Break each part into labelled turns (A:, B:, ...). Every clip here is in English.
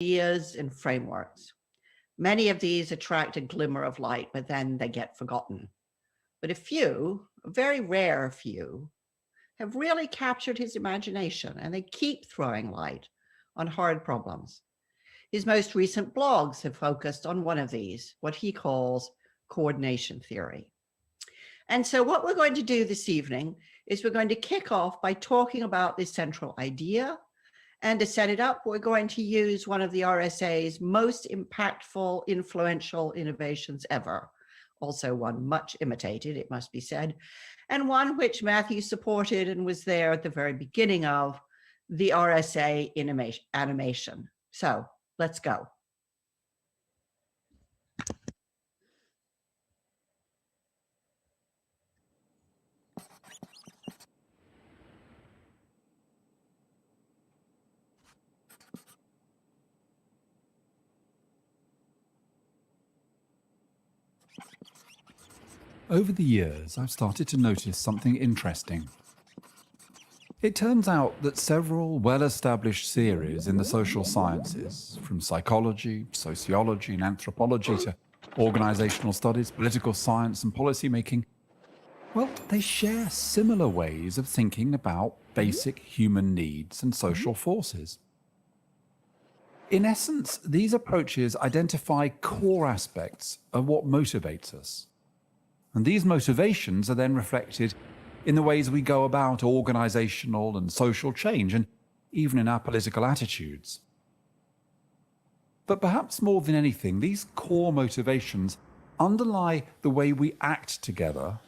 A: ideas and frameworks. Many of these attract a glimmer of light, but then they get forgotten. But a few, a very rare few, have really captured his imagination, and they keep throwing light on hard problems. His most recent blogs have focused on one of these, what he calls coordination theory. And so what we're going to do this evening is we're going to kick off by talking about this central idea. And to set it up, we're going to use one of the RSA's most impactful, influential innovations ever. Also one much imitated, it must be said, and one which Matthew supported and was there at the very beginning of the RSA animation. So let's go.
B: Over the years, I've started to notice something interesting. It turns out that several well-established theories in the social sciences, from psychology, sociology, and anthropology to organizational studies, political science, and policymaking, well, they share similar ways of thinking about basic human needs and social forces. In essence, these approaches identify core aspects of what motivates us. And these motivations are then reflected in the ways we go about organizational and social change, and even in our political attitudes. But perhaps more than anything, these core motivations underlie the way we act together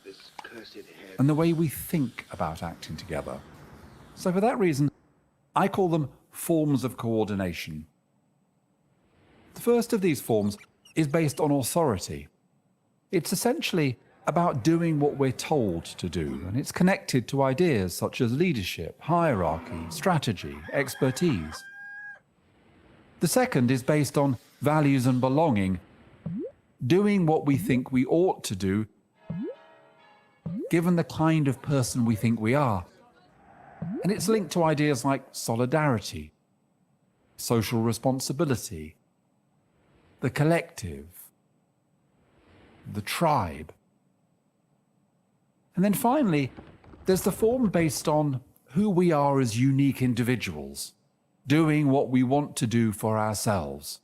B: and the way we think about acting together. So for that reason, I call them forms of coordination. The first of these forms is based on authority. It's essentially about doing what we're told to do, and it's connected to ideas such as leadership, hierarchy, strategy, expertise. The second is based on values and belonging, doing what we think we ought to do, given the kind of person we think we are. And it's linked to ideas like solidarity, social responsibility, the collective, the tribe. And then finally, there's the form based on who we are as unique individuals, doing what we want to do for ourselves,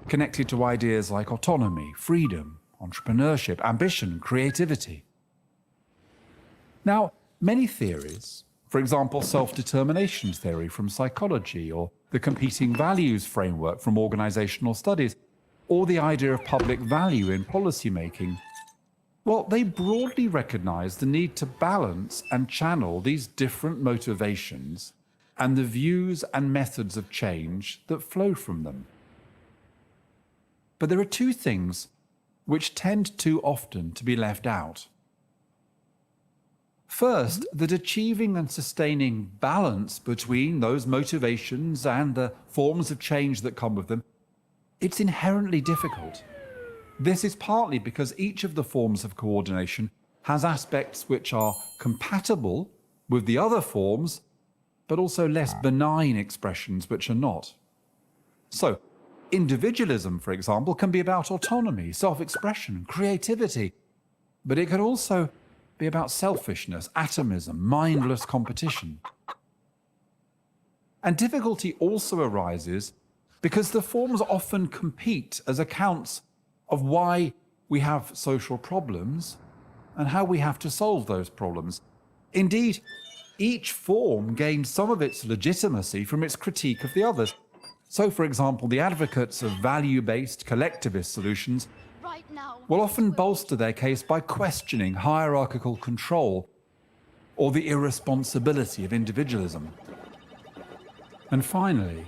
B: connected to ideas like autonomy, freedom, entrepreneurship, ambition, creativity. Now, many theories, for example, self-determination theory from psychology, or the competing values framework from organizational studies, or the idea of public value in policymaking, well, they broadly recognize the need to balance and channel these different motivations and the views and methods of change that flow from them. But there are two things which tend too often to be left out. First, that achieving and sustaining balance between those motivations and the forms of change that come with them, it's inherently difficult. This is partly because each of the forms of coordination has aspects which are compatible with the other forms, but also less benign expressions which are not. So, individualism, for example, can be about autonomy, self-expression, creativity, but it can also be about selfishness, atomism, mindless competition. And difficulty also arises because the forms often compete as accounts of why we have social problems and how we have to solve those problems. Indeed, each form gains some of its legitimacy from its critique of the others. So, for example, the advocates of value-based collectivist solutions will often bolster their case by questioning hierarchical control or the irresponsibility of individualism. And finally,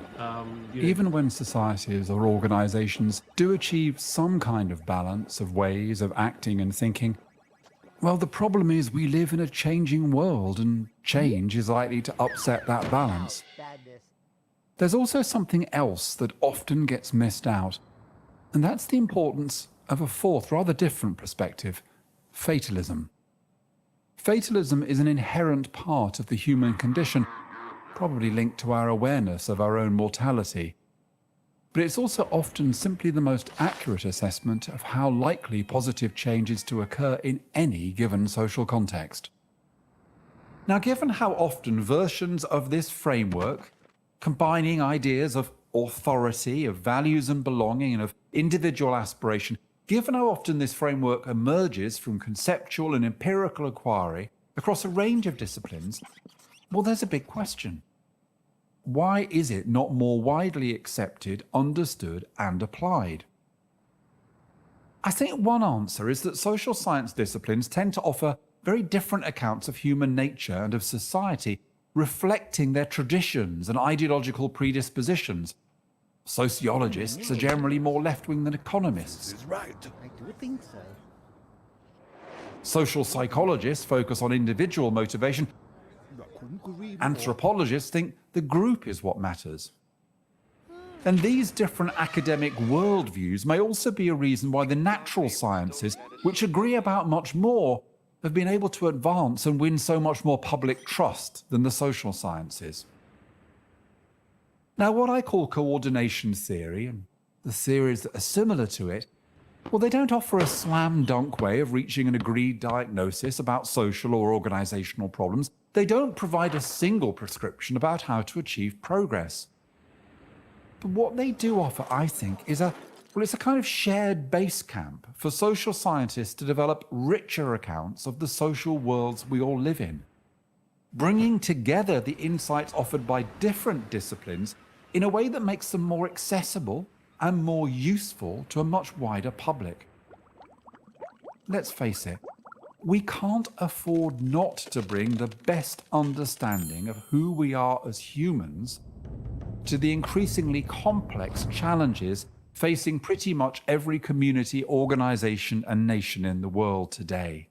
B: even when societies or organizations do achieve some kind of balance of ways of acting and thinking, well, the problem is we live in a changing world, and change is likely to upset that balance. There's also something else that often gets missed out, and that's the importance of a fourth, rather different perspective: fatalism. Fatalism is an inherent part of the human condition, probably linked to our awareness of our own mortality. but it's also often simply the most accurate assessment of how likely positive change is to occur in any given social context. Now, given how often versions of this framework, combining ideas of authority, of values and belonging, and of individual aspiration, given how often this framework emerges from conceptual and empirical inquiry across a range of disciplines, well, there's a big question. Why is it not more widely accepted, understood, and applied? I think one answer is that social science disciplines tend to offer very different accounts of human nature and of society, reflecting their traditions and ideological predispositions. Sociologists are generally more left-wing than economists.
C: Right. I do think so.
B: Social psychologists focus on individual motivation. Anthropologists think the group is what matters. And these different academic worldviews may also be a reason why the natural sciences, which agree about much more, have been able to advance and win so much more public trust than the social sciences. Now, what I call coordination theory, and the theories that are similar to it, well, they don't offer a slam-dunk way of reaching an agreed diagnosis about social or organizational problems. They don't provide a single prescription about how to achieve progress. But what they do offer, I think, is it's a kind of shared base camp for social scientists to develop richer accounts of the social worlds we all live in, bringing together the insights offered by different disciplines in a way that makes them more accessible and more useful to a much wider public. Let's face it, we can't afford not to bring the best understanding of who we are as humans to the increasingly complex challenges facing pretty much every community, organization, and nation in the world today.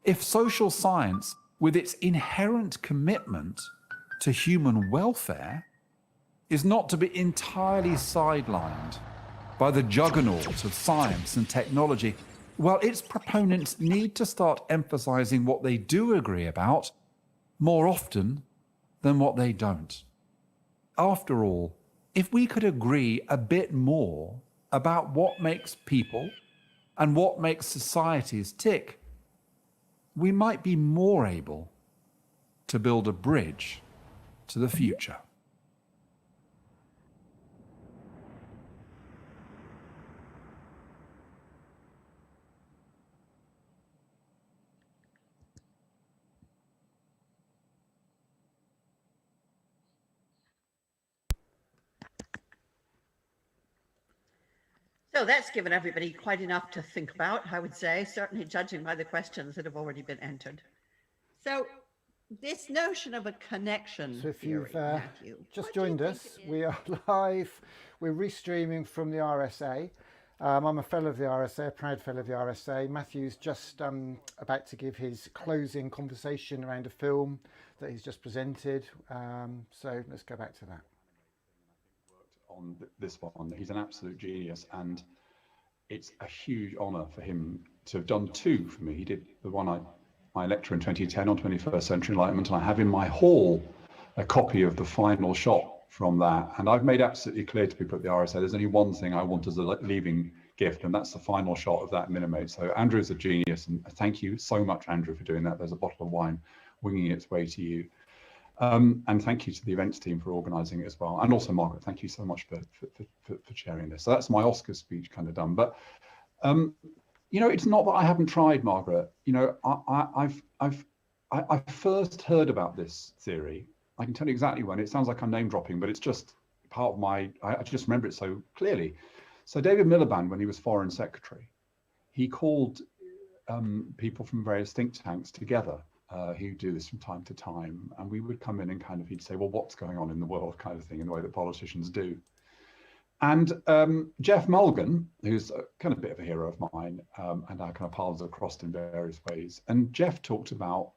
B: If social science, with its inherent commitment to human welfare, is not to be entirely sidelined by the juggernaut of science and technology, well, its proponents need to start emphasizing what they do agree about more often than what they don't. After all, if we could agree a bit more about what makes people and what makes societies tick, we might be more able to build a bridge to the future.
A: So that's given everybody quite enough to think about, I would say, certainly judging by the questions that have already been entered. So this notion of a connection
D: So if
A: theory,
D: you've
A: Matthew,
D: just joined us, we are live. We're restreaming from the RSA. I'm a fellow of the RSA, a proud fellow of the RSA. Matthew's just about to give his closing conversation around a film that he's just presented. So let's go back to that.
E: On this one, he's an absolute genius, and it's a huge honor for him to have done two for me. He did the one my lecture in 2010 on 21st century enlightenment, and I have in my hall a copy of the final shot from that, and I've made absolutely clear to people at the RSA there's only one thing I want as a leaving gift, and that's the final shot of that minimate. So Andrew's a genius, and thank you so much, Andrew, for doing that. There's a bottle of wine winging its way to you. And thank you to the events team for organising it as well. And also, Margaret, thank you so much for sharing this. So that's my Oscar speech kind of done. But, you know, it's not that I haven't tried, Margaret. You know, I first heard about this theory. I can tell you exactly when. It sounds like I'm name dropping, but it's just part of I just remember it so clearly. So David Miliband, when he was Foreign Secretary, he called people from various think tanks together. He would do this from time to time, and we would come in and kind of, he'd say, well, what's going on in the world, kind of thing, in the way that politicians do. And Jeff Mulgan, who's kind of a bit of a hero of mine, and our kind of paths have crossed in various ways. And Jeff talked about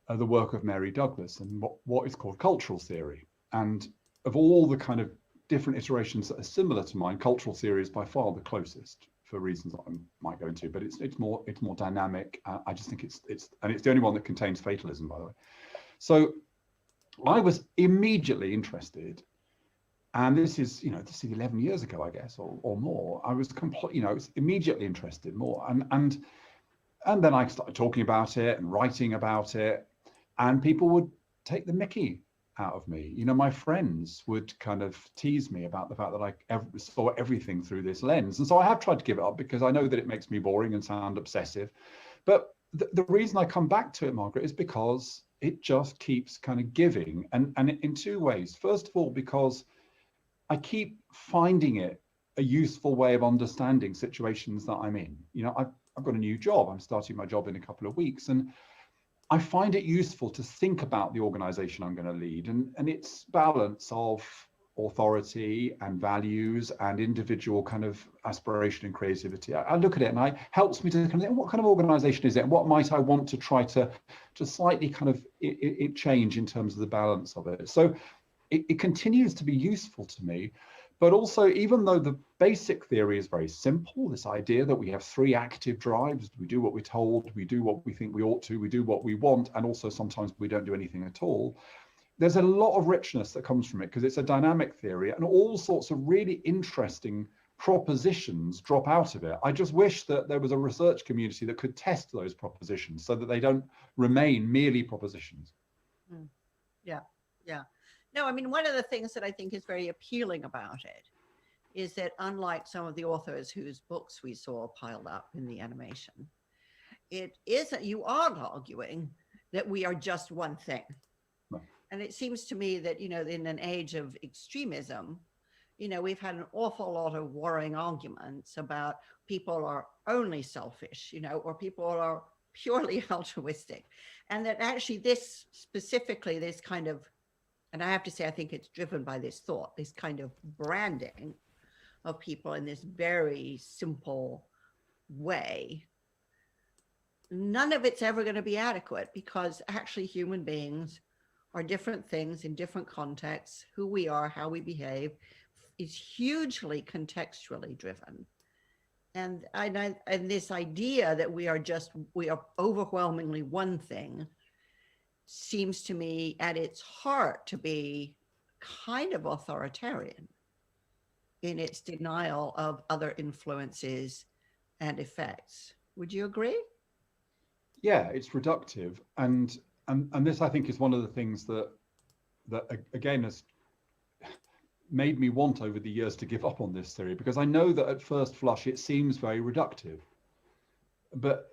E: the work of Mary Douglas and what is called cultural theory. And of all the kind of different iterations that are similar to mine, cultural theory is by far the closest, for reasons that I might go into, but it's more dynamic. I just think it's the only one that contains fatalism, by the way. So I was immediately interested And this is, this is 11 years ago, I guess, or more. I was immediately interested more. And then I started talking about it and writing about it, and people would take the mickey out of me. My friends would kind of tease me about the fact that I saw everything through this lens. And so I have tried to give it up because I know that it makes me boring and sound obsessive. But the reason I come back to it, Margaret, is because it just keeps kind of giving. And in two ways. First of all, because I keep finding it a useful way of understanding situations that I'm in. I've got a new job. I'm starting my job in a couple of weeks. And I find it useful to think about the organization I'm going to lead and its balance of authority and values and individual kind of aspiration and creativity. I look at it and it helps me to kind of think, what kind of organization is it? And what might I want to try to slightly kind of it change in terms of the balance of it? So it continues to be useful to me. But also, even though the basic theory is very simple, this idea that we have three active drives, we do what we're told, we do what we think we ought to, we do what we want, and also sometimes we don't do anything at all, there's a lot of richness that comes from it because it's a dynamic theory and all sorts of really interesting propositions drop out of it. I just wish that there was a research community that could test those propositions so that they don't remain merely propositions.
A: Yeah. No, I mean, one of the things that I think is very appealing about it is that unlike some of the authors whose books we saw piled up in the animation, it isn't, you aren't arguing that we are just one thing.
E: No.
A: And it seems to me that, in an age of extremism, we've had an awful lot of warring arguments about people are only selfish, or people are purely altruistic. And that actually this specifically, this kind of, and I have to say, I think it's driven by this thought, this kind of branding of people in this very simple way. None of it's ever going to be adequate because actually human beings are different things in different contexts. Who we are, how we behave is hugely contextually driven. And this idea that we are overwhelmingly one thing seems to me at its heart to be kind of authoritarian in its denial of other influences and effects. Would you agree?
E: Yeah, it's reductive. And this, I think, is one of the things that again has made me want over the years to give up on this theory, because I know that at first flush it seems very reductive. But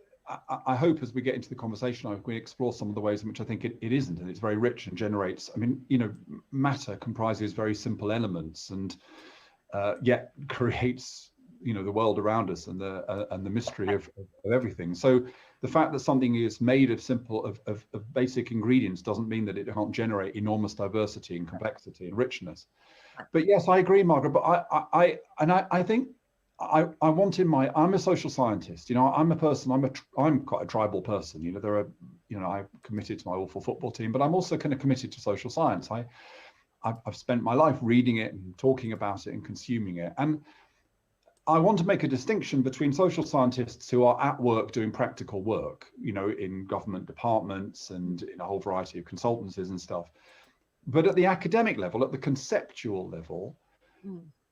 E: I hope as we get into the conversation, we explore some of the ways in which I think it isn't, and it's very rich and generates. I mean, matter comprises very simple elements, and yet creates, the world around us and the mystery of everything. So the fact that something is made of of basic ingredients doesn't mean that it can't generate enormous diversity and complexity and richness. But yes, I agree, Margaret. But I think. I'm a social scientist. I'm a person. I'm quite a tribal person. I'm committed to my awful football team, but I'm also kind of committed to social science. I've spent my life reading it and talking about it and consuming it. And I want to make a distinction between social scientists who are at work doing practical work, in government departments and in a whole variety of consultancies and stuff. But at the academic level, at the conceptual level,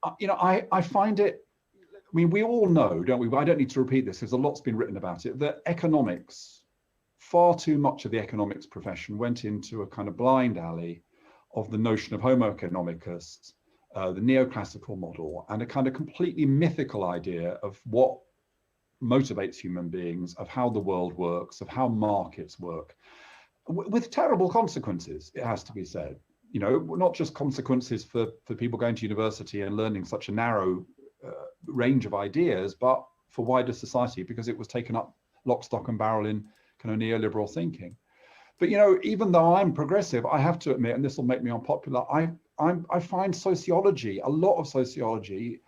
E: I find it. I mean, we all know, don't we? I don't need to repeat this because a lot's been written about it, that economics, far too much of the economics profession went into a kind of blind alley of the notion of Homo economicus, the neoclassical model, and a kind of completely mythical idea of what motivates human beings, of how the world works, of how markets work, with terrible consequences, it has to be said. Not just consequences for people going to university and learning such a narrow range of ideas, but for wider society, because it was taken up lock, stock and barrel in kind of neoliberal thinking. But even though I'm progressive, I have to admit, and this will make me unpopular, I find sociology, a lot of sociology,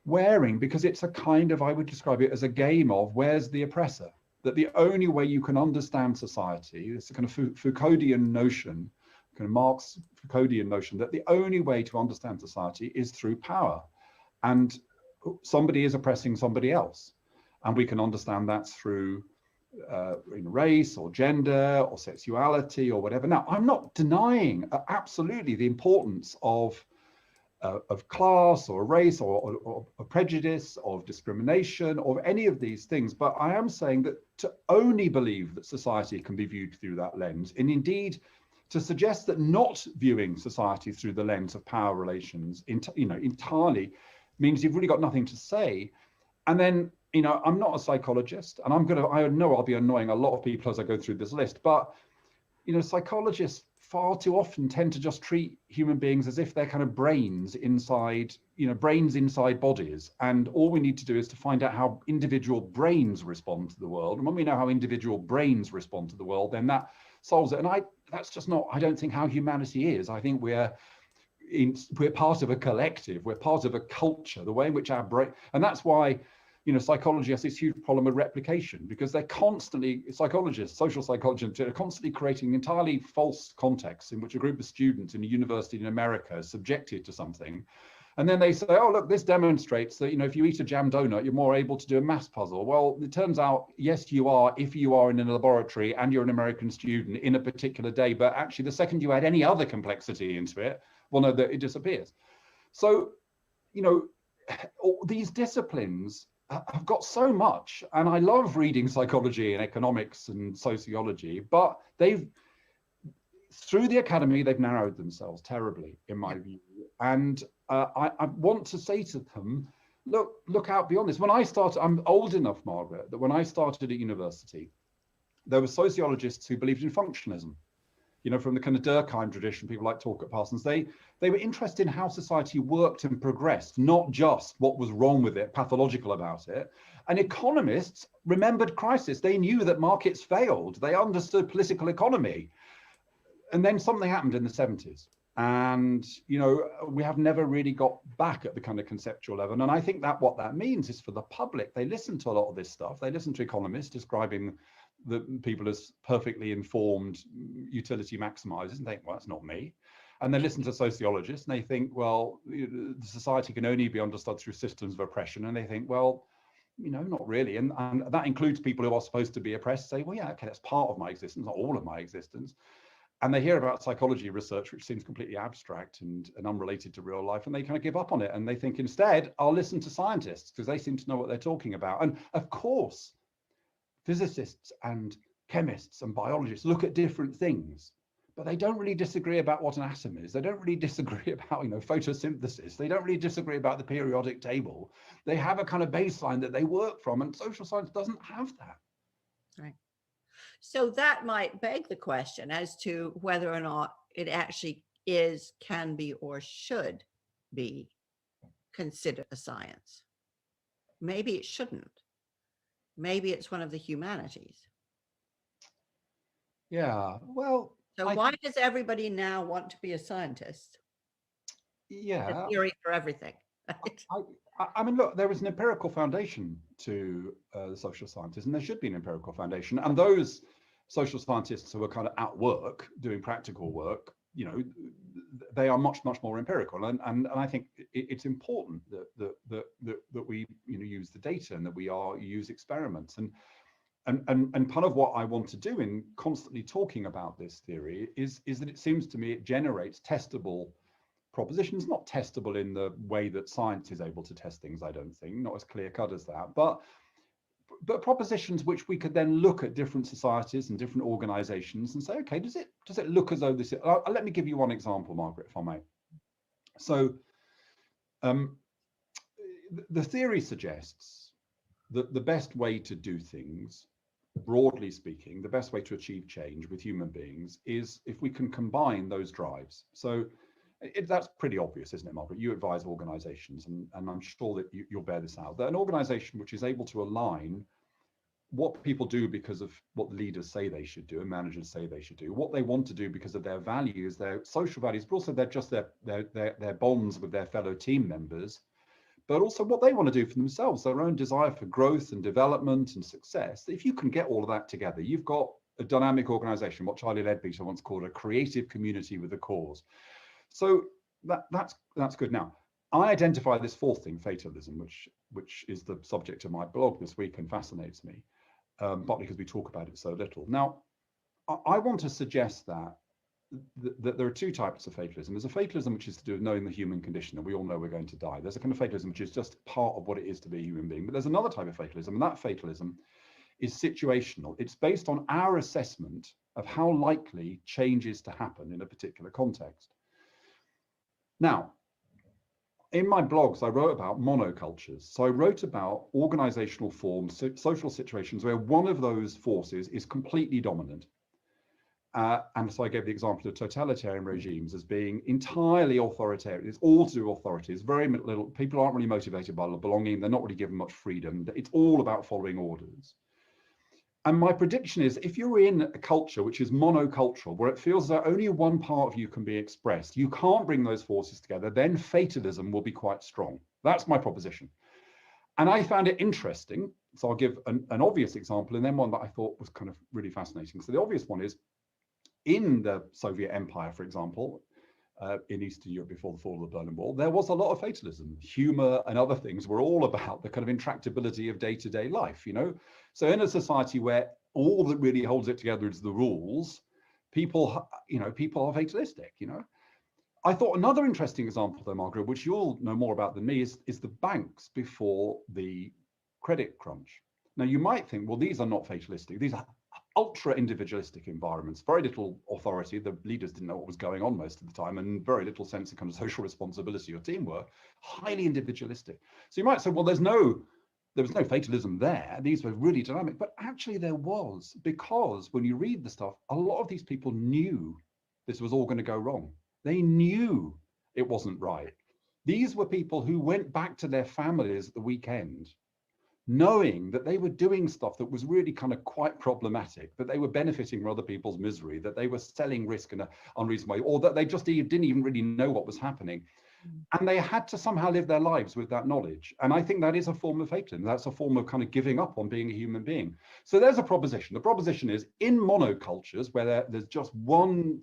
E: wearing, because it's a kind of, I would describe it as a game of where's the oppressor. That the only way you can understand society, it's a kind of Foucauldian notion, kind of Marx Foucauldian notion, that the only way to understand society is through power. And somebody is oppressing somebody else. And we can understand that through race or gender or sexuality or whatever. Now, I'm not denying absolutely the importance of of class or race or prejudice, of discrimination, of any of these things. But I am saying that to only believe that society can be viewed through that lens, and indeed to suggest that not viewing society through the lens of power relations, entirely, means you've really got nothing to say. And then, I'm not a psychologist, and I know I'll be annoying a lot of people as I go through this list, but psychologists far too often tend to just treat human beings as if they're kind of brains inside bodies. And all we need to do is to find out how individual brains respond to the world. And when we know how individual brains respond to the world, then that solves it. And that's just not, I don't think, how humanity is. I think we're part of a collective, we're part of a culture, the way in which our brain, and that's why psychology has this huge problem with replication, because they're constantly, psychologists, social psychologists, are constantly creating entirely false contexts in which a group of students in a university in America is subjected to something. And then they say, oh, look, this demonstrates that, if you eat a jam donut, you're more able to do a maths puzzle. Well, it turns out, yes, you are, if you are in a laboratory and you're an American student in a particular day, but actually the second you add any other complexity into it, well, no, that it disappears. So, all these disciplines have got so much, and I love reading psychology and economics and sociology, but through the academy, they've narrowed themselves terribly, in my view. And I want to say to them, look out beyond this. When I started, I'm old enough, Margaret, that when I started at university, there were sociologists who believed in functionalism. From the kind of Durkheim tradition, people like talk at Parsons, they were interested in how society worked and progressed, not just what was wrong with it, pathological about it. And economists remembered crisis. They knew that markets failed. They understood political economy. And then something happened in the 70s. And, we have never really got back at the kind of conceptual level. And I think that what that means is for the public, they listen to a lot of this stuff. They listen to economists describing the people as perfectly informed utility maximizers and think, well, that's not me. And they listen to sociologists and they think, well, the society can only be understood through systems of oppression. And they think, well, not really. And that includes people who are supposed to be oppressed, say, well, yeah, okay, that's part of my existence, not all of my existence. And they hear about psychology research, which seems completely abstract and unrelated to real life, and they kind of give up on it. And they think, instead, I'll listen to scientists because they seem to know what they're talking about. And of course, physicists and chemists and biologists look at different things, but they don't really disagree about what an atom is. They don't really disagree about, photosynthesis. They don't really disagree about the periodic table. They have a kind of baseline that they work from, and social science doesn't have that.
A: Right. So that might beg the question as to whether or not it actually is, can be, or should be considered a science. Maybe it shouldn't. Maybe it's one of the humanities.
E: Yeah, well.
A: So why does everybody now want to be a scientist?
E: Yeah.
A: A theory for everything.
E: I mean, look, there is an empirical foundation to the social sciences, and there should be an empirical foundation. And those social scientists who are kind of at work doing practical work, they are much, much more empirical. And I think it's important that we use the data and that we use experiments. And part of what I want to do in constantly talking about this theory is that it seems to me it generates testable propositions, not testable in the way that science is able to test things, I don't think, not as clear cut as that, but propositions which we could then look at different societies and different organizations and say, okay, does it look as though this is, let me give you one example, Margaret, if I may. So the theory suggests that the best way to do things, broadly speaking, the best way to achieve change with human beings is if we can combine those drives. So that's pretty obvious, isn't it, Margaret? You advise organizations, and I'm sure that you'll bear this out, that an organization which is able to align what people do because of what the leaders say they should do and managers say they should do, what they want to do because of their values, their social values, but also their bonds with their fellow team members, but also what they want to do for themselves, their own desire for growth and development and success. If you can get all of that together, you've got a dynamic organization, what Charlie Leadbeater once called a creative community with a cause. So that's good. Now, I identify this fourth thing, fatalism, which is the subject of my blog this week and fascinates me, partly because we talk about it so little. Now, I want to suggest that that there are two types of fatalism. There's a fatalism which is to do with knowing the human condition, and we all know we're going to die. There's a kind of fatalism which is just part of what it is to be a human being. But there's another type of fatalism, and that fatalism is situational. It's based on our assessment of how likely change is to happen in a particular context. Now, in my blogs, I wrote about monocultures. So I wrote about organizational forms, social situations where one of those forces is completely dominant. And so I gave the example of totalitarian regimes as being entirely authoritarian. It's all to do with authority. It's very little, people aren't really motivated by belonging. They're not really given much freedom. It's all about following orders. And my prediction is if you're in a culture which is monocultural, where it feels that only one part of you can be expressed, you can't bring those forces together, then fatalism will be quite strong. That's my proposition. And I found it interesting. So I'll give an obvious example and then one that I thought was kind of really fascinating. So the obvious one is in the Soviet Empire, for example, in Eastern Europe before the fall of the Berlin Wall, there was a lot of fatalism. Humor and other things were all about the kind of intractability of day-to-day life, you know? So in a society where all that really holds it together is the rules, people are fatalistic, you know? I thought another interesting example though, Margaret, which you'll know more about than me, is the banks before the credit crunch. Now you might think, well, these are not fatalistic. These are ultra individualistic environments, very little authority. The leaders didn't know what was going on most of the time, and very little sense of kind of social responsibility or teamwork, highly individualistic. So you might say, well, there was no fatalism there. These were really dynamic, but actually there was, because when you read the stuff, a lot of these people knew this was all going to go wrong. They knew it wasn't right. These were people who went back to their families at the weekend, knowing that they were doing stuff that was really kind of quite problematic, that they were benefiting from other people's misery, that they were selling risk in an unreasonable way, or that they just didn't even really know what was happening. And they had to somehow live their lives with that knowledge. And I think that is a form of fatalism. That's a form of kind of giving up on being a human being. So there's a proposition. The proposition is in monocultures where there's just one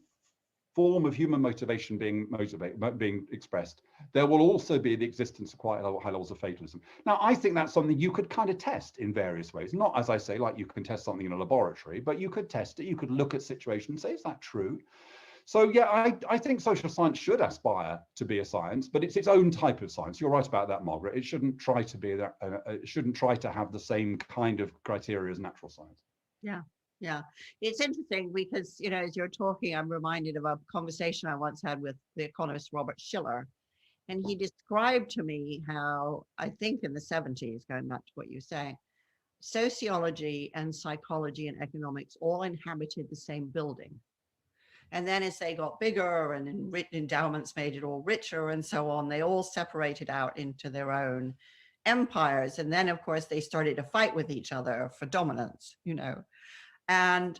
E: form of human motivation being expressed, there will also be the existence of quite high levels of fatalism. Now, I think that's something you could kind of test in various ways. Not, as I say, like you can test something in a laboratory, but you could test it. You could look at situations and say, is that true? So yeah, I think social science should aspire to be a science, but it's its own type of science. You're right about that, Margaret. It shouldn't try to be that. It shouldn't try to have the same kind of criteria as natural science.
A: Yeah. Yeah, it's interesting because, you know, as you're talking, I'm reminded of a conversation I once had with the economist Robert Schiller. And he described to me how, I think in the 70s, going back to what you were saying, sociology and psychology and economics all inhabited the same building. And then as they got bigger and endowments made it all richer and so on, they all separated out into their own empires. And then, of course, they started to fight with each other for dominance, you know. And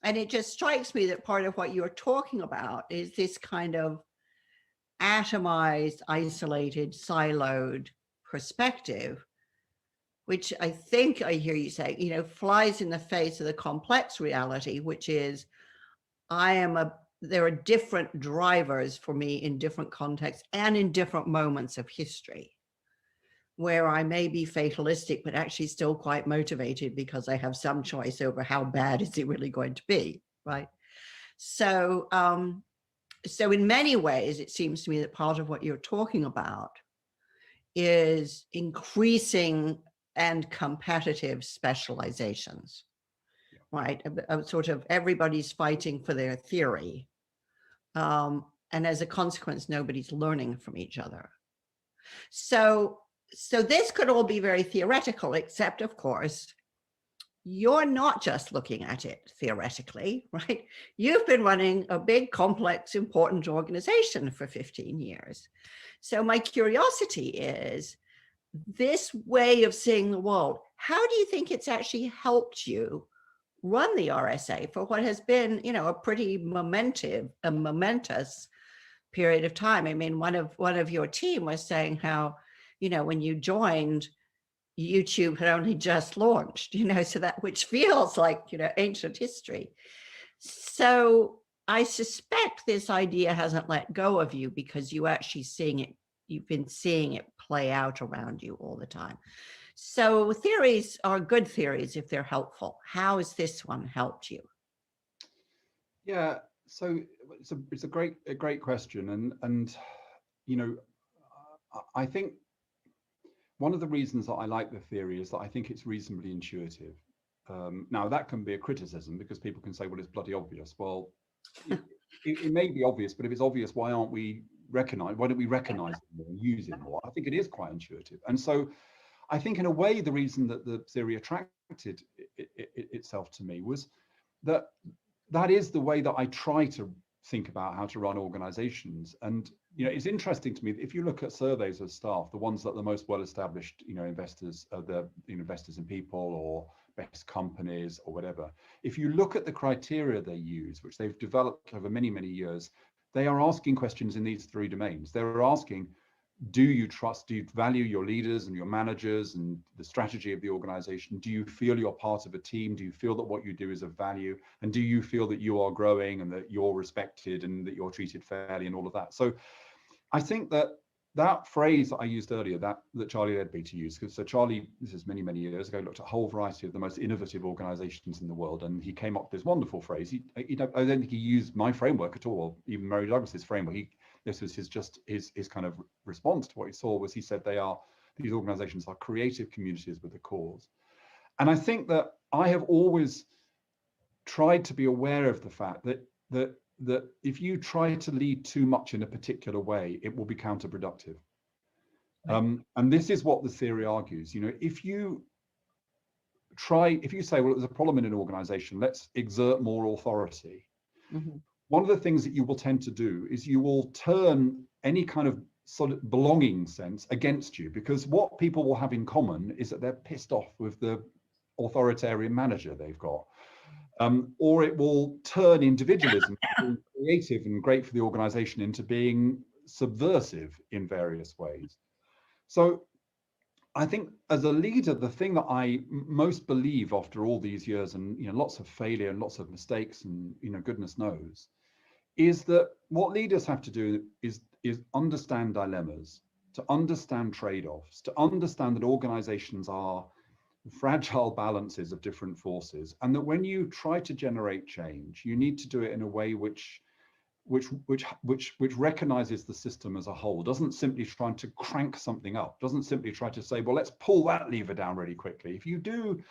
A: it just strikes me that part of what you're talking about is this kind of atomized, isolated, siloed perspective, which I think I hear you say, you know, flies in the face of the complex reality, which is there are different drivers for me in different contexts and in different moments of history, where I may be fatalistic, but actually still quite motivated because I have some choice over how bad is it really going to be, right? So, so in many ways, it seems to me that part of what you're talking about is increasing and competitive specializations, right? Sort of everybody's fighting for their theory. And as a consequence, nobody's learning from each other. So this could all be very theoretical, except of course, you're not just looking at it theoretically, right? You've been running a big, complex, important organization for 15 years. So my curiosity is, this way of seeing the world, how do you think it's actually helped you run the RSA for what has been, you know, a pretty momentous period of time? I mean, one of your team was saying how, you know, when you joined, YouTube had only just launched, you know, so that, which feels like, you know, ancient history. So I suspect this idea hasn't let go of you because you actually you've been seeing it play out around you all the time. So theories are good theories if they're helpful. How has this one helped you?
E: Yeah, So it's a great question, and you know, I think one of the reasons that I like the theory is that I think it's reasonably intuitive. Now that can be a criticism because people can say, well, it's bloody obvious. Well, it may be obvious, but if it's obvious, why don't we recognize it more and use it more? I think it is quite intuitive. And so I think in a way, the reason that the theory attracted itself to me was that that is the way that I try to think about how to run organizations. And it's interesting to me that if you look at surveys of staff, the ones that are the most well-established investors are the investors in people or best companies or whatever. If you look at the criteria they use, which they've developed over many years, they are asking questions in these three domains. They're asking, do you trust, do you value your leaders and your managers and the strategy of the organization? Do you feel you're part of a team? Do you feel that what you do is of value? And do you feel that you are growing and that you're respected and that you're treated fairly and all of that? So I think that phrase that I used earlier, that Charlie led me to use, because so Charlie, this is many years ago, looked at a whole variety of the most innovative organizations in the world, and he came up with this wonderful phrase. I don't think he used my framework at all, or even Mary Douglas's framework. This was his kind of response to what he saw was he said these organizations are creative communities with a cause. And I think that I have always tried to be aware of the fact that if you try to lead too much in a particular way, it will be counterproductive. And this is what the theory argues. If you say, well, there's a problem in an organization, let's exert more authority. Mm-hmm. One of the things that you will tend to do is you will turn any kind of sort of belonging sense against you, because what people will have in common is that they're pissed off with the authoritarian manager they've got. Or it will turn individualism, being creative and great for the organization, into being subversive in various ways. So I think as a leader, the thing that I most believe after all these years and lots of failure and lots of mistakes and goodness knows, is that what leaders have to do is understand dilemmas, to understand trade-offs, to understand that organizations are fragile balances of different forces, and that when you try to generate change, you need to do it in a way which recognizes the system as a whole, doesn't simply try to crank something up, doesn't simply try to say, well, let's pull that lever down really quickly. If you do,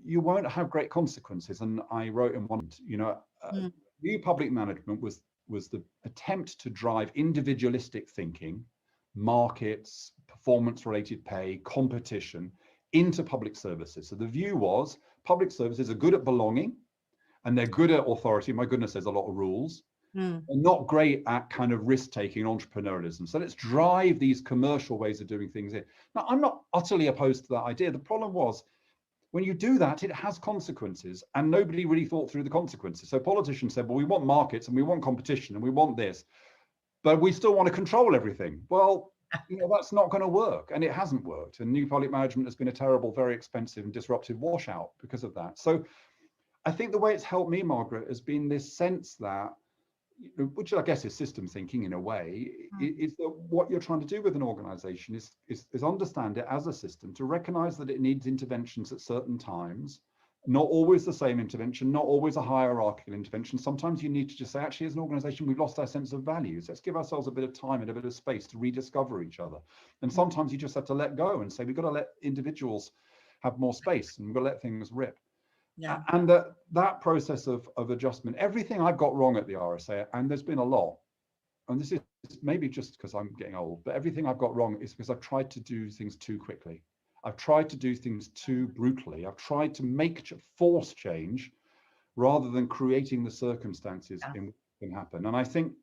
E: you won't have great consequences. And I wrote in one, new public management was the attempt to drive individualistic thinking, markets, performance-related pay, competition into public services. So the view was public services are good at belonging and they're good at authority. My goodness, there's a lot of rules. They're not great at kind of risk-taking entrepreneurialism. So let's drive these commercial ways of doing things in. Now, I'm not utterly opposed to that idea. The problem was, when you do that, it has consequences, and nobody really thought through the consequences. So politicians said, well, we want markets and we want competition and we want this, but we still want to control everything. Well, that's not going to work, and it hasn't worked. And new public management has been a terrible, very expensive and disruptive washout because of that. So I think the way it's helped me, Margaret, has been this sense that, which I guess is system thinking in a way, is that what you're trying to do with an organization is understand it as a system, to recognize that it needs interventions at certain times, not always the same intervention, not always a hierarchical intervention. Sometimes you need to just say, actually, as an organization, we've lost our sense of values. Let's give ourselves a bit of time and a bit of space to rediscover each other. And sometimes you just have to let go and say, we've got to let individuals have more space and we've got to let things rip. Yeah. And that process of adjustment, everything I've got wrong at the RSA, and there's been a lot, and this is maybe just because I'm getting old, but everything I've got wrong is because I've tried to do things too quickly. I've tried to do things too brutally. I've tried to force change rather than creating the circumstances in which it can happen. And I think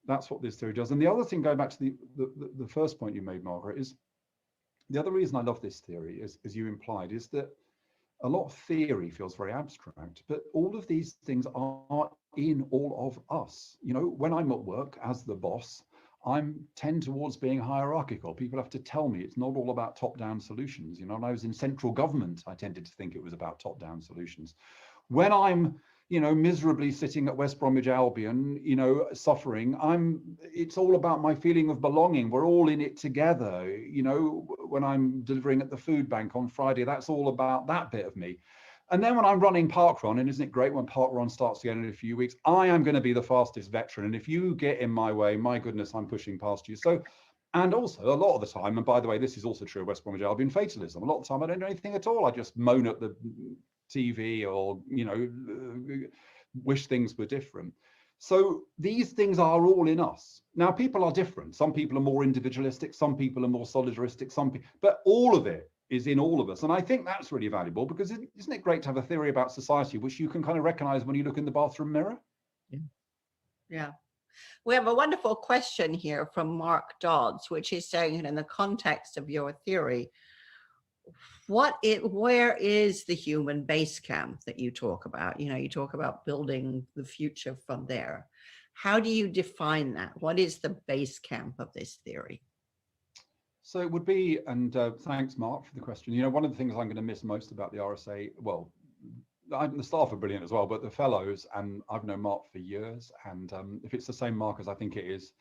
E: that's what this theory does. And the other thing, going back to the first point you made, Margaret, is the other reason I love this theory, is, as you implied, is that a lot of theory feels very abstract, but all of these things are in all of us. When I'm at work as the boss, I tend towards being hierarchical. People have to tell me it's not all about top-down solutions. When I was in central government, I tended to think it was about top-down solutions. When I'm, miserably sitting at West Bromwich Albion, suffering, it's all about my feeling of belonging. We're all in it together. When I'm delivering at the food bank on Friday, that's all about that bit of me. And then when I'm running parkrun, and isn't it great when parkrun starts again in a few weeks, I am going to be the fastest veteran. And if you get in my way, my goodness, I'm pushing past you. So, and also a lot of the time, and by the way, this is also true of West Bromwich Albion fatalism. A lot of the time, I don't do anything at all. I just moan at the TV or, you know, wish things were different. So these things are all in us. Now, people are different. Some people are more individualistic. Some people are more solidaristic. But all of it is in all of us. And I think that's really valuable, because isn't it great to have a theory about society which you can kind of recognize when you look in the bathroom mirror?
A: Yeah. We have a wonderful question here from Mark Dodds, which is saying, in the context of your theory, where is the human base camp that you talk about? You know, you talk about building the future from there. How do you define that? What is the base camp of this theory?
E: So it would be, and thanks, Mark, for the question. You know, one of the things I'm going to miss most about the RSA, well, the staff are brilliant as well, but the fellows, and I've known Mark for years, and if it's the same Mark as I think it is,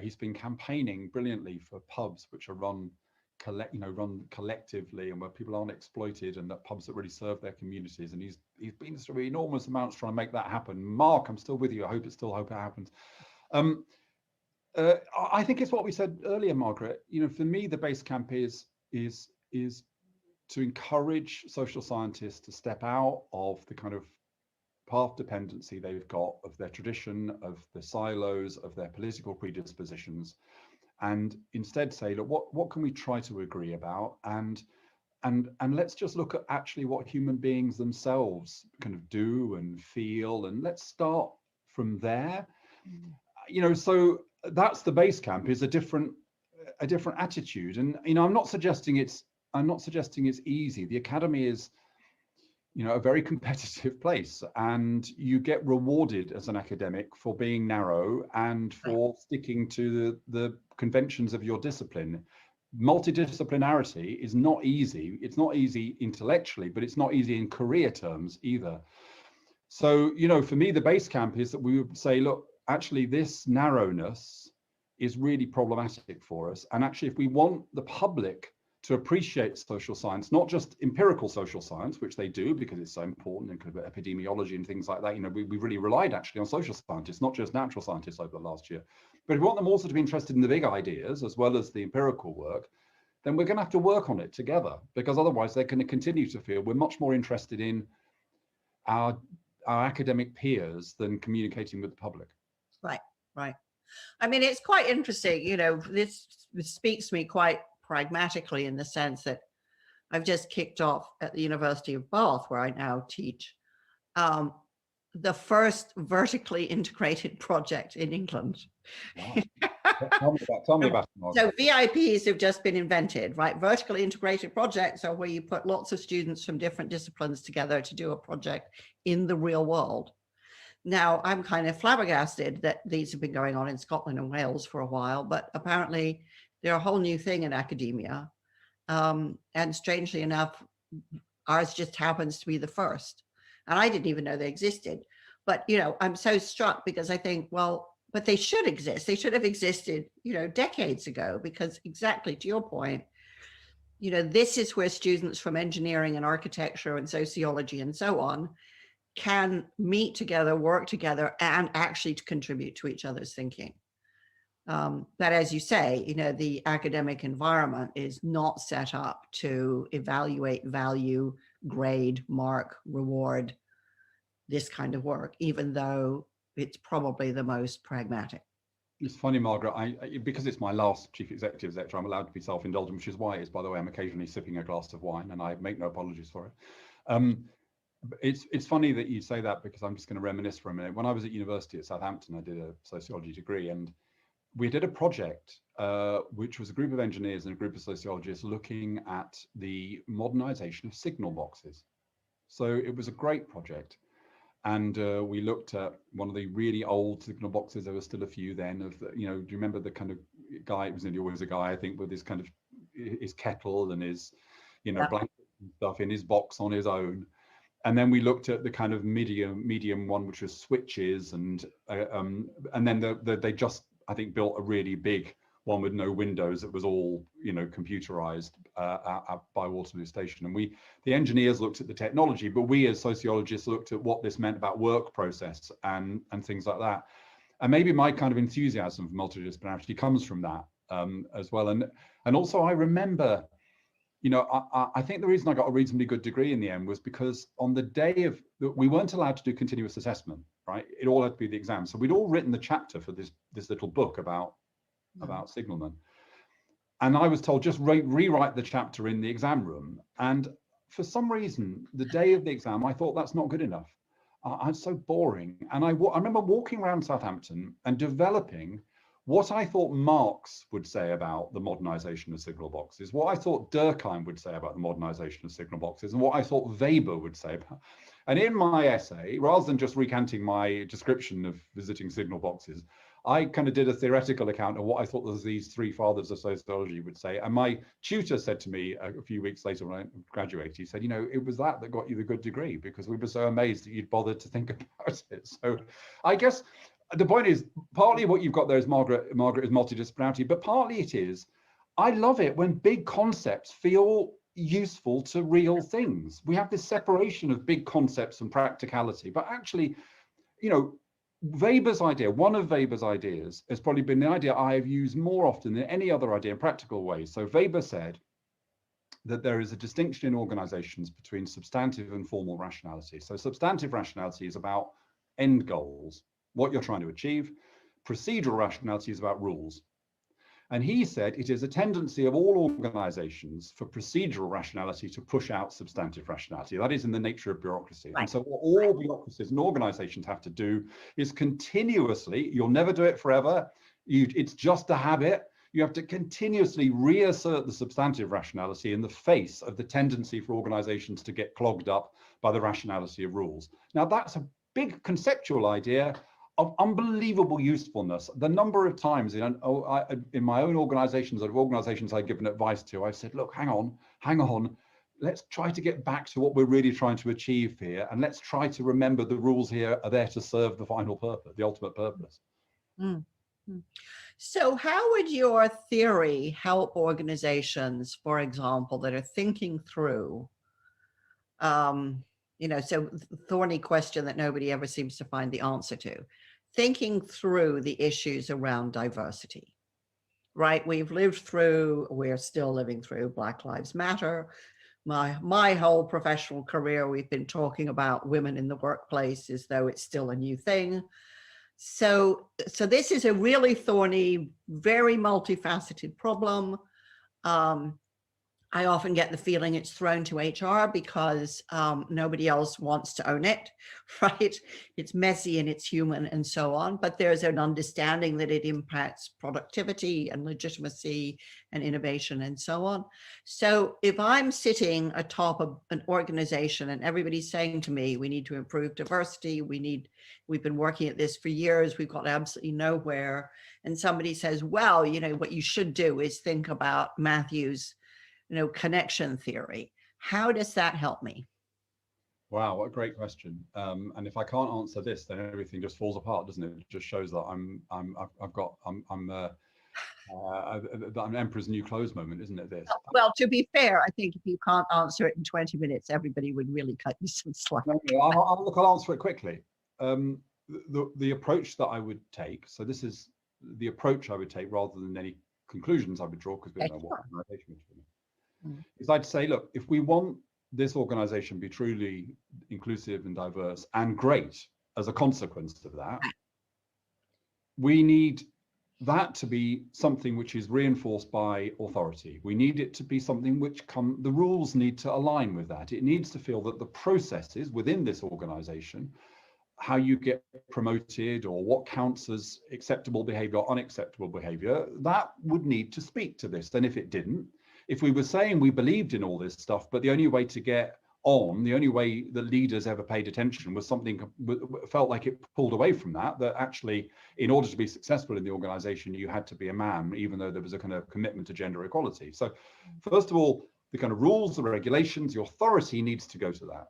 E: he's been campaigning brilliantly for pubs which are run collectively, and where people aren't exploited, and that pubs that really serve their communities. And he's been through enormous amounts trying to make that happen. Mark, I'm still with you. I hope it happens. I think it's what we said earlier, Margaret. You know, for me, the base camp is to encourage social scientists to step out of the kind of path dependency they've got of their tradition, of the silos, of their political predispositions, and instead say, look, what can we try to agree about, and let's just look at actually what human beings themselves kind of do and feel, and let's start from there. You know, so that's the base camp, is a different attitude. And, you know, I'm not suggesting it's easy. The academy is, you know, a very competitive place, and you get rewarded as an academic for being narrow and for sticking to the conventions of your discipline. Multidisciplinarity is not easy. It's not easy intellectually, but it's not easy in career terms either. So, you know, for me, the base camp is that we would say, look, actually, this narrowness is really problematic for us. And actually, if we want the public to appreciate social science, not just empirical social science, which they do because it's so important, and kind of epidemiology and things like that, you know, we really relied actually on social scientists, not just natural scientists over the last year. But if we want them also to be interested in the big ideas as well as the empirical work, then we're going to have to work on it together, because otherwise they're going to continue to feel we're much more interested in our academic peers than communicating with the public.
A: Right. I mean, it's quite interesting, you know, this speaks to me quite pragmatically, in the sense that I've just kicked off at the University of Bath, where I now teach, the first vertically integrated project in England.
E: Wow. Tell me about it.
A: So VIPs have just been invented, right? Vertically integrated projects are where you put lots of students from different disciplines together to do a project in the real world. Now, I'm kind of flabbergasted that these have been going on in Scotland and Wales for a while, but apparently they're a whole new thing in academia. And strangely enough, ours just happens to be the first. And I didn't even know they existed. But, you know, I'm so struck, because I think, well, but they should exist. They should have existed, you know, decades ago, because exactly to your point, you know, this is where students from engineering and architecture and sociology and so on can meet together, work together, and actually to contribute to each other's thinking. But as you say, you know, the academic environment is not set up to evaluate, value, grade, mark, reward this kind of work, even though it's probably the most pragmatic.
E: It's funny, Margaret, because it's my last chief executive's lecture, I'm allowed to be self-indulgent, which is why by the way, I'm occasionally sipping a glass of wine, and I make no apologies for it. It's funny that you say that, because I'm just going to reminisce for a minute. When I was at university at Southampton, I did a sociology degree, and we did a project which was a group of engineers and a group of sociologists looking at the modernization of signal boxes. So it was a great project. And we looked at one of the really old signal boxes. There were still a few then of, you know, do you remember the kind of guy, it was nearly always a guy, I think, with his kind of his kettle and his, you know, blanket and stuff in his box on his own. And then we looked at the kind of medium one, which was switches, and then they just, I think, built a really big one with no windows. It was all, computerized by Waterloo Station. And the engineers looked at the technology, but we as sociologists looked at what this meant about work process and things like that. And maybe my kind of enthusiasm for multidisciplinarity comes from that as well. And also I remember, I think the reason I got a reasonably good degree in the end was because on the day we weren't allowed to do continuous assessment, right? It all had to be the exam. So we'd all written the chapter for this little book about signalmen. And I was told, just rewrite the chapter in the exam room. And for some reason, the day of the exam, I thought that's not good enough. It's so boring. And I remember walking around Southampton and developing what I thought Marx would say about the modernization of signal boxes, what I thought Durkheim would say about the modernization of signal boxes, and what I thought Weber would say about. And in my essay, rather than just recanting my description of visiting signal boxes, I kind of did a theoretical account of what I thought these three fathers of sociology would say. And my tutor said to me a few weeks later when I graduated, he said, it was that got you the good degree, because we were so amazed that you'd bothered to think about it. So I guess the point is, partly what you've got there is Margaret is multidisciplinarity, but partly it is, I love it when big concepts feel useful to real things. We have this separation of big concepts and practicality, but actually, Weber's idea, one of Weber's ideas, has probably been the idea I have used more often than any other idea in practical ways. So Weber said that there is a distinction in organizations between substantive and formal rationality. So substantive rationality is about end goals, what you're trying to achieve. Procedural rationality is about rules. And he said it is a tendency of all organizations for procedural rationality to push out substantive rationality. That is in the nature of bureaucracy. Right. And so what all bureaucracies and organizations have to do is continuously, you'll never do it forever, it's just a habit, you have to continuously reassert the substantive rationality in the face of the tendency for organizations to get clogged up by the rationality of rules. Now that's a big conceptual idea of unbelievable usefulness. The number of times in my own organizations I've given advice to, I've said, look, hang on, let's try to get back to what we're really trying to achieve here, and let's try to remember the rules here are there to serve the final purpose, the ultimate purpose.
A: Mm-hmm. So how would your theory help organizations, for example, that are thinking through, so thorny question that nobody ever seems to find the answer to, thinking through the issues around diversity, right? We're still living through Black Lives Matter. My whole professional career, we've been talking about women in the workplace as though it's still a new thing. So this is a really thorny, very multifaceted problem. I often get the feeling it's thrown to HR because nobody else wants to own it, right? It's messy and it's human and so on, but there's an understanding that it impacts productivity and legitimacy and innovation and so on. So if I'm sitting atop of an organization and everybody's saying to me, we need to improve diversity, we've been working at this for years, we've got absolutely nowhere. And somebody says, well, what you should do is think about Matthew's connection theory. How does that help me?
E: Wow, what a great question. And if I can't answer this, then everything just falls apart, doesn't it? It just shows that I'm an emperor's new clothes moment, isn't it? This.
A: Well, to be fair, I think if you can't answer it in 20 minutes, everybody would really cut you some slack.
E: No, I'll answer it quickly. The approach that I would take. So this is the approach I would take rather than any conclusions I would draw, because we don't know what organization we're doing. Is I'd say, look, if we want this organization to be truly inclusive and diverse and great as a consequence of that, we need that to be something which is reinforced by authority. We need it to be something which the rules need to align with that. It needs to feel that the processes within this organization, how you get promoted or what counts as acceptable behavior or unacceptable behavior, that would need to speak to this. And if it didn't, if we were saying we believed in all this stuff, but the only way to get on, the only way that leaders ever paid attention was something felt like it pulled away from that actually, in order to be successful in the organization, you had to be a man, even though there was a kind of commitment to gender equality. So first of all, the kind of rules, the regulations, the authority needs to go to that.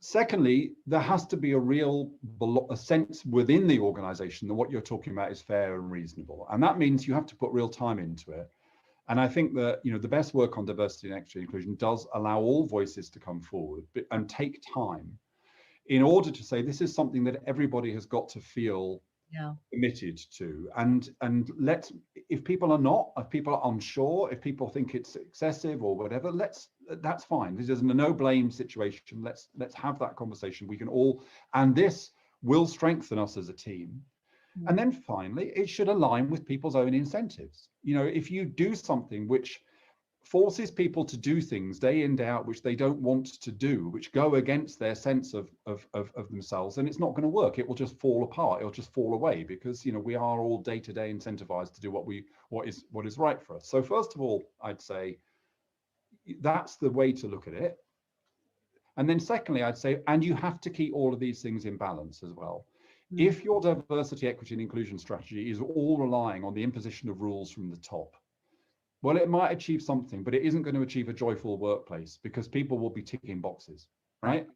E: Secondly, there has to be a sense within the organization that what you're talking about is fair and reasonable. And that means you have to put real time into it. And I think that, you know, the best work on diversity and equity and inclusion does allow all voices to come forward and take time in order to say this is something that everybody has got to feel committed to. And if people are unsure, if people think it's excessive or whatever, that's fine. This is a no blame situation. Let's have that conversation. We can all, and this will strengthen us as a team. And then finally, it should align with people's own incentives. You know, if you do something which forces people to do things day in, day out, which they don't want to do, which go against their sense of themselves, then it's not going to work. It will just fall apart. It'll just fall away because, you know, we are all day to day incentivized to do what is right for us. So first of all, I'd say that's the way to look at it. And then secondly, I'd say, and you have to keep all of these things in balance as well. If your diversity, equity, and inclusion strategy is all relying on the imposition of rules from the top, well, it might achieve something, but it isn't going to achieve a joyful workplace because people will be ticking boxes, right?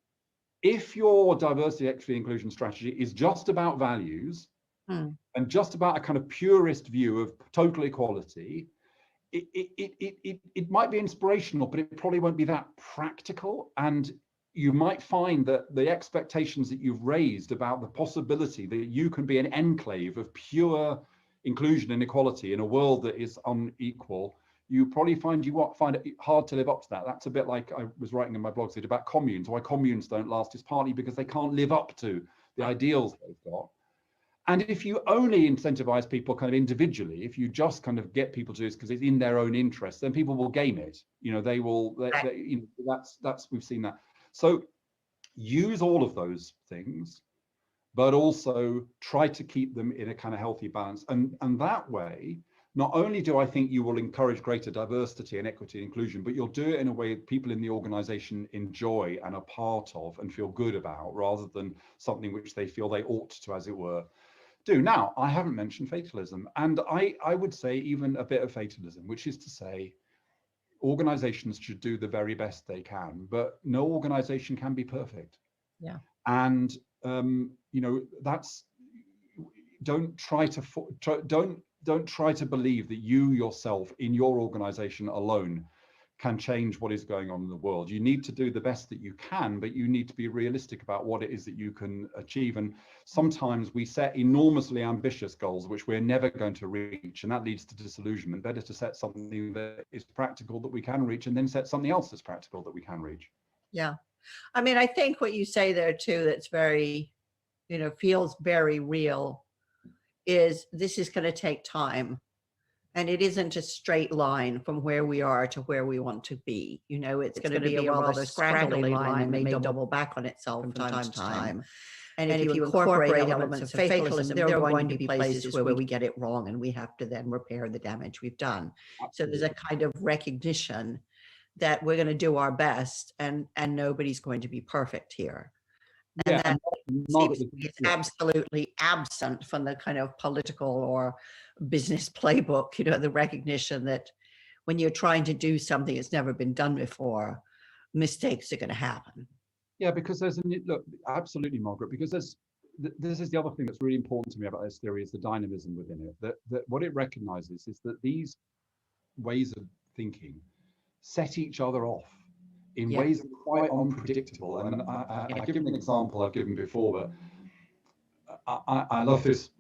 E: If your diversity, equity, and inclusion strategy is just about values and just about a kind of purist view of total equality, it might be inspirational, but it probably won't be that practical. And you might find that the expectations that you've raised about the possibility that you can be an enclave of pure inclusion and equality in a world that is unequal, you probably find it hard to live up to that. That's a bit like I was writing in my blog about communes. Why communes don't last is partly because they can't live up to the ideals they've got. And if you only incentivize people kind of individually, if you just kind of get people to do this because it's in their own interest, then people will game it. You know, you know, that's we've seen that. So use all of those things, but also try to keep them in a kind of healthy balance. And that way, not only do I think you will encourage greater diversity and equity and inclusion, but you'll do it in a way that people in the organization enjoy and are part of and feel good about, rather than something which they feel they ought to, as it were, do. Now, I haven't mentioned fatalism, and I would say even a bit of fatalism, which is to say, organizations should do the very best they can, but no organization can be perfect.
A: Yeah.
E: And you know, don't try to believe that you yourself in your organization alone can change what is going on in the world. You need to do the best that you can, but you need to be realistic about what it is that you can achieve. And sometimes we set enormously ambitious goals, which we're never going to reach, and that leads to disillusionment. Better to set something that is practical that we can reach, and then set something else that's practical that we can reach.
A: Yeah. I mean, I think what you say there too, that's very, you know, feels very real, is this is going to take time. And it isn't a straight line from where we are to where we want to be. You know, it's going to be a rather scraggly line that may double back on itself from time to time. And if you incorporate elements of fatalism, there are going to be places where we get it wrong, and we have to then repair the damage we've done. So there's a kind of recognition that we're going to do our best, and nobody's going to be perfect here. And that seems to be absolutely absent from the kind of political or business playbook, you know, the recognition that when you're trying to do something that's never been done before, mistakes are going to happen.
E: Yeah, because look, absolutely, Margaret, because this is the other thing that's really important to me about this theory, is the dynamism within it. That what it recognizes is that these ways of thinking set each other off in ways that are quite unpredictable. And I've given an example I've given before, but I love this.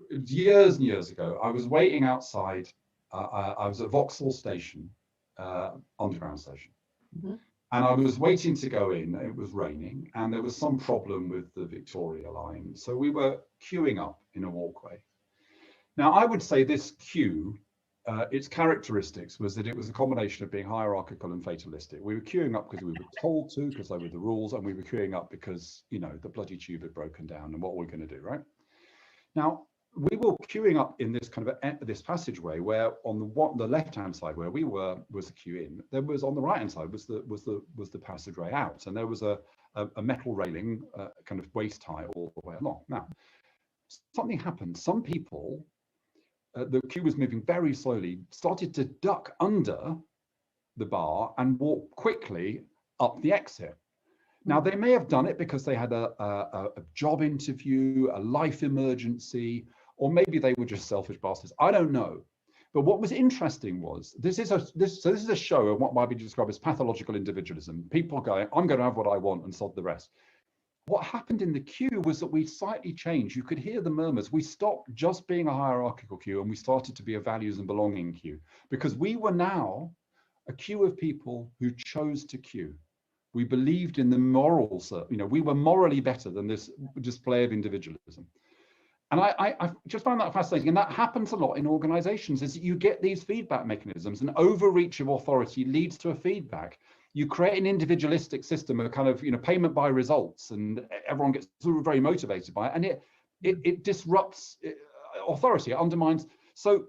E: Years and years ago, I was waiting outside. I was at Vauxhall Station, underground station. And I was waiting to go in. It was raining, and there was some problem with the Victoria line. So we were queuing up in a walkway. Now, I would say this queue, its characteristics was that it was a combination of being hierarchical and fatalistic. We were queuing up because we were told to, because they were the rules, and we were queuing up because, you know, the bloody tube had broken down, and what we're going to do, right? Now, we were queuing up in this kind of this passageway where on the left-hand side where we were was a queue in. There was on the right-hand side was the passageway out, and there was a metal railing kind of waist high all the way along. Now, something happened. Some people, the queue was moving very slowly, started to duck under the bar and walk quickly up the exit. Now, they may have done it because they had a job interview, a life emergency, or maybe they were just selfish bastards. I don't know. But what was interesting was this is a show of what might be described as pathological individualism. People going, I'm going to have what I want and sod the rest. What happened in the queue was that we slightly changed. You could hear the murmurs. We stopped just being a hierarchical queue and we started to be a values and belonging queue, because we were now a queue of people who chose to queue. We believed in the morals, we were morally better than this display of individualism. And I just found that fascinating. And that happens a lot in organizations, is that you get these feedback mechanisms, and overreach of authority leads to a feedback. You create an individualistic system of kind of, payment by results, and everyone gets sort of very motivated by it. And it disrupts authority, it undermines. So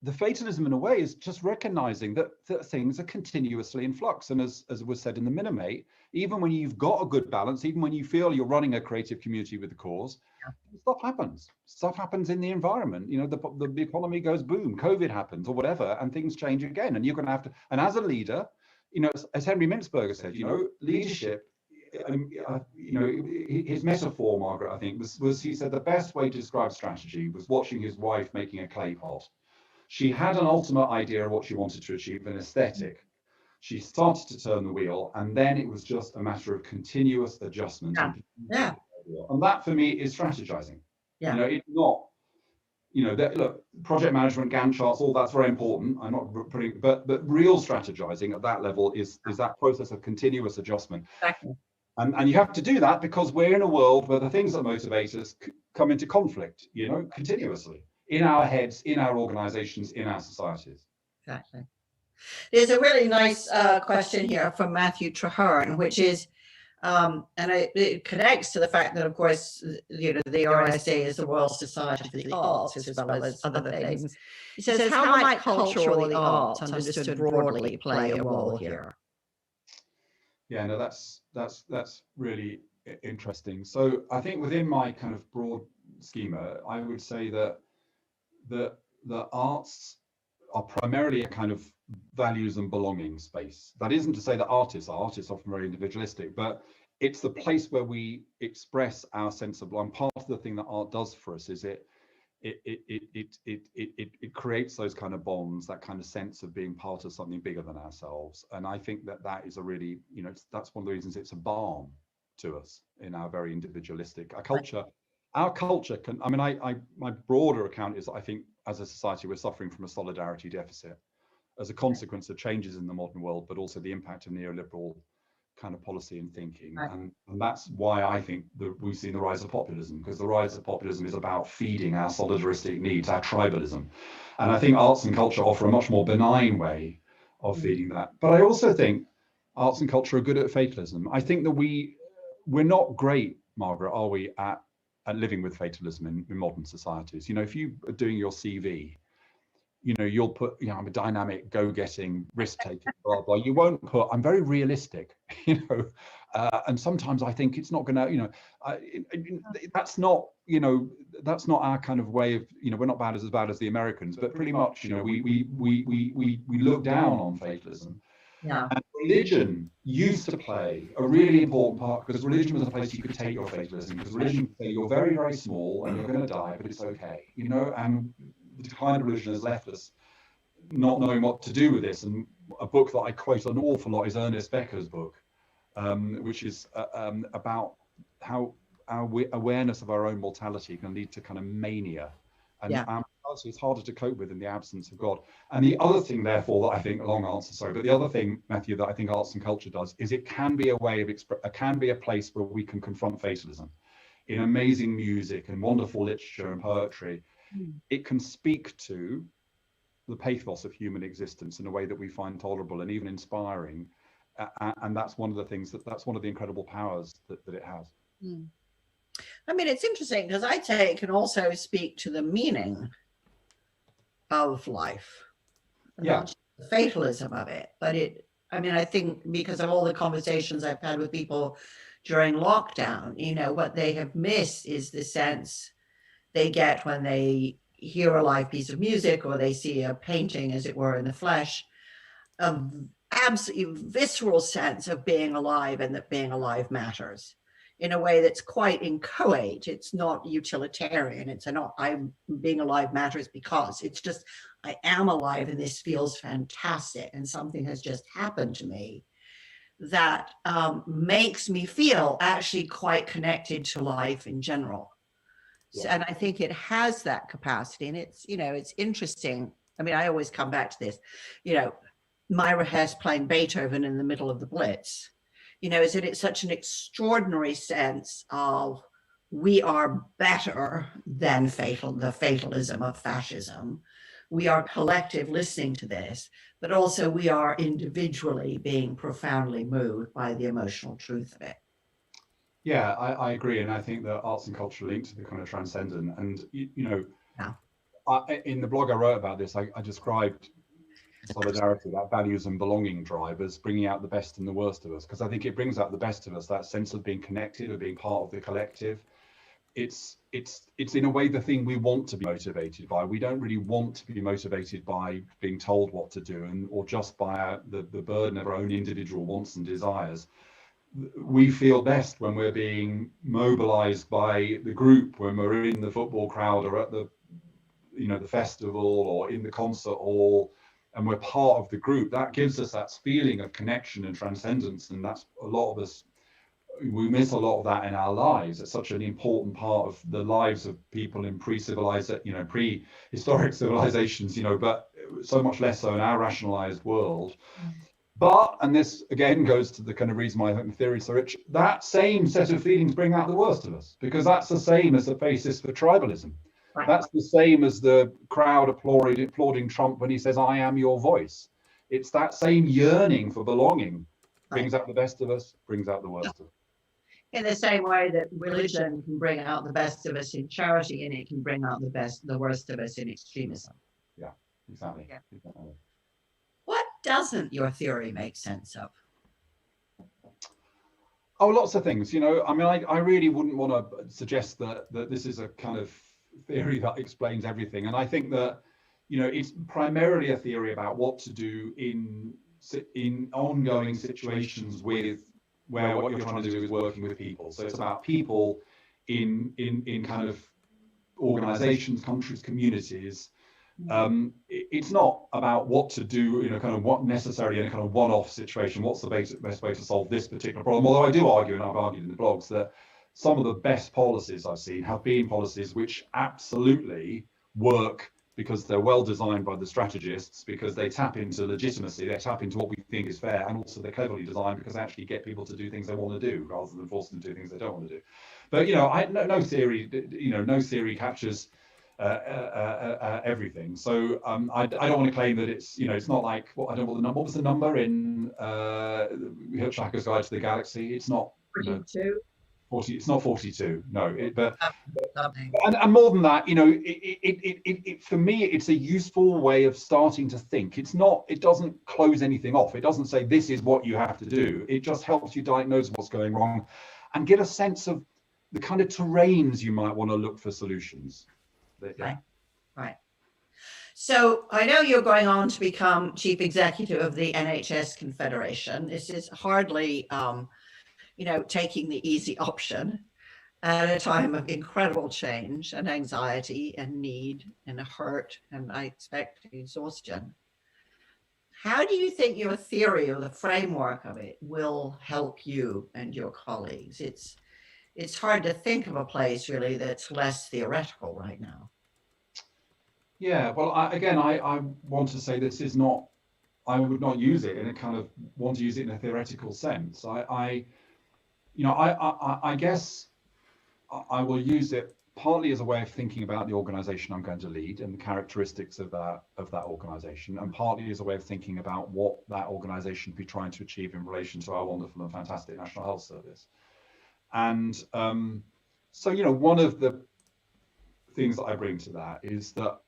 E: the fatalism in a way is just recognizing that things are continuously in flux. And as was said in the Minimate, even when you've got a good balance, even when you feel you're running a creative community with the cause, stuff happens in the environment. The economy goes boom, COVID happens or whatever, and things change again. And you're going to have to, and as a leader, as Henry Mintzberger said, leadership, his metaphor, Margaret, I think, was he said the best way to describe strategy was watching his wife making a clay pot. She had an ultimate idea of what she wanted to achieve, an aesthetic. She started to turn the wheel, and then it was just a matter of continuous adjustment.
A: Yeah.
E: And that for me is strategizing.
A: Yeah.
E: It's not, look, project management, Gantt charts, all that's very important. I'm not putting, but real strategizing at that level is that process of continuous adjustment.
A: Exactly.
E: And you have to do that because we're in a world where the things that motivate us come into conflict, continuously in our heads, in our organizations, in our societies.
A: Exactly. There's a really nice question here from Matthew Traherne, which is, and it connects to the fact that, of course, the RSA is the World Society for the Arts, as well as other things. He says, how might culture or the arts, understood broadly, play a role here?
E: Yeah, no, that's really interesting. So I think within my kind of broad schema, I would say that the arts are primarily a kind of values and belonging space. That isn't to say that artists are often very individualistic, but it's the place where we express our sense of belonging. Part of the thing that art does for us is it creates those kind of bonds, that kind of sense of being part of something bigger than ourselves. And I think that is a really, that's one of the reasons it's a balm to us in our very individualistic culture. Our culture can, my broader account is that I think as a society, we're suffering from a solidarity deficit as a consequence of changes in the modern world, but also the impact of neoliberal kind of policy and thinking. And that's why I think that we've seen the rise of populism, because the rise of populism is about feeding our solidaristic needs, our tribalism. And I think arts and culture offer a much more benign way of feeding that. But I also think arts and culture are good at fatalism. I think that we're not great, Margaret, are we, at living with fatalism in modern societies. If you are doing your CV, you'll put, I'm a dynamic, go-getting, risk-taking, blah, blah. You won't put, I'm very realistic, and sometimes I think it's not gonna, that's not our kind of way of, we're not as bad as the Americans, but pretty much, we look down on fatalism.
A: Yeah.
E: And religion used to play a really important part, because religion was a place you could take your fatalism, because religion would say you're very, very small and you're going to die, but it's okay, and the decline of religion has left us not knowing what to do with this. And a book that I quote an awful lot is Ernest Becker's book, which is about how our awareness of our own mortality can lead to kind of mania. And our mortality is harder to cope with in the absence of God. And the other thing, therefore, that I think, long answer, sorry, but the other thing, Matthew, that I think arts and culture does is it can be a way of can be a place where we can confront fatalism in amazing music and wonderful literature and poetry. It can speak to the pathos of human existence in a way that we find tolerable and even inspiring. And that's one of the things that's one of the incredible powers that it has.
A: It's interesting because I'd say it can also speak to the meaning of life. Not just the fatalism of it, but I think because of all the conversations I've had with people during lockdown, what they have missed is the sense they get when they hear a live piece of music or they see a painting, as it were, in the flesh, of absolutely visceral sense of being alive and that being alive matters in a way that's quite inchoate. It's not utilitarian. It's not I'm being alive matters because it's just I am alive and this feels fantastic and something has just happened to me that makes me feel actually quite connected to life in general. So, and I think it has that capacity, and it's, you know, it's interesting. I mean, I always come back to this, you know, Myra Hess playing Beethoven in the middle of the Blitz, you know, is that it's such an extraordinary sense of we are better than the fatalism of fascism. We are collective listening to this, but also we are individually being profoundly moved by the emotional truth of it.
E: Yeah, I agree, and I think that arts and culture are linked to the kind of transcendent. And you know, in the blog I wrote about this, I described solidarity, that values and belonging drivers, bringing out the best and the worst of us, because I think it brings out the best of us, that sense of being connected, of being part of the collective. It's in a way the thing we want to be motivated by. We don't really want to be motivated by being told what to do, or just by the burden of our own individual wants and desires. We feel best when we're being mobilized by the group, when we're in the football crowd or at the, you know, the festival or in the concert hall, and we're part of the group. That gives us that feeling of connection and transcendence, and that's a lot of us, we miss a lot of that in our lives. It's such an important part of the lives of people in prehistoric civilizations, you know, but so much less so in our rationalized world. But, and this again goes to the kind of reason why I think the theory is so rich, that same set of feelings bring out the worst of us, because that's the same as the basis for tribalism. Right. That's the same as the crowd applauding Trump when he says, I am your voice. It's that same yearning for belonging brings out the best of us, brings out the worst of us.
A: In the same way that religion can bring out the best of us in charity, and it can bring out the worst of us in extremism.
E: Yeah, exactly. Yeah. Exactly.
A: What doesn't your theory make sense of?
E: Oh, lots of things. You know, I mean, I really wouldn't want to suggest that this is a kind of theory that explains everything. And I think that, you know, it's primarily a theory about what to do in ongoing situations where what you're trying to do is working with people. So it's about people in kind of organizations, countries, communities. It's not about what to do in a kind of what necessarily in a kind of one-off situation. What's the best way to solve this particular problem? Although I do argue, and I've argued in the blogs, that some of the best policies I've seen have been policies which absolutely work because they're well designed by the strategists, because they tap into legitimacy, they tap into what we think is fair, and also they're cleverly designed because they actually get people to do things they want to do rather than force them to do things they don't want to do. But you know, no theory captures everything. So I don't want to claim that it's, you know, it's not like what was the number in Hitchhiker's Guide to the Galaxy? It's not
A: 42.
E: 40. It's not 42. No, and more than that, you know, it for me, it's a useful way of starting to think. It's not. It doesn't close anything off. It doesn't say this is what you have to do. It just helps you diagnose what's going wrong, and get a sense of the kind of terrains you might want to look for solutions.
A: Yeah. Right. So I know you're going on to become chief executive of the NHS Confederation. This is hardly, you know, taking the easy option at a time of incredible change and anxiety and need and hurt and I expect exhaustion. How do you think your theory or the framework of it will help you and your colleagues? It's hard to think of a place really that's less theoretical right now.
E: Yeah, well, I want to say this is not, I would not use it in a kind of want to use it in a theoretical sense. I guess I will use it partly as a way of thinking about the organization I'm going to lead and the characteristics of that organization, and partly as a way of thinking about what that organization be trying to achieve in relation to our wonderful and fantastic National Health Service. And so, you know, one of the things that I bring to that is that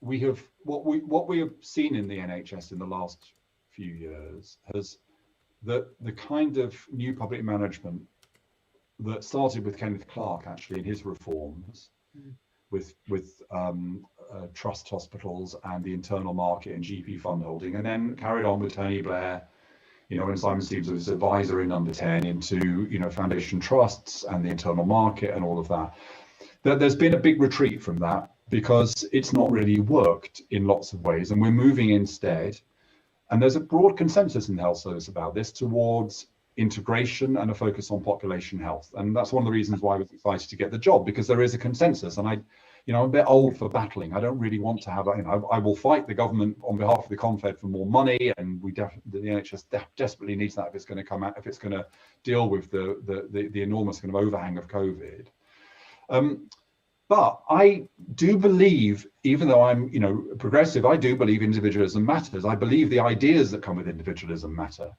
E: we have what we have seen in the NHS in the last few years has the kind of new public management that started with Kenneth Clarke actually in his reforms trust hospitals and the internal market and GP fund holding, and then carried on with Tony Blair, when Simon Stevens was his advisor in Number 10 into, foundation trusts and the internal market and all of that. There's been a big retreat from that because it's not really worked in lots of ways, and we're moving instead, and there's a broad consensus in the health service about this, towards integration and a focus on population health. And that's one of the reasons why I was excited to get the job, because there is a consensus. And I'm a bit old for battling. I don't really want to have, I will fight the government on behalf of the Confed for more money, and the NHS desperately needs that if it's going to come out, if it's going to deal with the enormous kind of overhang of COVID. But I do believe, even though I'm, progressive, I do believe individualism matters. I believe the ideas that come with individualism matter.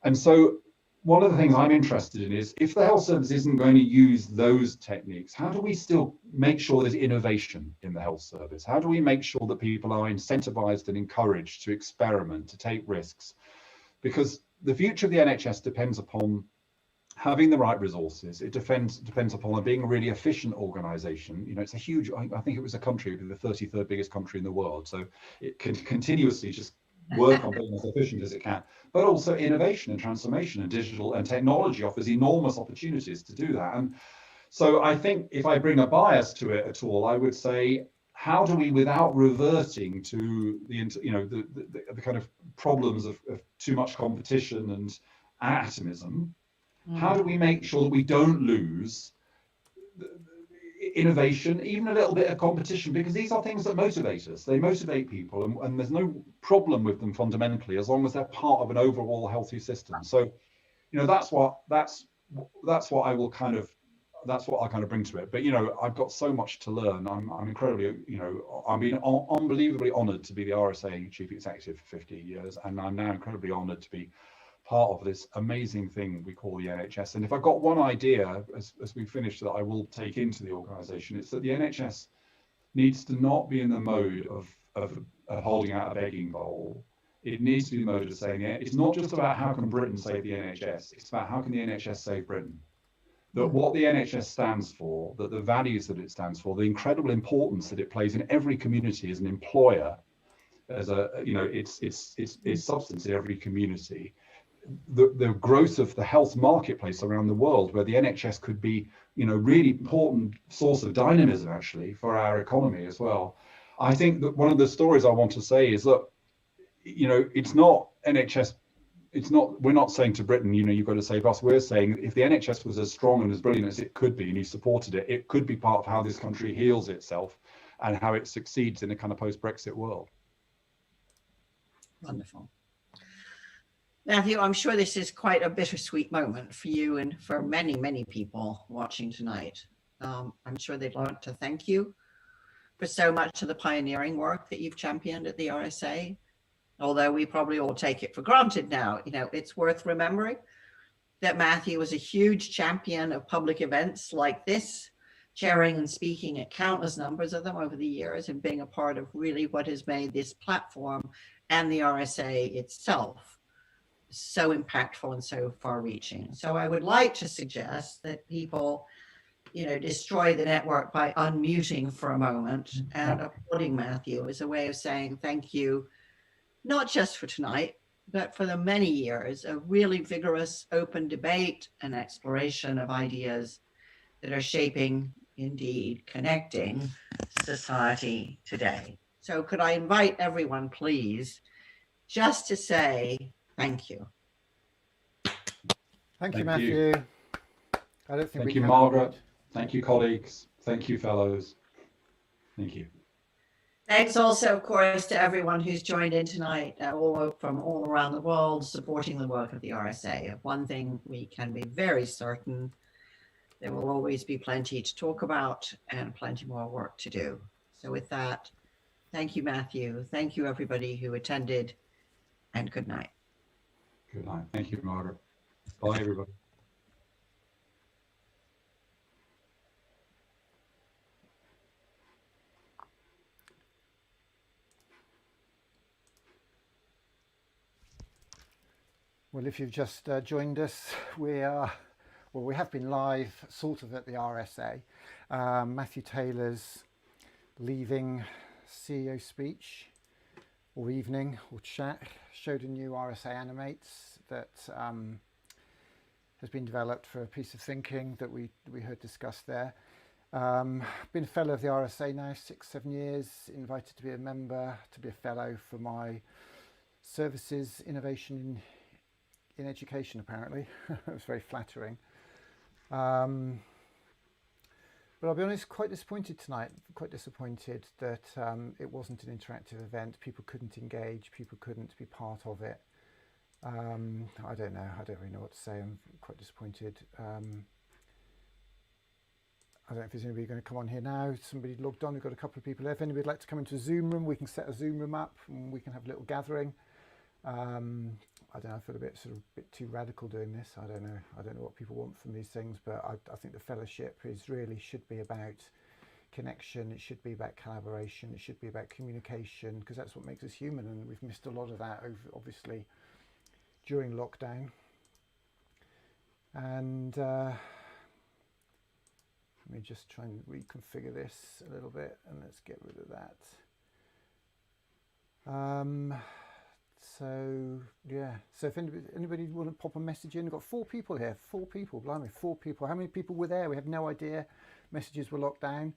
E: And so one of the things I'm interested in is, if the health service isn't going to use those techniques, how do we still make sure there's innovation in the health service? How do we make sure that people are incentivized and encouraged to experiment, to take risks? Because the future of the NHS depends upon having the right resources. It depends upon being a really efficient organization. It's a huge, I think it was a country, the 33rd biggest country in the world. So it can continuously just work on being as efficient as it can, but also innovation and transformation, and digital and technology offers enormous opportunities to do that. And so I think if I bring a bias to it at all, I would say, how do we, without reverting to the kind of problems of too much competition and atomism, how do we make sure that we don't lose innovation, even a little bit of competition? Because these are things that motivate us. They motivate people, and there's no problem with them fundamentally, as long as they're part of an overall healthy system. So, that's what I'll kind of bring to it. But I've got so much to learn. I'm incredibly, I've been unbelievably honoured to be the RSA chief executive for 15 years, and I'm now incredibly honoured to be part of this amazing thing we call the NHS. And if I've got one idea as we finish that I will take into the organisation, it's that the NHS needs to not be in the mode of holding out a begging bowl. It needs to be the mode of saying, it's not just about how can Britain save the NHS, it's about how can the NHS save Britain. That what the NHS stands for, that the values that it stands for, the incredible importance that it plays in every community as an employer, as its substance in every community, the growth of the health marketplace around the world, where the NHS could be, really important source of dynamism actually for our economy as well. I think that one of the stories I want to say is that, it's not NHS, we're not saying to Britain, you've got to save us. We're saying if the NHS was as strong and as brilliant as it could be, and you supported it, it could be part of how this country heals itself and how it succeeds in a kind of post-Brexit world.
A: Wonderful. Matthew, I'm sure this is quite a bittersweet moment for you and for many, many people watching tonight. I'm sure they'd like to thank you for so much of the pioneering work that you've championed at the RSA. Although we probably all take it for granted now, it's worth remembering that Matthew was a huge champion of public events like this, chairing and speaking at countless numbers of them over the years, and being a part of really what has made this platform and the RSA itself so impactful and so far-reaching. So I would like to suggest that people, destroy the network by unmuting for a moment and applauding Matthew as a way of saying thank you, not just for tonight, but for the many years of really vigorous, open debate and exploration of ideas that are shaping, indeed connecting society today. So could I invite everyone, please, just to say thank you.
D: Thank you, Matthew. I don't think
E: Thank you, Margaret. Thank you, colleagues. Thank you, fellows. Thank you.
A: Thanks also, of course, to everyone who's joined in tonight, all from all around the world, supporting the work of the RSA. One thing we can be very certain, there will always be plenty to talk about and plenty more work to do. So with that, thank you, Matthew. Thank you, everybody who attended, and good night.
E: Good night. Thank you, Margaret. Bye, everybody.
D: Well, if you've just joined us, we have been live sort of at the RSA. Matthew Taylor's leaving CEO speech or evening or chat, showed a new RSA animates that has been developed for a piece of thinking that we heard discussed there. Been a fellow of the RSA now 6-7 years, invited to be a member, to be a fellow for my services innovation in education, apparently. It was very flattering. But I'll be honest, quite disappointed tonight, quite disappointed that it wasn't an interactive event. People couldn't engage, people couldn't be part of it. I don't know, I don't really know what to say. I'm quite disappointed. I don't know if there's anybody going to come on here now. Somebody logged on, we've got a couple of people there. If anybody would like to come into a Zoom room, we can set a Zoom room up and we can have a little gathering. I don't know, I feel a bit too radical doing this. I don't know what people want from these things, but I think the fellowship should be about connection, it should be about collaboration, it should be about communication, because that's what makes us human, and we've missed a lot of that obviously during lockdown. And let me just try and reconfigure this a little bit, and let's get rid of that. So yeah, so if anybody want to pop a message in, we've got 4 people here, 4 people, blimey, 4 people. How many people were there? We have no idea. Messages were locked down.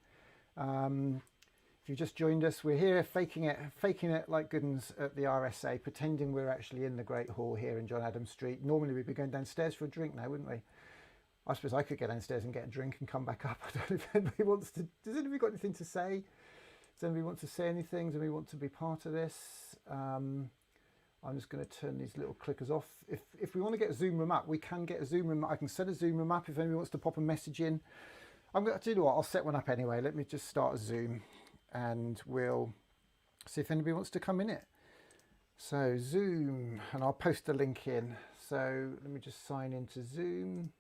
D: If you just joined us, we're here faking it like good uns at the RSA, pretending we're actually in the Great Hall here in John Adams Street. Normally we'd be going downstairs for a drink now, wouldn't we? I suppose I could get downstairs and get a drink and come back up. I don't know if anybody wants to. Does anybody got anything to say? Does anybody want to say anything? Does anybody want to be part of this? I'm just going to turn these little clickers off. If we want to get a Zoom room up, we can get a Zoom room. I can set a Zoom room up if anybody wants to pop a message in. I'm going to tell you what, I'll set one up anyway. Let me just start a Zoom and we'll see if anybody wants to come in it. So Zoom, and I'll post the link in. So let me just sign into Zoom.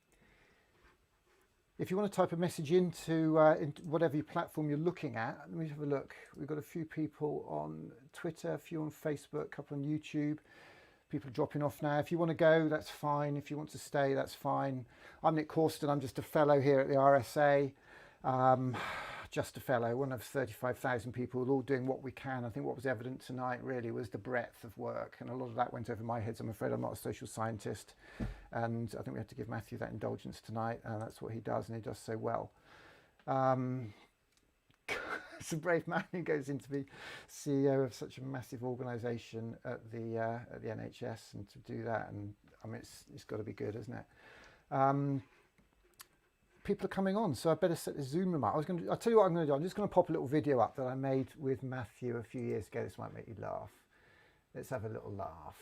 D: If you want to type a message into whatever your platform you're looking at, let me have a look. We've got a few people on Twitter, a few on Facebook, a couple on YouTube. People are dropping off now. If you want to go, that's fine. If you want to stay, that's fine. I'm Nick Corston. I'm just a fellow here at the RSA. Just a fellow, one of 35,000 people, all doing what we can. I think what was evident tonight really was the breadth of work, and a lot of that went over my head. So I'm afraid I'm not a social scientist, and I think we have to give Matthew that indulgence tonight, and that's what he does, and he does so well. It's a brave man who goes in to be CEO of such a massive organisation at the NHS, and to do that, and I mean it's got to be good, isn't it? People are coming on, so I better set the Zoom room up. I'll tell you what I'm going to do. I'm just going to pop a little video up that I made with Matthew a few years ago. This might make you laugh. Let's have a little laugh.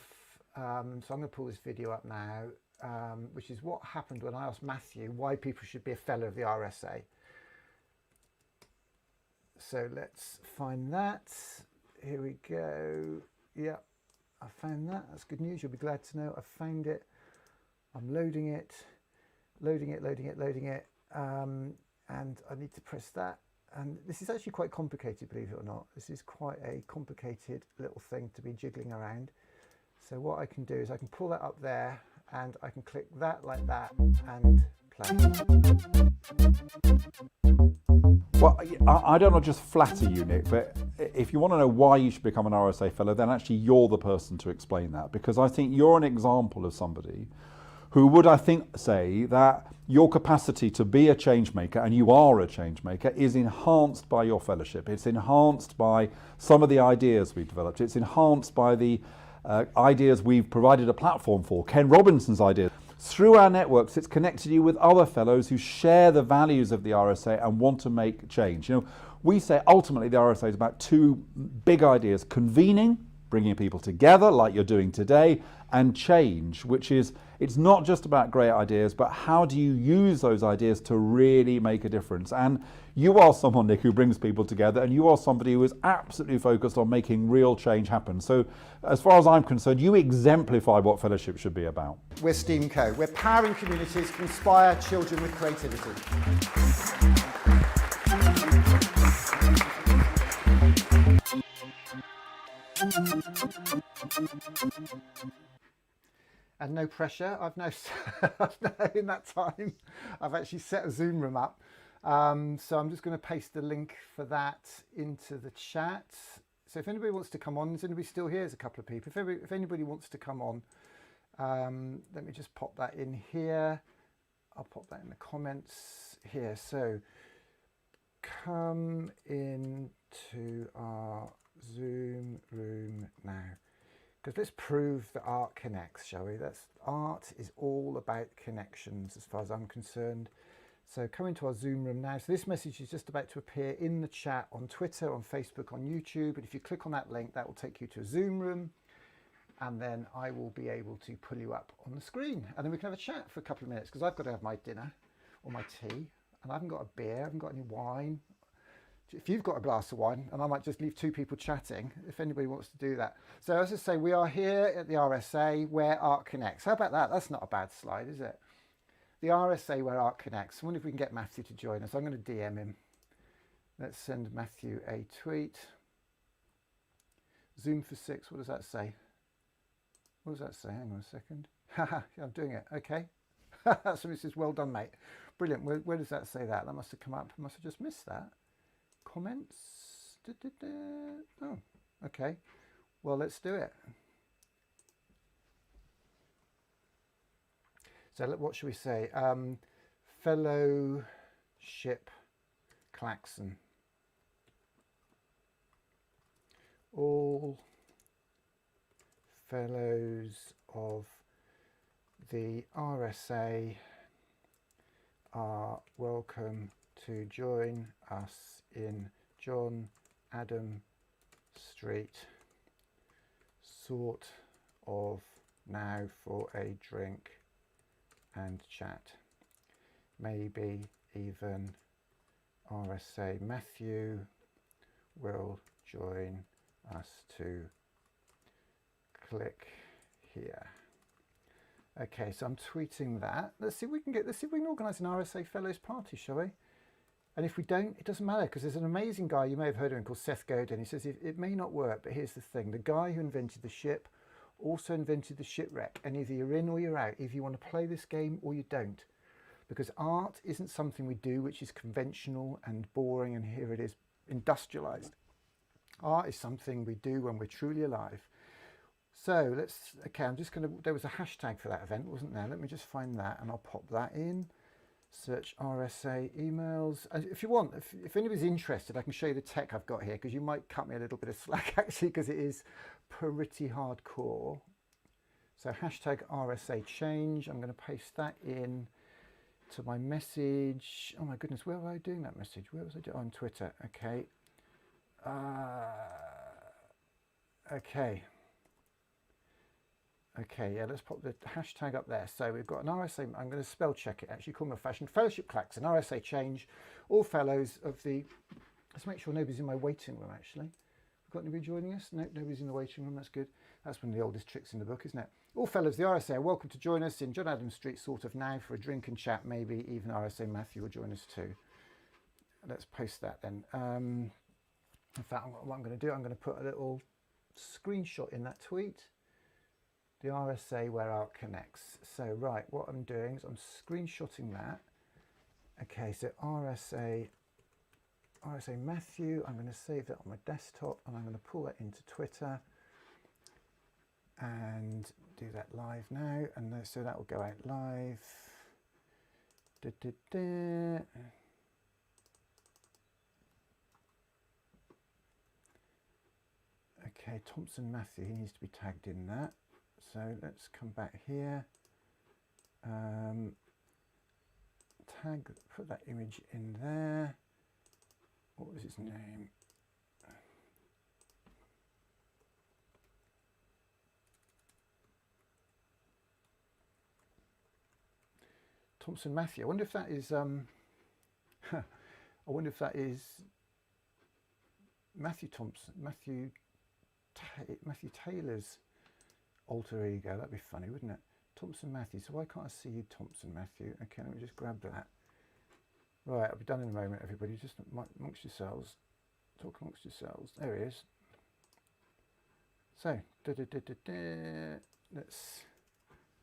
D: So I'm going to pull this video up now, which is what happened when I asked Matthew why people should be a fellow of the RSA. So let's find that. Here we go. Yeah, I found that. That's good news. You'll be glad to know I found it. I'm loading it. Loading it, and I need to press that, and this is actually quite complicated, believe it or not. This is quite a complicated little thing to be jiggling around. So what I can do is I can pull that up there, and I can click that like that and play.
B: Well, I don't want to just flatter you, Nick, but if you want to know why you should become an RSA fellow, then actually you're the person to explain that, because I think you're an example of somebody who would, I think, say that your capacity to be a change maker, and you are a change maker, is enhanced by your fellowship. It's enhanced by some of the ideas we've developed. It's enhanced by the ideas we've provided a platform for, Ken Robinson's ideas. Through our networks, it's connected you with other fellows who share the values of the RSA and want to make change. You know, we say ultimately the RSA is about 2 big ideas: convening, bringing people together like you're doing today, and change, which is, it's not just about great ideas, but how do you use those ideas to really make a difference? And you are someone, Nick, who brings people together, and you are somebody who is absolutely focused on making real change happen. So as far as I'm concerned, you exemplify what fellowship should be about.
D: We're STEAMco. We're powering communities to inspire children with creativity. And no pressure. I've now in that time I've actually set a Zoom room up, So I'm just going to paste the link for that into the chat. So if anybody wants to come on, is anybody still here? There's a couple of people. If anybody wants to come on, let me just pop that in here. I'll pop that in the comments here. So come into our Zoom room now, because let's prove that art connects, shall we? Art is all about connections as far as I'm concerned. So come into our Zoom room now. So this message is just about to appear in the chat on Twitter, on Facebook, on YouTube. And if you click on that link, that will take you to a Zoom room. And then I will be able to pull you up on the screen. And then we can have a chat for a couple of minutes, because I've got to have my dinner or my tea. And I haven't got a beer, I haven't got any wine. If you've got a glass of wine, and I might just leave two people chatting, if anybody wants to do that. So as I say, we are here at the RSA where art connects. How about that? That's not a bad slide, is it? The RSA where art connects. I wonder if we can get Matthew to join us. I'm going to DM him. Let's send Matthew a tweet. Zoom for 6, what does that say? What does that say? Hang on a second. Haha, I'm doing it. Okay. Somebody says, well done, mate. Brilliant. Where does that say that? That must have come up. I must have just missed that. Comments. Oh, okay. Well, let's do it. So what should we say? Fellowship klaxon. All fellows of the RSA are welcome to join us in John Adam Street, sort of now for a drink and chat. Maybe even RSA Matthew will join us too. Click here. Okay, so I'm tweeting that. Let's see if we can organise an RSA Fellows party, shall we? And if we don't, it doesn't matter, because there's an amazing guy, you may have heard of him, called Seth Godin. He says it may not work, but here's the thing. The guy who invented the ship also invented the shipwreck. And either you're in or you're out. Either you want to play this game or you don't. Because art isn't something we do which is conventional and boring, and here it is, industrialised. Art is something we do when we're truly alive. So okay, there was a hashtag for that event, wasn't there? Let me just find that and I'll pop that in. Search RSA emails. And if you want, if anybody's interested, I can show you the tech I've got here, because you might cut me a little bit of slack actually, because it is pretty hardcore. So hashtag RSA change. I'm going to paste that in to my message. Oh my goodness, where was I doing that message? Where was I doing? On Twitter. Okay. Okay, yeah, let's pop the hashtag up there. So we've got an RSA, I'm going to spell check it actually, call me a fashion, Fellowship klaxon, RSA change, all fellows of the, let's make sure nobody's in my waiting room actually. We've got anybody joining us? No, nobody's in the waiting room, that's good. That's one of the oldest tricks in the book, isn't it? All fellows of the RSA are welcome to join us in John Adam Street sort of now for a drink and chat, maybe even RSA Matthew will join us too. Let's post that then. In fact, what I'm going to do, I'm going to put a little screenshot in that tweet. The RSA where art connects. So right, what I'm doing is I'm screenshotting that. Okay, so RSA Matthew, I'm going to save that on my desktop and I'm going to pull that into Twitter and do that live now. And so that will go out live. Okay, Thompson Matthew, he needs to be tagged in that. So let's come back here, put that image in there. What was his name? Thompson Matthew. I wonder if that is, I wonder if that is Matthew Thompson, Matthew Taylor's alter ego. That'd be funny, wouldn't it? Thompson Matthew. So why can't I see you, Thompson Matthew? Okay, let me just grab that. Right, I'll be done in a moment, everybody. Just amongst yourselves. Talk amongst yourselves. There he is. So, let's,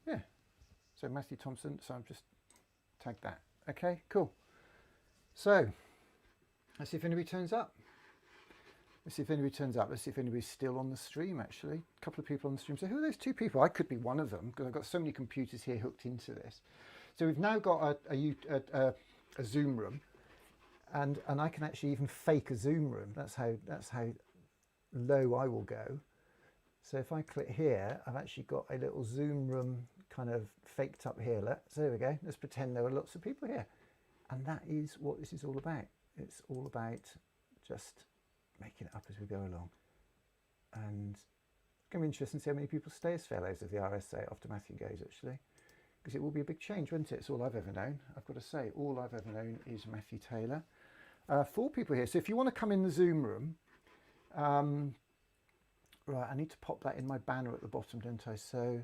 D: yeah. So Matthew Thompson. So I've just tagged that. Okay, cool. So let's see if anybody turns up. Let's see if anybody turns up. Let's see if anybody's still on the stream, actually. A couple of people on the stream. So who are those two people? I could be one of them because I've got so many computers here hooked into this. So we've now got a Zoom room, and I can actually even fake a Zoom room. That's how low I will go. So if I click here, I've actually got a little Zoom room kind of faked up here. So there we go. Let's pretend there are lots of people here. And that is what this is all about. It's all about just making it up as we go along. And it's going to be interesting to see how many people stay as fellows of the RSA after Matthew goes, actually. Because it will be a big change, won't it? It's all I've ever known. I've got to say, all I've ever known is Matthew Taylor. 4 people here. So if you want to come in the Zoom room, right, I need to pop that in my banner at the bottom, don't I? So,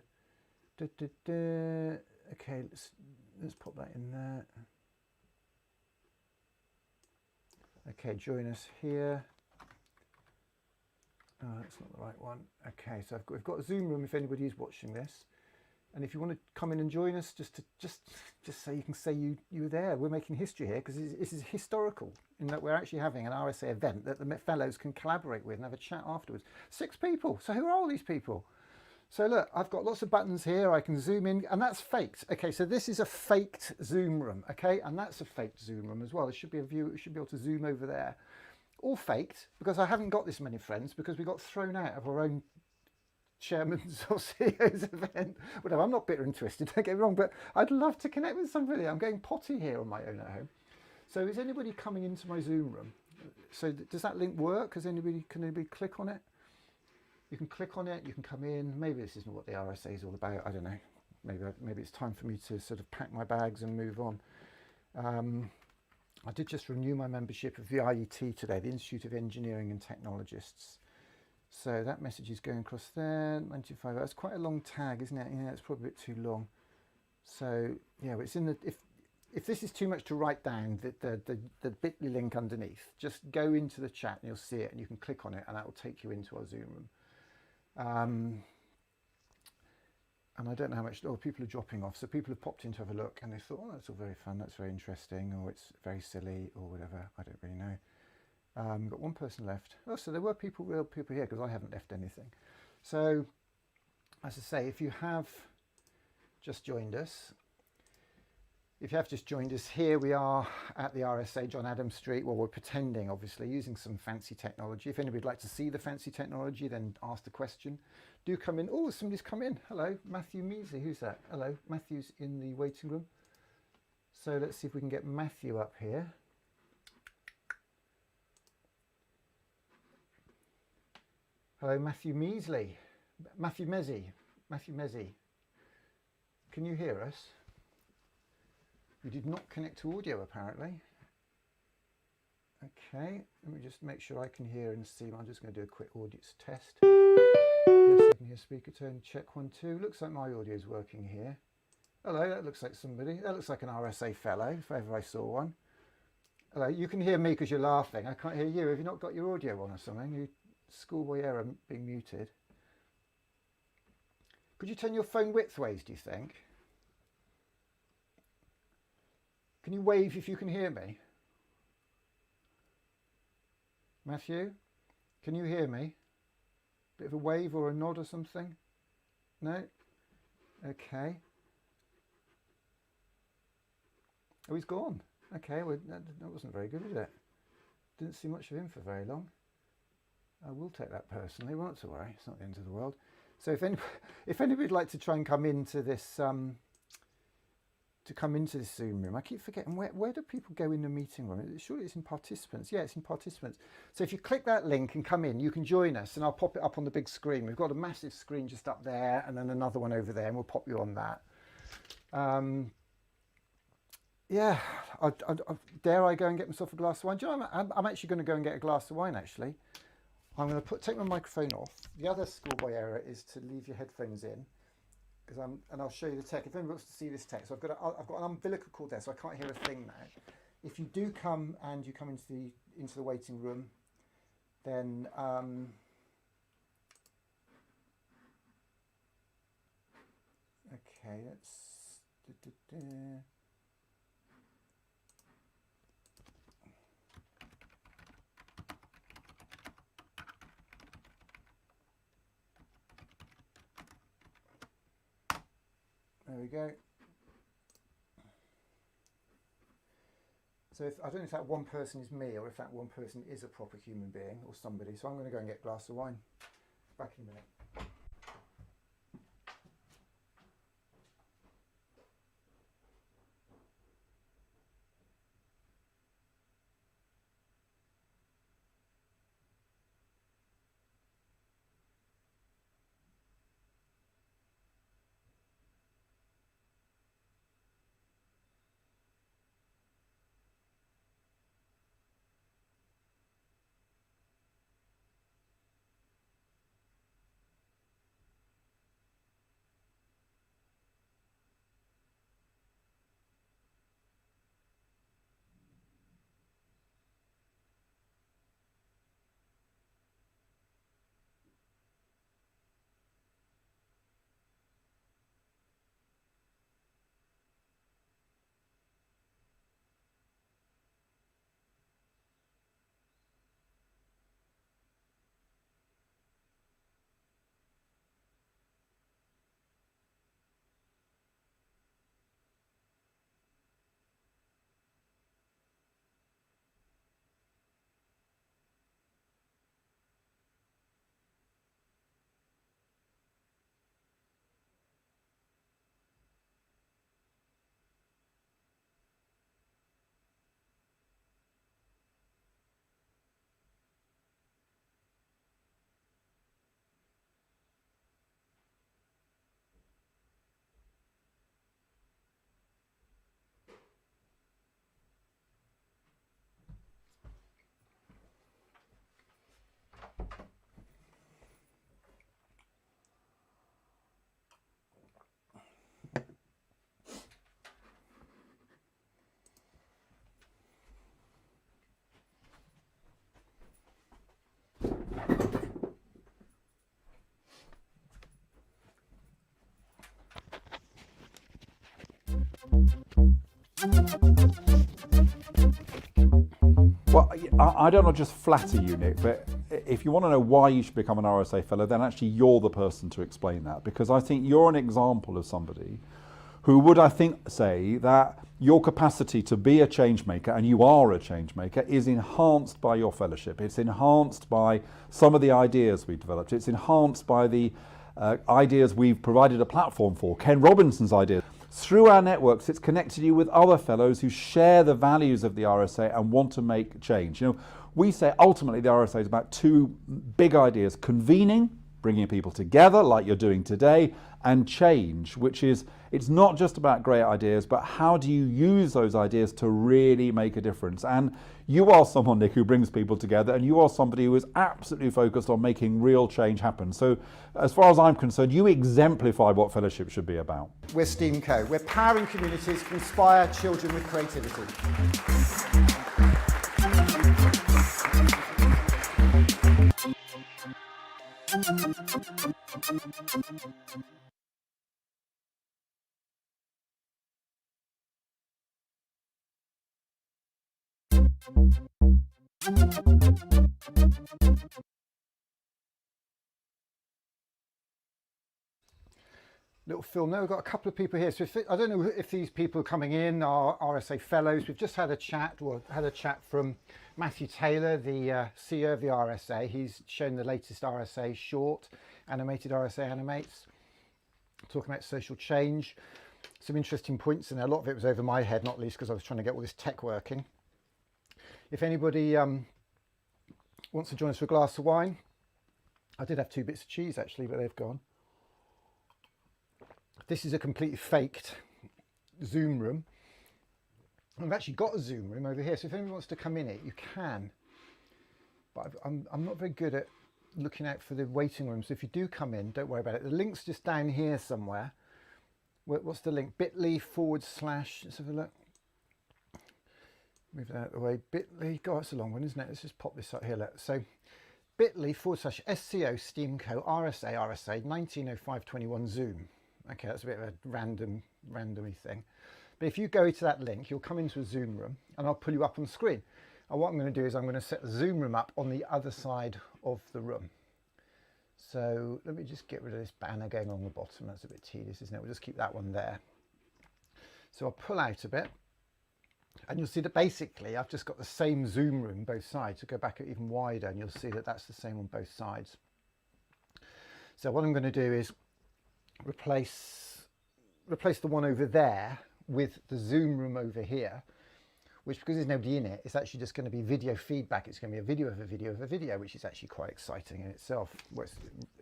D: okay, let's pop that in there. Okay, join us here. Oh, that's not the right one. Okay, so we've got a Zoom room if anybody is watching this. And if you want to come in and join us, just so you can say you were there. We're making history here because this is historical in that we're actually having an RSA event that the fellows can collaborate with and have a chat afterwards. 6 people. So who are all these people? So look, I've got lots of buttons here. I can zoom in, and that's faked. Okay, so this is a faked Zoom room. Okay, and that's a faked Zoom room as well. There should be a view. It should be able to zoom over there. All faked because I haven't got this many friends because we got thrown out of our own chairman's or CEO's event. Whatever, I'm not bitter and twisted, don't get me wrong, but I'd love to connect with somebody. I'm going potty here on my own at home. So is anybody coming into my Zoom room? So does that link work? Can anybody click on it? You can click on it, you can come in. Maybe this isn't what the RSA is all about, I don't know. Maybe it's time for me to sort of pack my bags and move on. I did just renew my membership of the IET today, the Institute of Engineering and Technologists. So that message is going across there, 95. That's quite a long tag, isn't it? Yeah, it's probably a bit too long. So yeah, it's in the, if this is too much to write down, the bit.ly link underneath, just go into the chat and you'll see it and you can click on it and that will take you into our Zoom room. And I don't know how much, people are dropping off. So people have popped in to have a look and they thought, oh, that's all very fun, that's very interesting, or it's very silly, or whatever. I don't really know. Got 1 person left. Oh, so there were real people here because I haven't left anything. So, as I say, if you have just joined us, here we are at the RSA, John Adams Street. Well, we're pretending, obviously, using some fancy technology. If anybody would like to see the fancy technology, then ask the question. Do come in. Oh, somebody's come in. Hello, Matthew Measley. Who's that? Hello, Matthew's in the waiting room. So let's see if we can get Matthew up here. Hello, Matthew Measley. Matthew Mezzi. Can you hear us? You did not connect to audio, apparently. Okay, let me just make sure I can hear and see. I'm just going to do a quick audio test. Yes, I can hear speaker tone. Check 1, 2. Looks like my audio is working here. Hello, that looks like somebody. That looks like an RSA fellow, if ever I saw one. Hello, you can hear me because you're laughing. I can't hear you. Have you not got your audio on or something? You schoolboy error being muted. Could you turn your phone widthways, do you think? Can you wave if you can hear me? Matthew, can you hear me? Bit of a wave or a nod or something? No? Okay. Oh, he's gone. Okay, well, that wasn't very good, was it? Didn't see much of him for very long. I will take that personally. Well, not to worry. It's not the end of the world. So if anybody would like to try and come into this Zoom room, I keep forgetting where do people go in the meeting room? Surely it's in participants. Yeah, it's in participants. So if you click that link and come in, you can join us, and I'll pop it up on the big screen. We've got a massive screen just up there, and then another one over there, and we'll pop you on that. Yeah, dare I go and get myself a glass of wine? Do you know, I'm actually going to go and get a glass of wine, actually. I'm going to take my microphone off. The other schoolboy error is to leave your headphones in, and I'll show you the tech. If anyone wants to see this tech, so I've got an umbilical cord there, so I can't hear a thing now. If you do come and you come into the waiting room, then okay, let's we go. So I don't know if that one person is me or if that one person is a proper human being or somebody. So I'm going to go and get a glass of wine. Back in a minute.
B: Well, I don't want to just flatter you, Nick, but if you want to know why you should become an RSA fellow, then actually you're the person to explain that, because I think you're an example of somebody who would, I think, say that your capacity to be a change maker, and you are a change maker, is enhanced by your fellowship. It's enhanced by some of the ideas we've developed. It's enhanced by the ideas we've provided a platform for, Ken Robinson's ideas. Through our networks, it's connected you with other fellows who share the values of the RSA and want to make change. You know, we say ultimately the RSA is about two big ideas: convening, bringing people together like you're doing today, and change, which is, it's not just about great ideas, but how do you use those ideas to really make a difference? And you are someone, Nick, who brings people together, and you are somebody who is absolutely focused on making real change happen. So as far as I'm concerned, you exemplify what fellowship should be about.
D: We're STEAMco. We're powering communities to inspire children with creativity. Little film. Now we've got a couple of people here. So I don't know if these people coming in are RSA fellows. We've just had a chat, from Matthew Taylor, the CEO of the RSA. He's shown the latest RSA short, animated RSA animates, talking about social change. Some interesting points in there. A lot of it was over my head, not least because I was trying to get all this tech working. If anybody wants to join us for a glass of wine, I did have 2 bits of cheese actually, but they've gone. This is a completely faked Zoom room. I've actually got a Zoom room over here, so if anyone wants to come in it, you can. But I'm not very good at looking out for the waiting room, so if you do come in, don't worry about it. The link's just down here somewhere. What's the link? bit.ly/, let's have a look. Move that out of the way. bit.ly, God, that's a long one, isn't it? Let's just pop this up here. Look. So bit.ly/SCO STEAMco RSA 190521 Zoom. Okay, that's a bit of a randomy thing. But if you go to that link, you'll come into a Zoom room and I'll pull you up on screen. And what I'm going to do is I'm going to set the Zoom room up on the other side of the room. So let me just get rid of this banner going along the bottom. That's a bit tedious, isn't it? We'll just keep that one there. So I'll pull out a bit, and you'll see that basically I've just got the same zoom room both sides. So go back even wider, and you'll see that that's the same on both sides. So what I'm going to do is replace the one over there with the zoom room over here, which, because there's nobody in it, it's actually just going to be video feedback. It's going to be a video of a video of a video, which is actually quite exciting in itself. Well,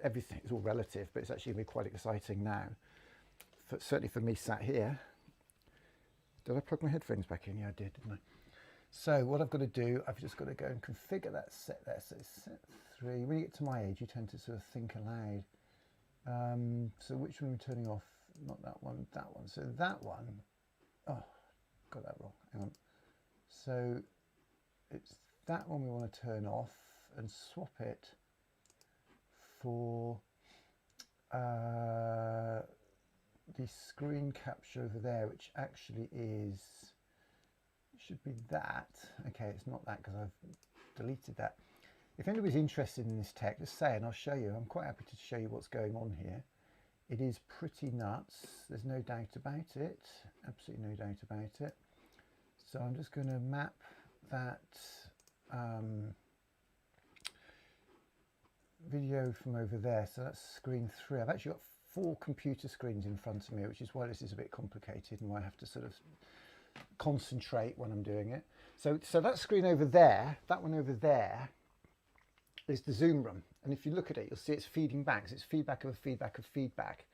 D: everything is all relative, but it's actually going to be quite exciting now. Certainly for me sat here. Did I plug my headphones back in? Yeah, I did, didn't I? So what I've got to do, I've just got to go and configure that set there. So it's set 3. When you get to my age, you tend to sort of think aloud. So which one am I turning off? Not that one, that one. So that one, oh, got that wrong. Hang on. So it's that one we want to turn off and swap it for the screen capture over there, which actually is, should be that. Okay, it's not that because I've deleted that. If anybody's interested in this tech, just say and I'll show you. I'm quite happy to show you what's going on here. It is pretty nuts. There's no doubt about it. Absolutely no doubt about it. So I'm just going to map that video from over there. So that's screen 3. I've actually got 4 computer screens in front of me, which is why this is a bit complicated and why I have to sort of concentrate when I'm doing it. So that screen over there, that one over there, is the zoom room. And if you look at it, you'll see it's feeding back. So it's feedback of a feedback of feedback.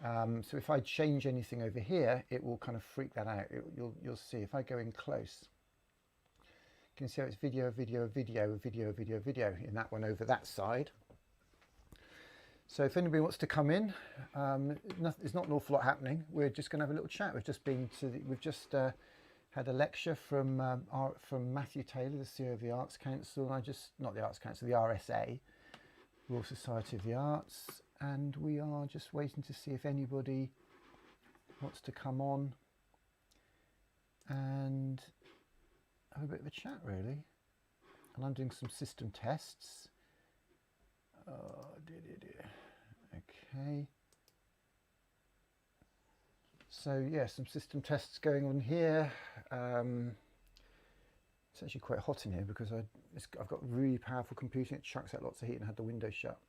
D: So if I change anything over here, it will kind of freak that out. You'll see if I go in close, you can see how it's video, video, video, video, video, video in that one over that side. So if anybody wants to come in, there's not an awful lot happening. We're just going to have a little chat. We've just had a lecture from Matthew Taylor, the CEO of the Arts Council, and not the Arts Council, the RSA, Royal Society of the Arts. And we are just waiting to see if anybody wants to come on and have a bit of a chat, really. And I'm doing some system tests. Okay. So yeah, some system tests going on here. It's actually quite hot in here because I've got really powerful computing. It chucks out lots of heat and had the window shut.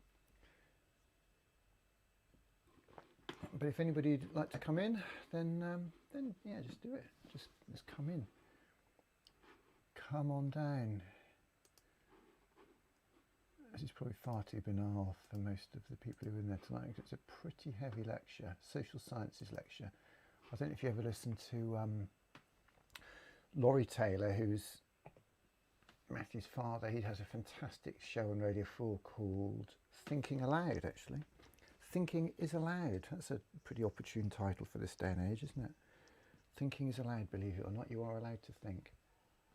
D: But if anybody'd like to come in, then yeah, just do it. Just come in. Come on down. This is probably far too banal for most of the people who are in there tonight because it's a pretty heavy lecture, social sciences lecture. I don't know if you ever listened to Laurie Taylor, who's Matthew's father. He has a fantastic show on Radio 4 called Thinking Aloud, actually. Thinking is Allowed. That's a pretty opportune title for this day and age, isn't it? Thinking is allowed, believe it or not. You are allowed to think.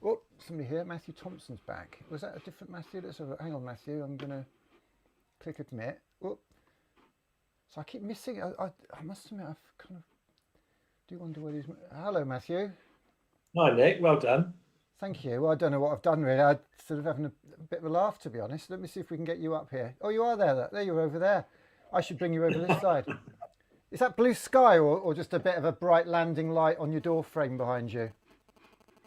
D: Oh, somebody here. Matthew Thompson's back. Was that a different Matthew? Hang on, Matthew. I'm going to click admit. Oh. So I keep missing. I must admit, I've kind of do wonder where he's. Hello, Matthew.
C: Hi, Nick. Well done.
D: Thank you. Well, I don't know what I've done really. I'm sort of having a bit of a laugh, to be honest. Let me see if we can get you up here. Oh, you are there. There, you're over there. I should bring you over this side. Is that blue sky or just a bit of a bright landing light on your door frame behind you?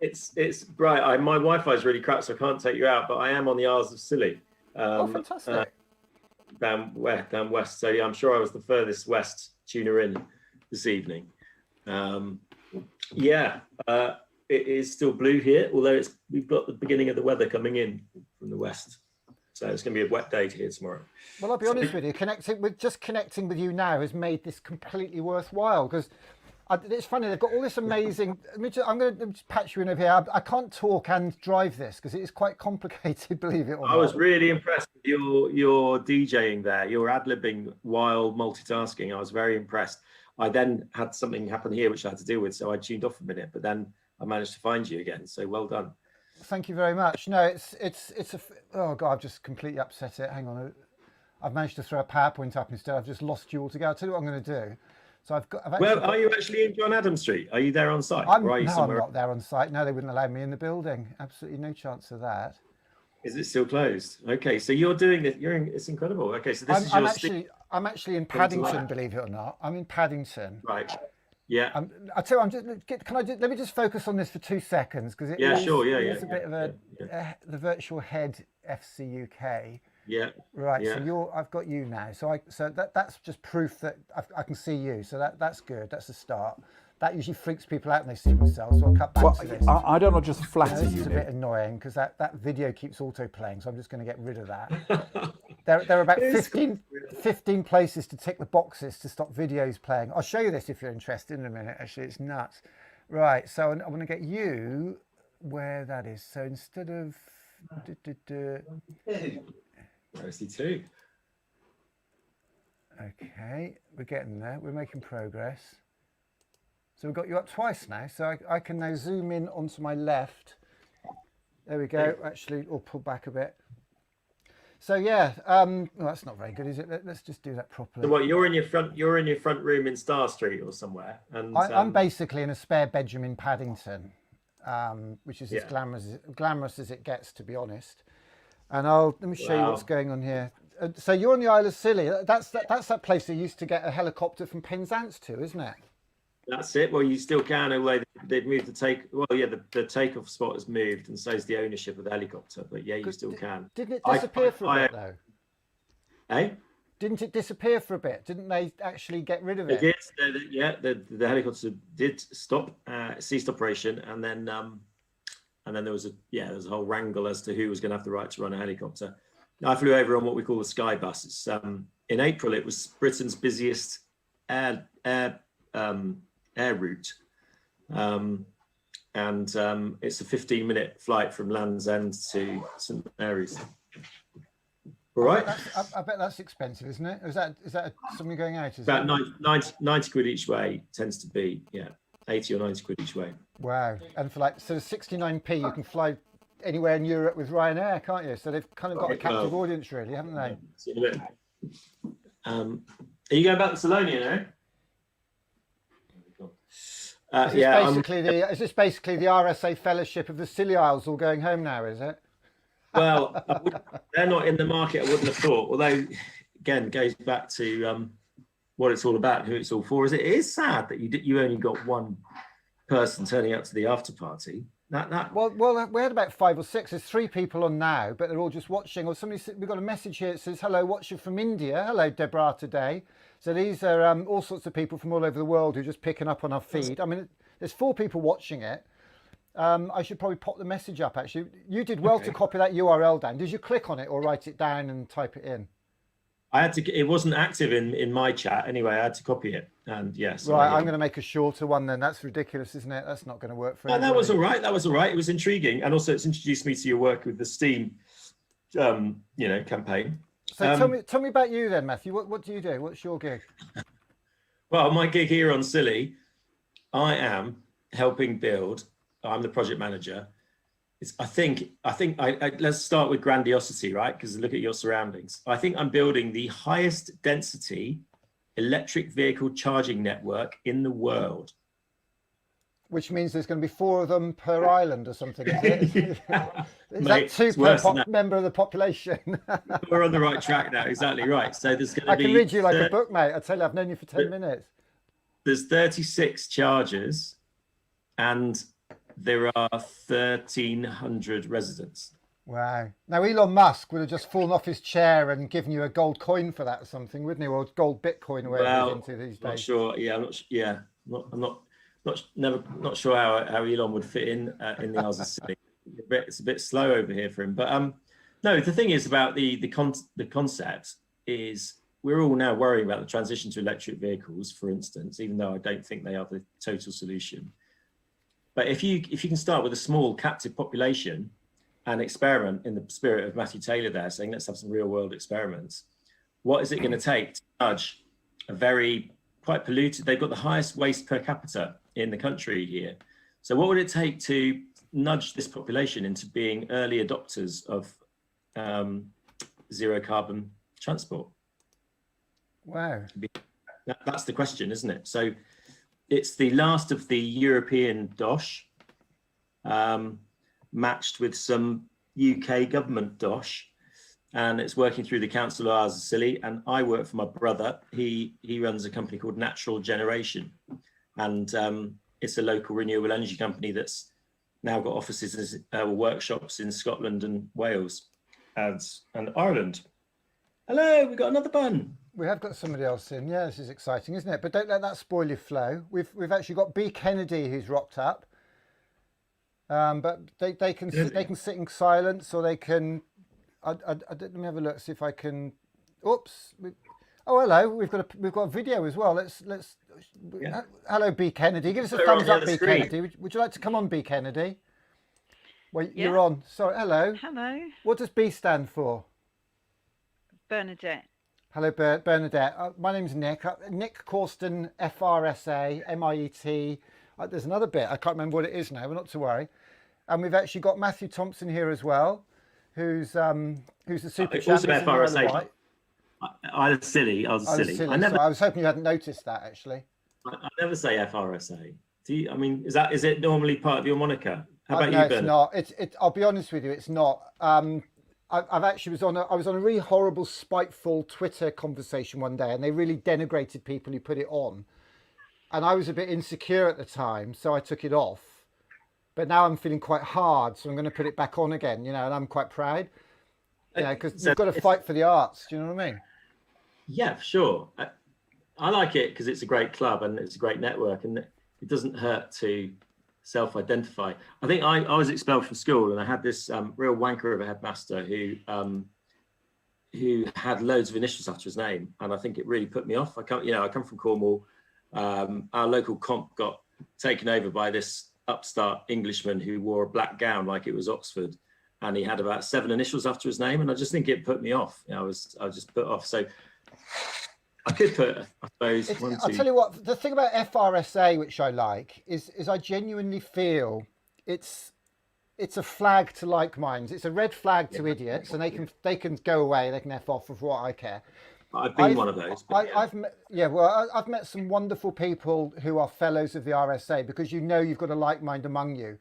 C: It's bright. My Wi-Fi is really crap, so I can't take you out. But I am on the Isles of Scilly.
D: Oh, fantastic!
C: Down west. So yeah, I'm sure I was the furthest west tuner in this evening. It is still blue here, although we've got the beginning of the weather coming in from the west. So it's going to be a wet day here tomorrow. Well,
D: I'll be honest with you. Connecting with you now has made this completely worthwhile because it's funny. They've got all this amazing. I'm going to just patch you in over here. I can't talk and drive this because it is quite complicated. Believe it or not.
C: I was really impressed with your DJing there. Your ad-libbing while multitasking. I was very impressed. I then had something happen here which I had to deal with, so I tuned off a minute. But then I managed to find you again. So well done.
D: Thank you very much. No, oh God, I've just completely upset it. Hang on, I've managed to throw a PowerPoint up instead. I've just lost you altogether. I'll tell you what I'm going to do. So
C: are you actually in John Adams Street? Are you there on site?
D: No, I'm not there on site. No, they wouldn't allow me in the building. Absolutely no chance of that.
C: Is it still closed? Okay, so you're doing it. It's incredible. Okay, so this is your
D: I'm actually in
C: Come to
D: Paddington,
C: that.
D: believe it or not. I'm in Paddington.
C: Right. Yeah.
D: I tell you, let me just focus on this for 2 seconds because it
C: Yeah,
D: is,
C: sure. Yeah,
D: it
C: yeah.
D: is a bit of the virtual head FC UK.
C: Yeah.
D: Right.
C: Yeah.
D: So I've got you now. So that's just proof that I can see you. So that's good. That's a start. That usually freaks people out when they see themselves. So I'll cut back to this.
B: I don't know, just flatter
D: This
B: you.
D: is a bit annoying because that video keeps auto-playing, so I'm just going to get rid of that. There are about 15 places to tick the boxes to stop videos playing. I'll show you this if you're interested in a minute. Actually, it's nuts. Right, so I'm going to get you where that is. So instead of...
C: RSA2.
D: Okay, we're getting there. We're making progress. So we've got you up twice now. So I can now zoom in onto my left. There we go. Actually, I'll pull back a bit. So yeah, well, that's not very good, is it? Let's just do that properly.
C: So what? You're in your front room in Star Street or somewhere, and
D: I'm basically in a spare bedroom in Paddington, which is as glamorous as it gets, to be honest. And let me show you what's going on here. So you're on the Isle of Scilly. That's that place they used to get a helicopter from Penzance to, isn't it?
C: That's it. Well, you still can, although they've moved the take. Well, yeah, the takeoff spot has moved, and so is the ownership of the helicopter. But yeah, you still can.
D: Didn't it disappear for a bit though?
C: Eh?
D: Didn't it disappear for a bit? Didn't they actually get rid of it?
C: They did. Yeah, the helicopter did stop, ceased operation, and then there was a whole wrangle as to who was going to have the right to run a helicopter. I flew over on what we call the Sky Bus. It's in April. It was Britain's busiest air route, and it's a 15-minute flight from Land's End to St Mary's. All right.
D: I bet that's expensive, isn't it? Is that something going out? Is
C: about 90 quid each way tends to be, 80 or 90 quid each way.
D: Wow. And for like sort of 69p, you can fly anywhere in Europe with Ryanair, can't you? So they've kind of got a captive audience, really, haven't they?
C: See you in a bit. Are you going back to Salonia now?
D: Is this basically the RSA fellowship of the Scilly Isles all going home now, is it?
C: Well, they're not in the market, I wouldn't have thought. Although, again, goes back to what it's all about, who it's all for. It is sad that you only got one person turning up to the after party.
D: Well, we had about 5 or 6. There's 3 people on now, but they're all just watching. Or we've got a message here that says, "Hello, watcher from India. Hello, Deborah today." So these are all sorts of people from all over the world who are just picking up on our feed. I mean, there's 4 people watching it. I should probably pop the message up, actually. You did well to copy that URL down. Did you click on it or write it down and type it in?
C: I had to. It wasn't active in my chat anyway. I had to copy it, and yes.
D: Right, I'm going to make a shorter one then. That's ridiculous, isn't it? That's not going to work for anybody.
C: That was all right. That was all right. It was intriguing, and also it's introduced me to your work with the Steam, campaign.
D: So tell me about you then, Matthew. What do you do? What's your gig?
C: Well, my gig here on Scilly, I am helping build. I'm the project manager. I think let's start with grandiosity, right? Because look at your surroundings. I think I'm building the highest density electric vehicle charging network in the world.
D: Which means there's going to be 4 of them per island or something. Is
C: Mate,
D: that 2 per member of the population?
C: We're on the right track now. Exactly right. So there's going to be.
D: I can read you like a book, mate. I tell you, I've known you for 10 minutes.
C: There's 36 chargers, and there are 1,300 residents.
D: Wow. Now, Elon Musk would have just fallen off his chair and given you a gold coin for that or something, wouldn't he? Or gold Bitcoin or whatever he's into these days.
C: Not sure. Yeah, I'm not sure how Elon would fit in the Isles of Scilly. It's a bit slow over here for him. But no, the thing is about the concept is we're all now worrying about the transition to electric vehicles, for instance, even though I don't think they are the total solution. But if you can start with a small captive population and experiment in the spirit of Matthew Taylor there, saying let's have some real world experiments, what is it going to take to nudge a very quite polluted, they've got the highest waste per capita in the country here. So what would it take to nudge this population into being early adopters of zero carbon transport?
D: Wow.
C: That's the question, isn't it? So it's the last of the European DOSH, matched with some UK government DOSH, and it's working through the Council of RSA. And I work for my brother. He runs a company called Natural Generation, and it's a local renewable energy company that's now got offices and workshops in Scotland and Wales and Ireland. Hello, we've got another bun.
D: We have got somebody else in. Yeah, this is exciting, isn't it? But don't let that spoil your flow. We've actually got B. Kennedy who's rocked up. But they can sit in silence, or they can. Let me have a look. See if I can. Oops. Oh, hello. We've got a video as well. Let's. Yeah. Hello, B. Kennedy. Give us a thumbs up, B. Kennedy. Would you like to come on, B. Kennedy? Well, yeah. You're on. Sorry. Hello.
F: Hello.
D: What does B stand for?
F: Bernadette.
D: Hello, Bernadette. My name's Nick. Nick Corsten, FRSA, MIET. There's another bit. I can't remember what it is now, but not to worry. And we've actually got Matthew Thompson here as well, who's the super chat.
C: Also FRSA. I was silly. I
D: was hoping you hadn't noticed that, actually.
C: I never say FRSA. Do you? I mean, is it normally part of your moniker? How about you, Bernard?
D: No, it's not. I'll be honest with you, it's not. I've actually I was on a really horrible, spiteful Twitter conversation one day, and they really denigrated people who put it on. And I was a bit insecure at the time, so I took it off. But now I'm feeling quite hard, so I'm going to put it back on again, and I'm quite proud. Because you've got to fight for the arts, do you know what I mean?
C: Yeah, for sure. I like it because it's a great club and it's a great network, and it doesn't hurt to self-identify. I think I was expelled from school, and I had this real wanker of a headmaster who had loads of initials after his name, and I think it really put me off. I come from Cornwall. Our local comp got taken over by this upstart Englishman who wore a black gown like it was Oxford, and he had about 7 initials after his name, and I just think it put me off. I was just put off. So I could put, I suppose,
D: I'll tell you what, the thing about FRSA, which I like, is I genuinely feel it's a flag to like minds. It's a red flag to idiots, and they can go away, they can F off of what I care.
C: I've been one of those.
D: I've met some wonderful people who are fellows of the RSA, because you've got a like mind among you.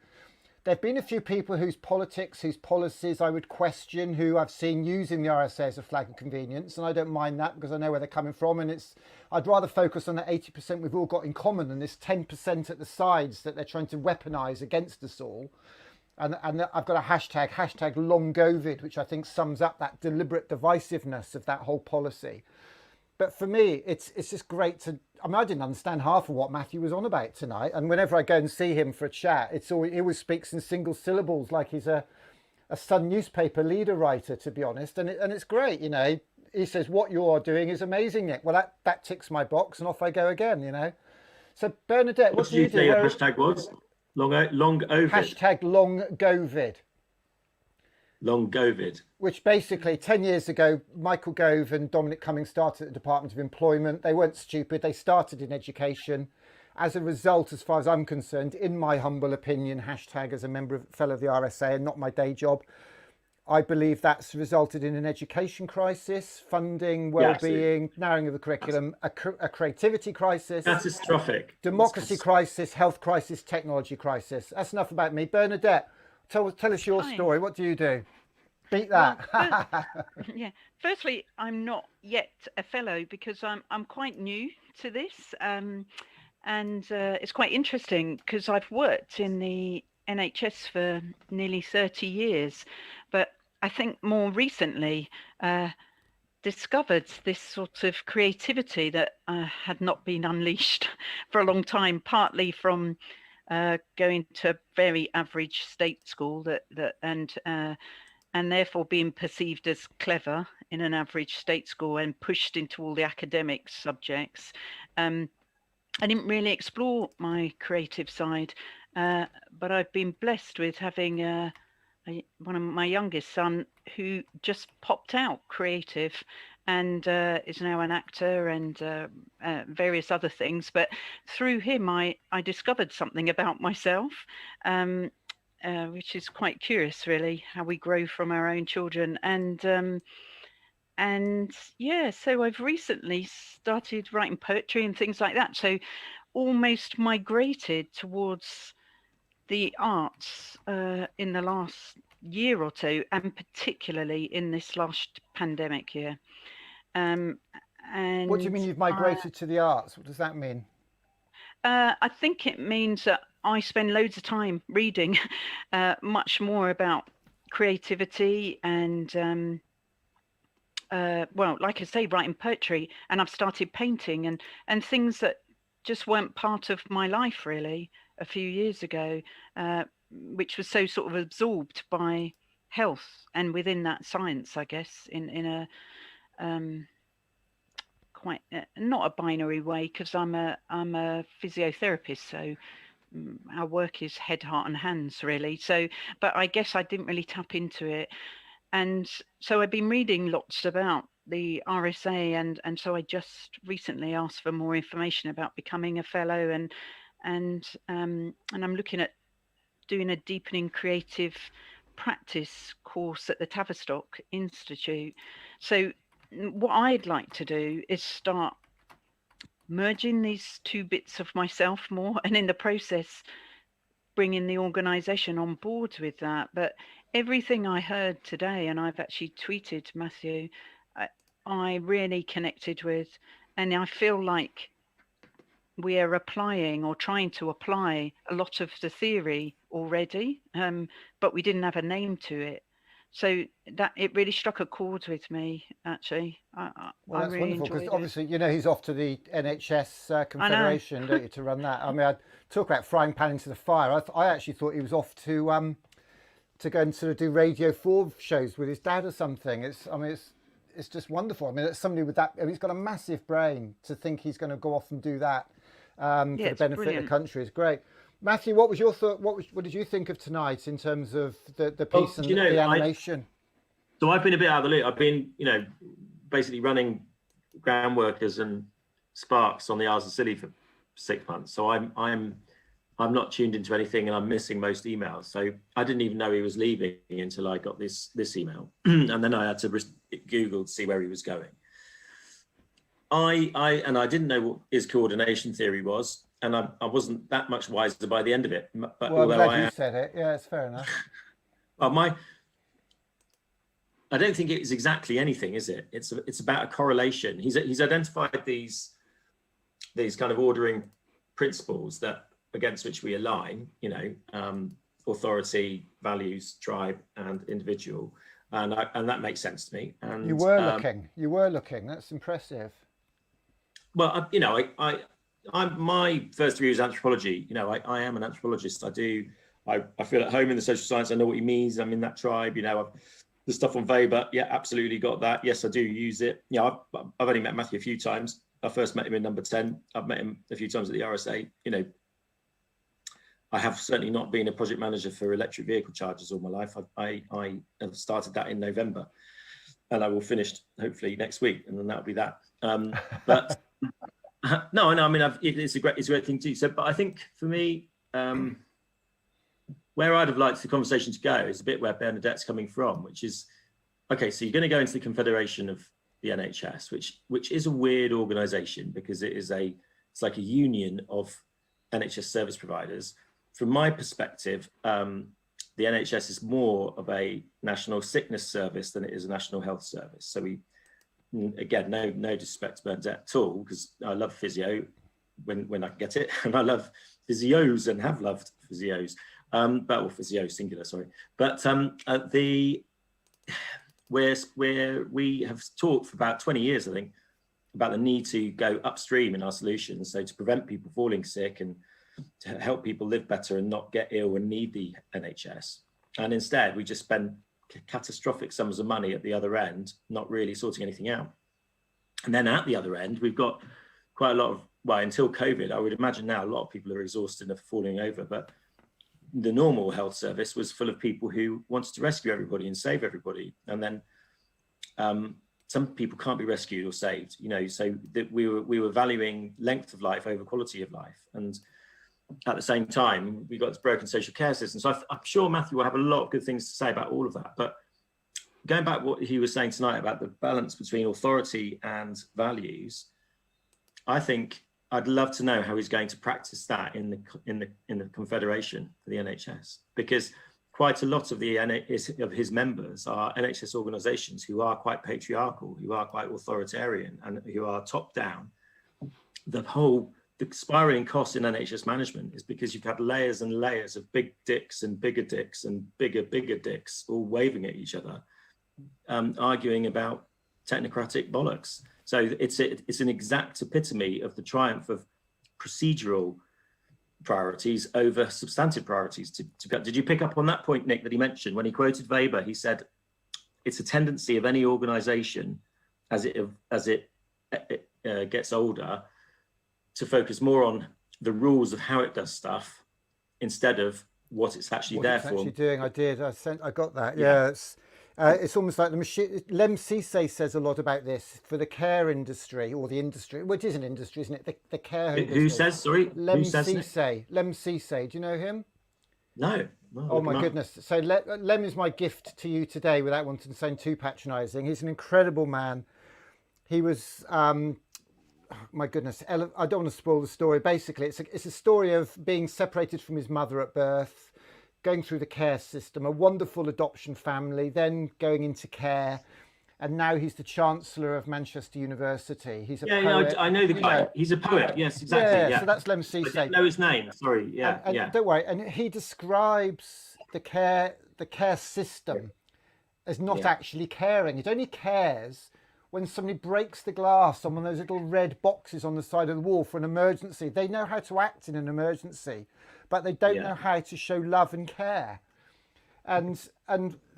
D: There have been a few people whose politics, whose policies I would question, who I've seen using the RSA as a flag of convenience, and I don't mind that because I know where they're coming from, and I'd rather focus on the 80% we've all got in common than this 10% at the sides that they're trying to weaponize against us all. And I've got a hashtag #LongCovid, which I think sums up that deliberate divisiveness of that whole policy. But for me, it's just great to. I didn't understand half of what Matthew was on about tonight. And whenever I go and see him for a chat, he always speaks in single syllables, like he's a Sun newspaper leader writer, to be honest. And it's great, He says, what you are doing is amazing, Nick. Well, that ticks my box, and off I go again, So Bernadette, what do you do?
C: What did you say the hashtag was? LongCovid.
D: Hashtag #LongCovid.
C: LongCovid.
D: Which basically 10 years ago, Michael Gove and Dominic Cummings started at the Department of Employment. They weren't stupid. They started in education. As a result, as far as I'm concerned, in my humble opinion, hashtag as a fellow of the RSA and not my day job, I believe that's resulted in an education crisis, funding, well-being, narrowing of the curriculum, a creativity crisis,
C: catastrophic,
D: democracy crisis, health crisis, technology crisis. That's enough about me. Bernadette, tell us your story. What do you do? Beat that.
F: Yeah. Firstly, I'm not yet a fellow because I'm quite new to this, and it's quite interesting because I've worked in the NHS for nearly 30 years, but I think more recently discovered this sort of creativity that had not been unleashed for a long time, partly from going to a very average state school and therefore being perceived as clever in an average state school and pushed into all the academic subjects. I didn't really explore my creative side, but I've been blessed with having one of my youngest son who just popped out creative and is now an actor and various other things. But through him, I discovered something about myself, which is quite curious, really, how we grow from our own children. And yeah, so I've recently started writing poetry and things like that. So almost migrated towards the arts in the last year or two, and particularly in this last pandemic year. And
D: What do you mean you've migrated to the arts? What does that mean?
F: I think it means that I spend loads of time reading much more about creativity and well, like I say, writing poetry, and I've started painting and things that just weren't part of my life really a few years ago, which was so sort of absorbed by health and within that science, I guess, in a quite not a binary way, because I'm a physiotherapist, so our work is head, heart and hands really. So but I guess I didn't really tap into it, and so I've been reading lots about the RSA, and so I just recently asked for more information about becoming a fellow, and I'm looking at doing a deepening creative practice course at the Tavistock Institute. So what I'd like to do is start merging these two bits of myself more, and in the process bringing the organisation on board with that. But everything I heard today, and I've actually tweeted Matthew, I really connected with, and I feel like we are applying or trying to apply a lot of the theory already, but we didn't have a name to it. So that it really struck a chord with me, actually.
D: Well, that's
F: really
D: wonderful, because
F: enjoyed it.
D: obviously, you know, he's off to the NHS Confederation, don't you, to run that. I mean, I talk about frying pan into the fire. I actually thought he was off to go and sort of do Radio 4 shows with his dad or something. It's just wonderful. I mean, it's somebody with that. I mean, he's got a massive brain. To think he's going to go off and do that for the benefit of the country is great. Matthew, what was your thought? What did you think of tonight in terms of the piece and the animation?
C: So I've been a bit out of the loop. I've been, you know, basically running ground workers and sparks on the Isles of Scilly for 6 months. So I'm not tuned into anything, and I'm missing most emails. So I didn't even know he was leaving until I got this email, and then I had to Google to see where he was going. I didn't know what his coordination theory was, and I wasn't that much wiser by the end of it. But
D: well, I'm glad you said it. Yeah, it's fair enough.
C: Well, I don't think it's exactly anything, is it? It's about a correlation. He's identified these kind of ordering principles that against which we align. You know, authority, values, tribe, and individual, and that makes sense to me. And
D: you were looking. That's impressive.
C: Well, you know, my first degree was anthropology. You know, I am an anthropologist. I feel at home in the social science. I know what he means. I'm in that tribe. You know, the stuff on Weber, yeah, absolutely got that. Yes, I do use it. Yeah, I've only met Matthew a few times. I first met him in number 10. I've met him a few times at the RSA. You know, I have certainly not been a project manager for electric vehicle chargers all my life. I have started that in November, and I will finish hopefully next week, and then that'll be that. But no, I mean, it's a great thing to do. So, but I think for me, where I'd have liked the conversation to go is a bit where Bernadette's coming from, which is, okay, so you're going to go into the Confederation of the NHS, which is a weird organisation, because it's like a union of NHS service providers. From my perspective, the NHS is more of a national sickness service than it is a national health service. So again, no disrespect to Bernadette at all, because I love physio when I can get it, and I love physios and have loved physios. But physio singular, sorry. But where we have talked for about 20 years, I think, about the need to go upstream in our solutions, so to prevent people falling sick and to help people live better and not get ill and need the NHS. And instead, we just spend catastrophic sums of money at the other end, not really sorting anything out. And then at the other end, we've got quite a lot of, well, until COVID, I would imagine now a lot of people are exhausted and falling over, but the normal health service was full of people who wanted to rescue everybody and save everybody. And then some people can't be rescued or saved, you know, so that we were valuing length of life over quality of life. And at the same time, we got this broken social care system. So I'm sure Matthew will have a lot of good things to say about all of that. But going back to what he was saying tonight about the balance between authority and values, I think I'd love to know how he's going to practice that in the Confederation for the NHS, because quite a lot of of his members are NHS organisations who are quite patriarchal, who are quite authoritarian, and who are top down. The spiraling cost in NHS management is because you've had layers and layers of big dicks and bigger bigger dicks all waving at each other, arguing about technocratic bollocks. So it's an exact epitome of the triumph of procedural priorities over substantive priorities. Did you pick up on that point, Nick, that he mentioned when he quoted Weber? He said it's a tendency of any organisation as it gets older to focus more on the rules of how it does stuff instead of what it's actually there for.
D: Actually doing. I got that. Yeah. It's almost like the machine. Lem Cisse says a lot about this for the care industry, or the industry, which is an industry, isn't it? The care home.
C: Who says? Sorry,
D: Lem Cisse. Lem Cisse. Do you know him?
C: No.
D: Oh my goodness. So Lem is my gift to you today, without wanting to sound too patronising. He's an incredible man. He was. My goodness, I don't want to spoil the story. Basically, it's a story of being separated from his mother at birth, going through the care system, a wonderful adoption family, then going into care, and now he's the Chancellor of Manchester University. He's a poet.
C: I know the guy. He's a poet. Yes, exactly. Yeah.
D: So that's Lem Cisse.
C: I didn't know his name. Sorry.
D: And don't worry. And he describes the care system as not actually caring. It only cares when somebody breaks the glass on one of those little red boxes on the side of the wall for an emergency. They know how to act in an emergency, but they don't know how to show love and care. And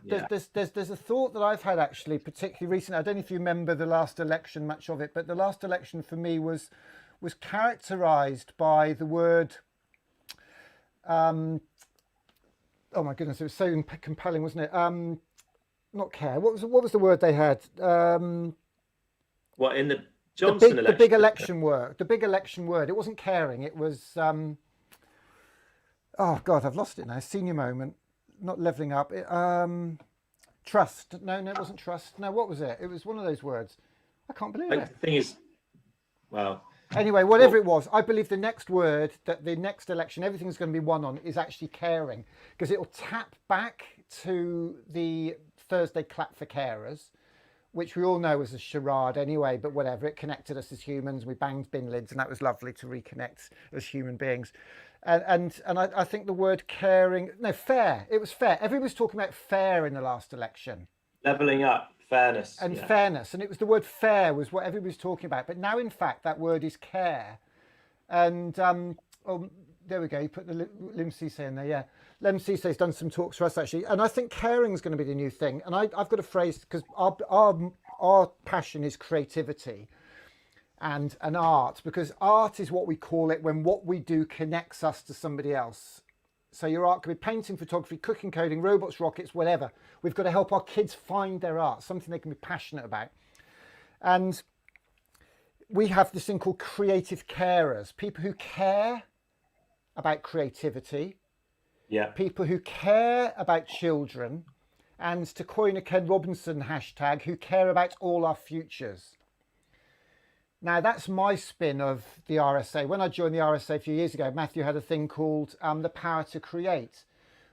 D: there's a thought that I've had actually, particularly recently. I don't know if you remember the last election, much of it, but the last election for me was characterised by the word. Oh my goodness, it was so compelling, wasn't it? Not care. What was the word they had?
C: What in the Johnson election?
D: The big election word. The big election word. It wasn't caring. It was. Oh God, I've lost it now. Senior moment. Not levelling up. Trust. No, it wasn't trust. No, what was it? It was one of those words. I can't believe it.
C: The thing is, well.
D: Anyway, whatever it was, I believe the next word that the next election, everything's going to be won on, is actually caring, because it will tap back to the Thursday clap for carers, which we all know was a charade anyway, but whatever, it connected us as humans. We banged bin lids, and that was lovely to reconnect as human beings. And I think the word caring, no, fair, it was fair. Everybody was talking about fair in the last election.
C: Levelling up, fairness.
D: And fairness, and it was the word fair was what everybody was talking about. But now, in fact, that word is care. And, there we go, you put the Lem Cisse in there, yeah. Lem Cisse has done some talks for us, actually. And I think caring is going to be the new thing. And I've got a phrase, because our passion is creativity and art, because art is what we call it when what we do connects us to somebody else. So your art could be painting, photography, cooking, coding, robots, rockets, whatever. We've got to help our kids find their art, something they can be passionate about. And we have this thing called creative carers, people who care about creativity, people who care about children, and to coin a Ken Robinson hashtag, who care about all our futures. Now, that's my spin of the RSA. When I joined the RSA a few years ago, Matthew had a thing called the Power to Create,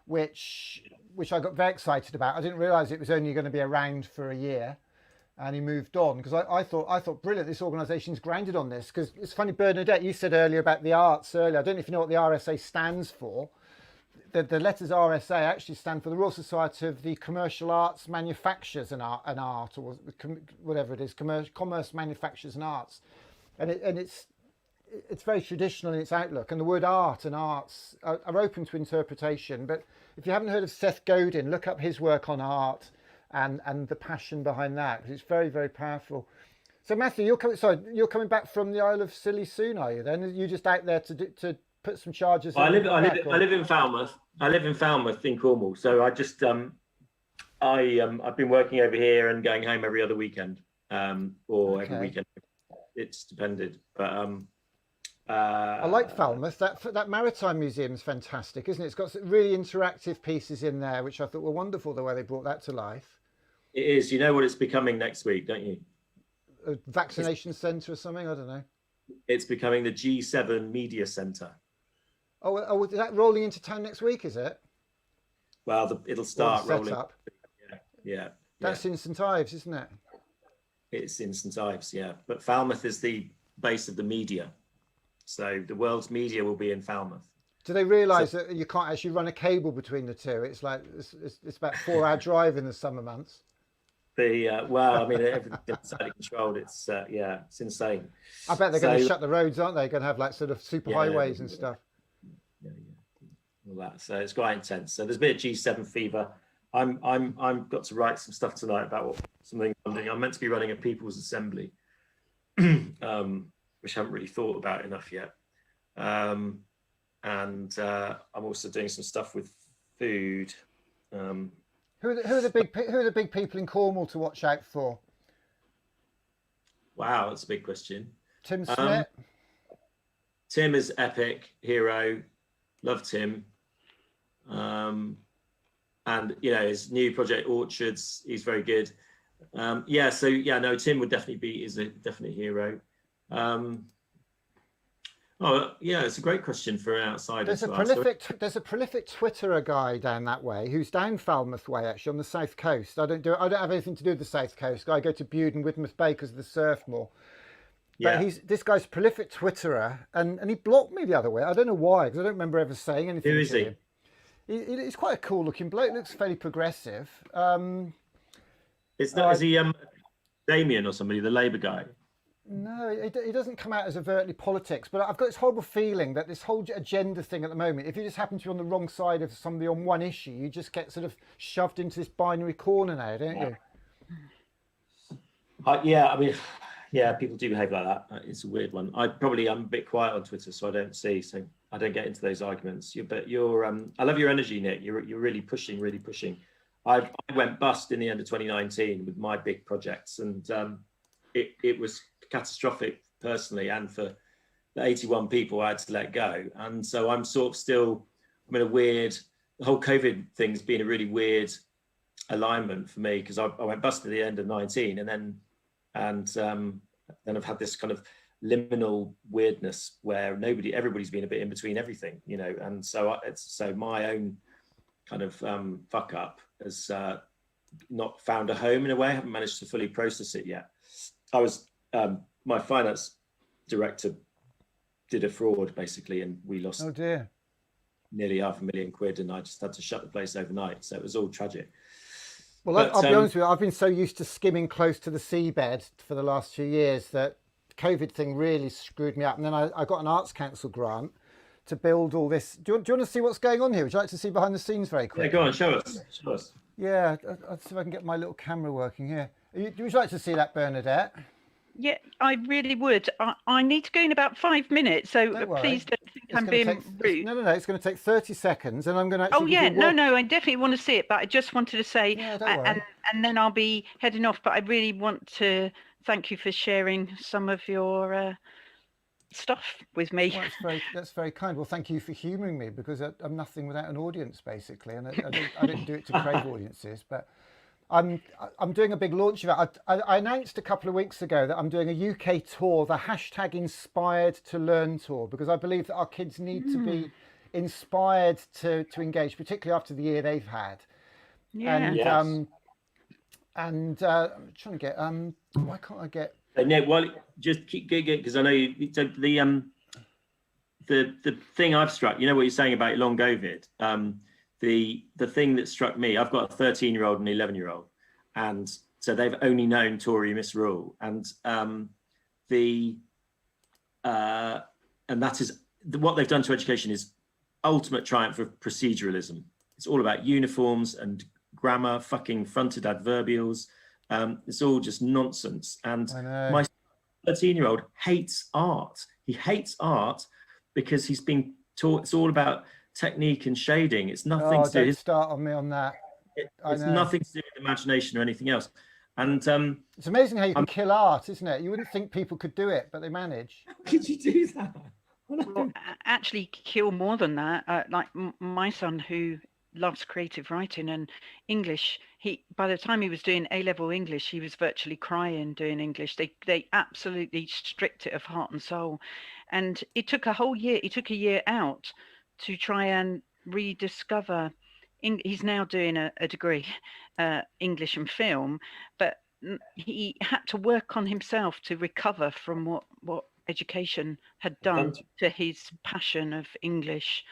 D: which I got very excited about. I didn't realise it was only going to be around for a year, and he moved on, because I thought, brilliant, this organisation's grounded on this. Because it's funny, Bernadette, you said earlier about the arts earlier. I don't know if you know what the RSA stands for. The letters RSA actually stand for the Royal Society of the Commercial Arts Manufacturers and Art, or whatever it is, Commerce Manufacturers and Arts, and it's very traditional in its outlook. And the word art and arts are open to interpretation. But if you haven't heard of Seth Godin, look up his work on art and the passion behind that, because it's very, very powerful. So Matthew, you're coming back from the Isle of Scilly soon, are you? Then are you just out there to put some charges?
C: Well, I live in Falmouth. I live in Falmouth in Cornwall. So I just I've been working over here and going home every other weekend, or every weekend. It's depended, but
D: I like Falmouth. That maritime museum is fantastic, isn't it? It's got some really interactive pieces in there, which I thought were wonderful, the way they brought that to life.
C: It is. You know what it's becoming next week, don't you?
D: A vaccination centre or something? I don't know.
C: It's becoming the G7 Media Centre.
D: Oh, is that rolling into town next week, is it?
C: Well, it'll start rolling.
D: Setup.
C: Yeah.
D: That's in St Ives, isn't it?
C: It's in St Ives, yeah. But Falmouth is the base of the media. So the world's media will be in Falmouth.
D: Do they realise that you can't actually run a cable between the two? It's like it's about 4-hour drive in the summer months.
C: Well, I mean, everything's inside controlled. It's it's insane.
D: I bet they're going to shut the roads, aren't they? Going to have like sort of super highways and stuff.
C: Yeah, all that. So it's quite intense. So there's a bit of G7 fever. I'm got to write some stuff tonight about something I'm doing. I'm meant to be running a people's assembly, which I haven't really thought about enough yet. And I'm also doing some stuff with food.
D: Who are the big people in Cornwall to watch out for?
C: Wow, that's a big question.
D: Tim Smith.
C: Tim is epic hero. Love Tim. And his new project Orchards, he's very good. Tim would definitely is a definite hero. It's a great question for an outsider.
D: There's a prolific Twitterer guy down that way who's down Falmouth way, actually on the south coast. I don't have anything to do with the south coast. I go to Bude and Widmouth Bay because of the surf more. But this guy's a prolific Twitterer, and he blocked me the other way. I don't know why, because I don't remember ever saying anything.
C: Who is he?
D: He's quite a cool looking bloke. Looks fairly progressive.
C: Is he Damien or somebody, the Labour guy?
D: No, he doesn't come out as overtly politics, but I've got this horrible feeling that this whole agenda thing at the moment, if you just happen to be on the wrong side of somebody on one issue, you just get sort of shoved into this binary corner now, don't you?
C: People do behave like that. It's a weird one. I'm a bit quiet on Twitter, so I don't get into those arguments. I love your energy, Nick. You're really pushing. I went bust in the end of 2019 with my big projects, and it was catastrophic personally, and for the 81 people I had to let go. And so I'm in a weird, the whole COVID thing's been a really weird alignment for me, because I went bust at the end of 19, and then I've had this kind of liminal weirdness where everybody's been a bit in between everything, and so my own kind of fuck up has not found a home in a way. I haven't managed to fully process it yet. I was my finance director did a fraud basically, and we lost nearly £500,000 and I just had to shut the place overnight, so it was all tragic.
D: Well, I'll be honest with you, I've been so used to skimming close to the seabed for the last few years that the COVID thing really screwed me up. And then I got an Arts Council grant to build all this. Do you want to see what's going on here? Would you like to see behind the scenes very quickly?
C: Yeah, go on, show us.
D: Yeah, I'll see if I can get my little camera working here. Would you like to see that, Bernadette?
F: Yeah, I really would. I need to go in about 5 minutes, so please don't think I'm being rude.
D: No, it's going to take 30 seconds, and I'm going to actually...
F: I definitely want to see it, but I just wanted to say, and then I'll be heading off, but I really want to thank you for sharing some of your stuff with me.
D: Well, that's very kind. Well, thank you for humouring me, because I'm nothing without an audience, basically, and I didn't do it to crave audiences, but... I'm doing a big launch event. I announced a couple of weeks ago that I'm doing a UK tour, the #InspiredToLearn tour, because I believe that our kids need to be inspired to engage, particularly after the year they've had.
F: Yeah.
D: And I'm trying to get why can't I get?
C: No, well, just keep gigging, because I know you. So the thing I've struck, what you're saying about long COVID. The thing that struck me, I've got a 13-year-old and an 11-year-old, and so they've only known Tory misrule, and that is what they've done to education is ultimate triumph of proceduralism. It's all about uniforms and grammar, fucking fronted adverbials. It's all just nonsense. And my 13-year-old hates art. He hates art because he's been taught it's all about technique and shading. It's nothing to do.
D: Don't start on me on that.
C: It's nothing to do with imagination or anything else. And
D: it's amazing how you can kill art, isn't it? You wouldn't think people could do it, but they manage.
C: How could you do that?
F: Well, actually kill more than that. Like my son, who loves creative writing and English, by the time he was doing A-level English, he was virtually crying doing English. They absolutely stripped it of heart and soul, and it took a whole year. It took a year out to try and rediscover he's now doing a degree, English and film, but he had to work on himself to recover from what education had done to his passion of English.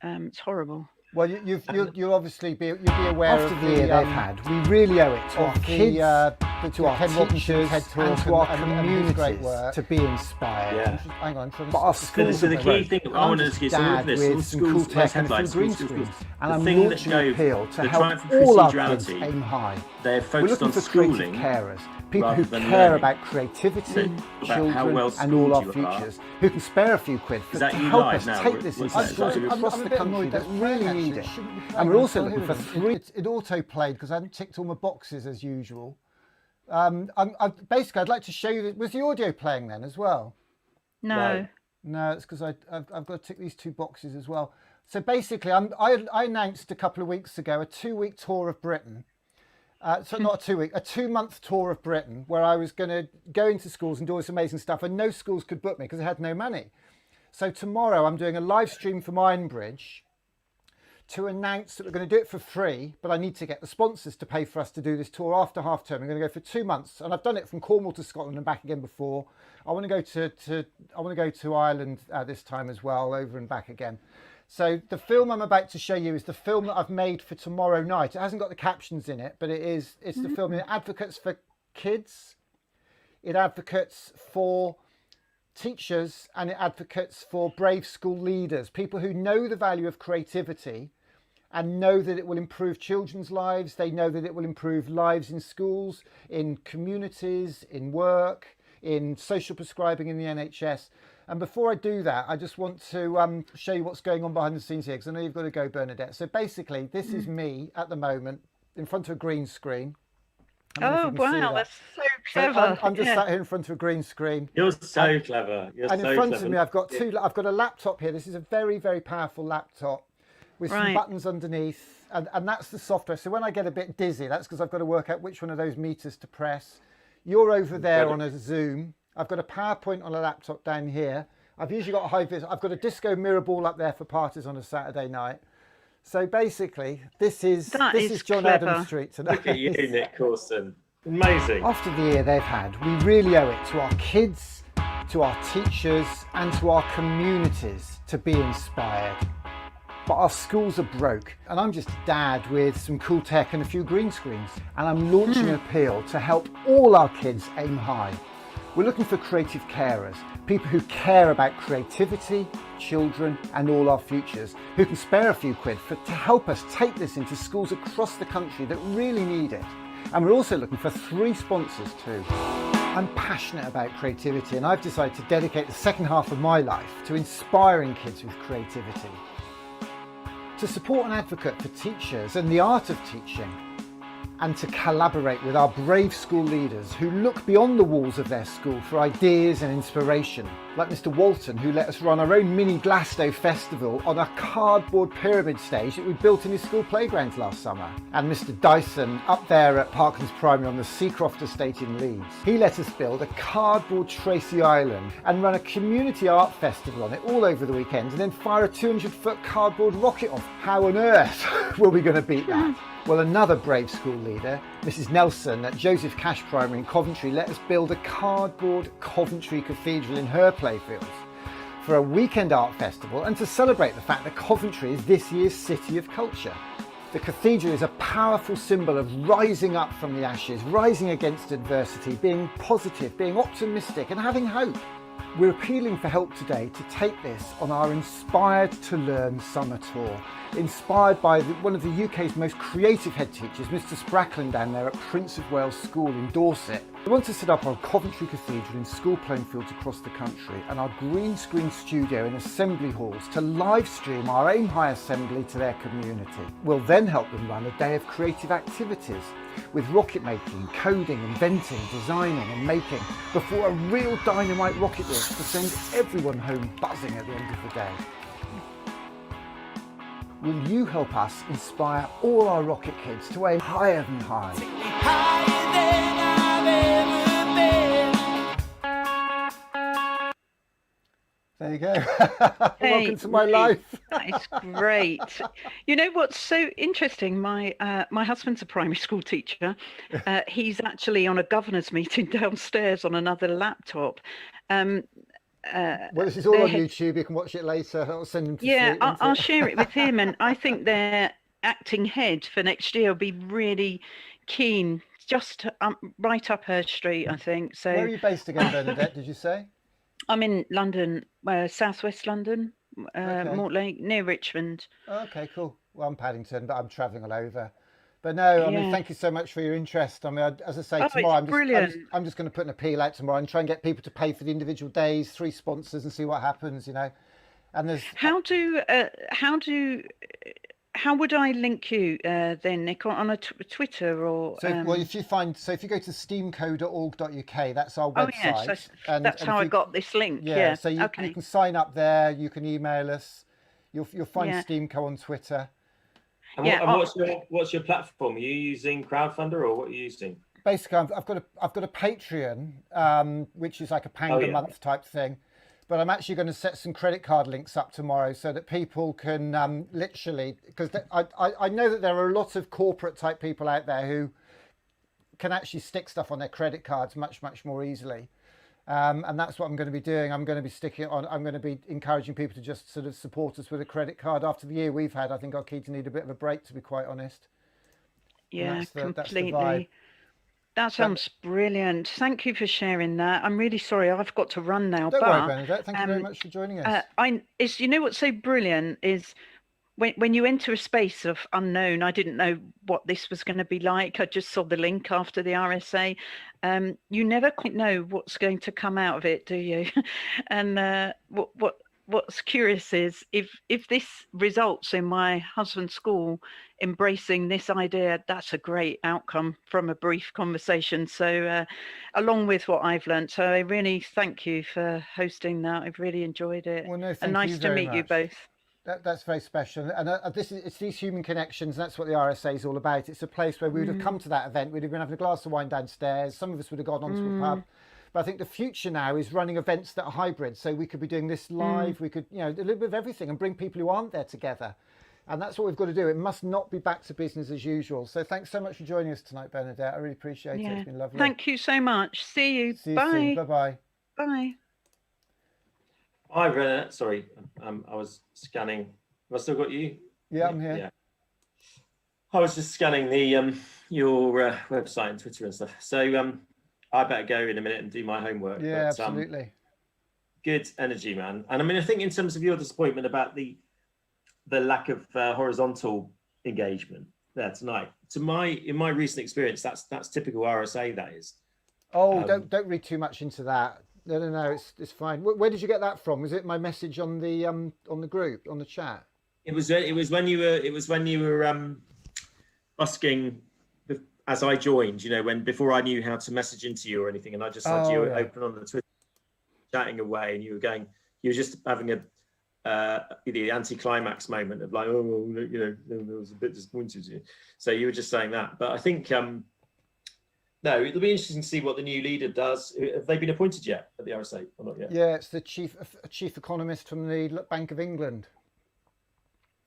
F: It's horrible.
D: Well, you'll obviously you'll be aware of the year they've had. We really owe it to our kids, to our teachers, and to our communities to be inspired.
C: Yeah.
D: Hang on,
C: but our schools. So the key thing I want to ask you, so with this, all schools,
D: tech
C: headlines,
D: green
C: schools,
D: screens,
C: the
D: and I'm
C: thing that
D: launching an appeal to
C: the
D: help
C: drive for
D: all our kids
C: procedurality,
D: aim high.
C: they're
D: We're
C: focused
D: looking
C: on
D: for
C: schooling,
D: creative carers, people
C: rather
D: who
C: than
D: care
C: learning.
D: about creativity,
C: So, about how
D: children,
C: well
D: and all our
C: schooled you are.
D: futures, who can spare a few quid
C: Is
D: to
C: that you
D: help
C: live
D: us
C: now?
D: take this into
C: What's that?
D: schools
C: I'm
D: across the country that really need it. And we're also looking for three. It auto-played because I hadn't ticked all my boxes as usual. Basically, I'd like to show you. Was the audio playing then as well?
F: No.
D: No, it's because I've got to tick these two boxes as well. So basically, I announced a couple of weeks ago a 2-week tour of Britain. So not a 2-week, a 2-month tour of Britain where I was going to go into schools and do all this amazing stuff, and no schools could book me because I had no money. So tomorrow I'm doing a live stream from Ironbridge to announce that we're going to do it for free, but I need to get the sponsors to pay for us to do this tour after half term. I'm going to go for 2 months, and I've done it from Cornwall to Scotland and back again before. I want to go to Ireland this time as well, over and back again. So the film I'm about to show you is the film that I've made for tomorrow night. It hasn't got the captions in it, but it's the film. It advocates for kids, it advocates for teachers, and it advocates for brave school leaders, people who know the value of creativity and know that it will improve children's lives. They know that it will improve lives in schools, in communities, in work, in social prescribing in the NHS. And before I do that, I just want to show you what's going on behind the scenes here, because I know you've got to go, Bernadette. So basically, this is me at the moment in front of a green screen.
F: Oh, wow, that's so clever.
D: So I'm just sat here in front of a green screen.
C: You're so clever.
D: And in front of me, I've got I've got a laptop here. This is a very, very powerful laptop with some buttons underneath, and that's the software. So when I get a bit dizzy, that's because I've got to work out which one of those meters to press. You're over there on a Zoom. I've got a PowerPoint on a laptop down here. I've usually got a high vis. I've got a disco mirror ball up there for parties on a Saturday night. So basically, this is John
F: clever.
D: Adams Street tonight.
C: Look at you, Nick Corson. Amazing.
D: After the year they've had, we really owe it to our kids, to our teachers, and to our communities to be inspired. But our schools are broke, and I'm just a dad with some cool tech and a few green screens, and I'm launching an appeal to help all our kids aim high. We're looking for creative carers, people who care about creativity, children, and all our futures, who can spare a few quid to help us take this into schools across the country that really need it. And we're also looking for 3 sponsors too. I'm passionate about creativity, and I've decided to dedicate the second half of my life to inspiring kids with creativity. To support and advocate for teachers and the art of teaching, and to collaborate with our brave school leaders who look beyond the walls of their school for ideas and inspiration, like Mr. Walton, who let us run our own mini Glasgow festival on a cardboard pyramid stage that we built in his school playgrounds last summer, and Mr. Dyson up there at Parklands Primary on the Seacroft estate in Leeds. He let us build a cardboard Tracy Island and run a community art festival on it all over the weekend, and then fire a 200-foot cardboard rocket off. How on earth were we going to beat that? Well, another brave school leader, Mrs. Nelson at Joseph Cash Primary in Coventry, let us build a cardboard Coventry Cathedral in her playfields for a weekend art festival, and to celebrate the fact that Coventry is this year's City of Culture. The cathedral is a powerful symbol of rising up from the ashes, rising against adversity, being positive, being optimistic, and having hope. We're appealing for help today to take this on our Inspired to Learn summer tour, inspired by one of the UK's most creative head teachers, Mr. Sprackland, down there at Prince of Wales School in Dorset. We want to set up our Coventry Cathedral in school playing fields across the country, and our green screen studio in assembly halls to live stream our Aim High assembly to their community. We'll then help them run a day of creative activities with rocket making, coding, inventing, designing and making, before a real dynamite rocket launch to send everyone home buzzing at the end of the day. Will you help us inspire all our rocket kids to aim higher than high? There you go.
F: Hey,
D: Welcome to my
F: Lee,
D: life.
F: that is great. You know what's so interesting? My husband's a primary school teacher. He's actually on a governor's meeting downstairs on another laptop. Um,
D: Well, this is all
F: they're
D: on
F: head-
D: YouTube. You can watch it later. I'll send him to
F: yeah,
D: sleep,
F: I'll
D: won't it?
F: share it with him, and I think their acting head for next year will be really keen, just right up her street, I think.
D: Where are
F: So
D: you based again, Bernadette, did you say?
F: I'm in London, southwest London,
D: Okay.
F: Mortlake, near Richmond.
D: Okay, cool. Well, I'm Paddington, but I'm travelling all over. But no, I mean,
F: Yeah.
D: thank you so much for your interest. I mean, as I say,
F: Oh,
D: tomorrow,
F: it's brilliant.
D: I'm just going to put an appeal out tomorrow and try and get people to pay for the individual days, 3 sponsors, and see what happens, you know. And there's,
F: How would I link you then, Nick, on a Twitter or?
D: so, well, if you go to steamco.org.uk, that's our
F: Oh
D: website.
F: yes, that's
D: and
F: how
D: if
F: I
D: you-
F: got this link.
D: Yeah,
F: Yeah.
D: so you
F: Okay.
D: can sign up there, you can email us. You'll find
F: Yeah.
D: Steamco on Twitter.
C: And,
F: Yeah,
C: what's your platform? Are you using Crowdfunder or what are you using?
D: Basically, I've got a Patreon, which is like a £1 a
C: yeah.
D: month type thing. But I'm actually going to set some credit card links up tomorrow so that people can literally, because I know that there are a lot of corporate type people out there who can actually stick stuff on their credit cards much more easily. And that's what I'm going to be doing. I'm going to be encouraging people to just sort of support us with a credit card. After the year we've had, I think our kids need a bit of a break, to be quite honest.
F: Yeah,
D: that's the vibe.
F: completely. That sounds brilliant. Thank you for sharing that. I'm really sorry, I've got to run now.
D: Don't
F: but
D: worry, Bernadette. Thank you very much for joining us.
F: you know what's so brilliant is when you enter a space of unknown. I didn't know what this was going to be like. I just saw the link after the RSA. You never quite know what's going to come out of it, do you? And what's curious is if this results in my husband's school embracing this idea, that's a great outcome from a brief conversation. So along with what I've learned, so I really thank you for hosting that. I've really enjoyed it.
D: Well, no,
F: And
D: thank
F: nice
D: you
F: to
D: very
F: meet you
D: much.
F: both.
D: That's very special, and it's these human connections. That's what the RSA is all about. It's a place where we would have come to that event. We'd have been having a glass of wine downstairs. Some of us would have gone onto a pub. But I think the future now is running events that are hybrid. So we could be doing this live. We could, a little bit of everything, and bring people who aren't there together. And that's what we've got to do. It must not be back to business as usual. So thanks so much for joining us tonight, Bernadette. I really appreciate it. It's been lovely.
F: Thank you so much. See you.
D: See you
F: Bye.
D: soon. Bye-bye.
F: Bye.
C: Hi, Renee. Sorry, I was scanning. Have I still got you?
D: Yeah, I'm here.
C: Yeah. I was just scanning the your website and Twitter and stuff. So I better go in a minute and do my homework.
D: Yeah,
C: but,
D: absolutely.
C: Good energy, man. And I mean, I think in terms of your disappointment about the lack of horizontal engagement there tonight, in my recent experience, that's typical RSA. That is.
D: Oh, don't read too much into that. No, it's fine. Where did you get that from? Was it my message on the group, on the chat?
C: It was when you were busking as I joined, before I knew how to message into you or anything, and I just had you open on the Twitter, chatting away, and you were just having the anti-climax moment of like, oh, there was a bit disappointed. So you were just saying that, but I think no, it'll be interesting to see what the new leader does. Have they been appointed yet at the RSA or not yet?
D: Yeah, it's the chief economist from the Bank of England.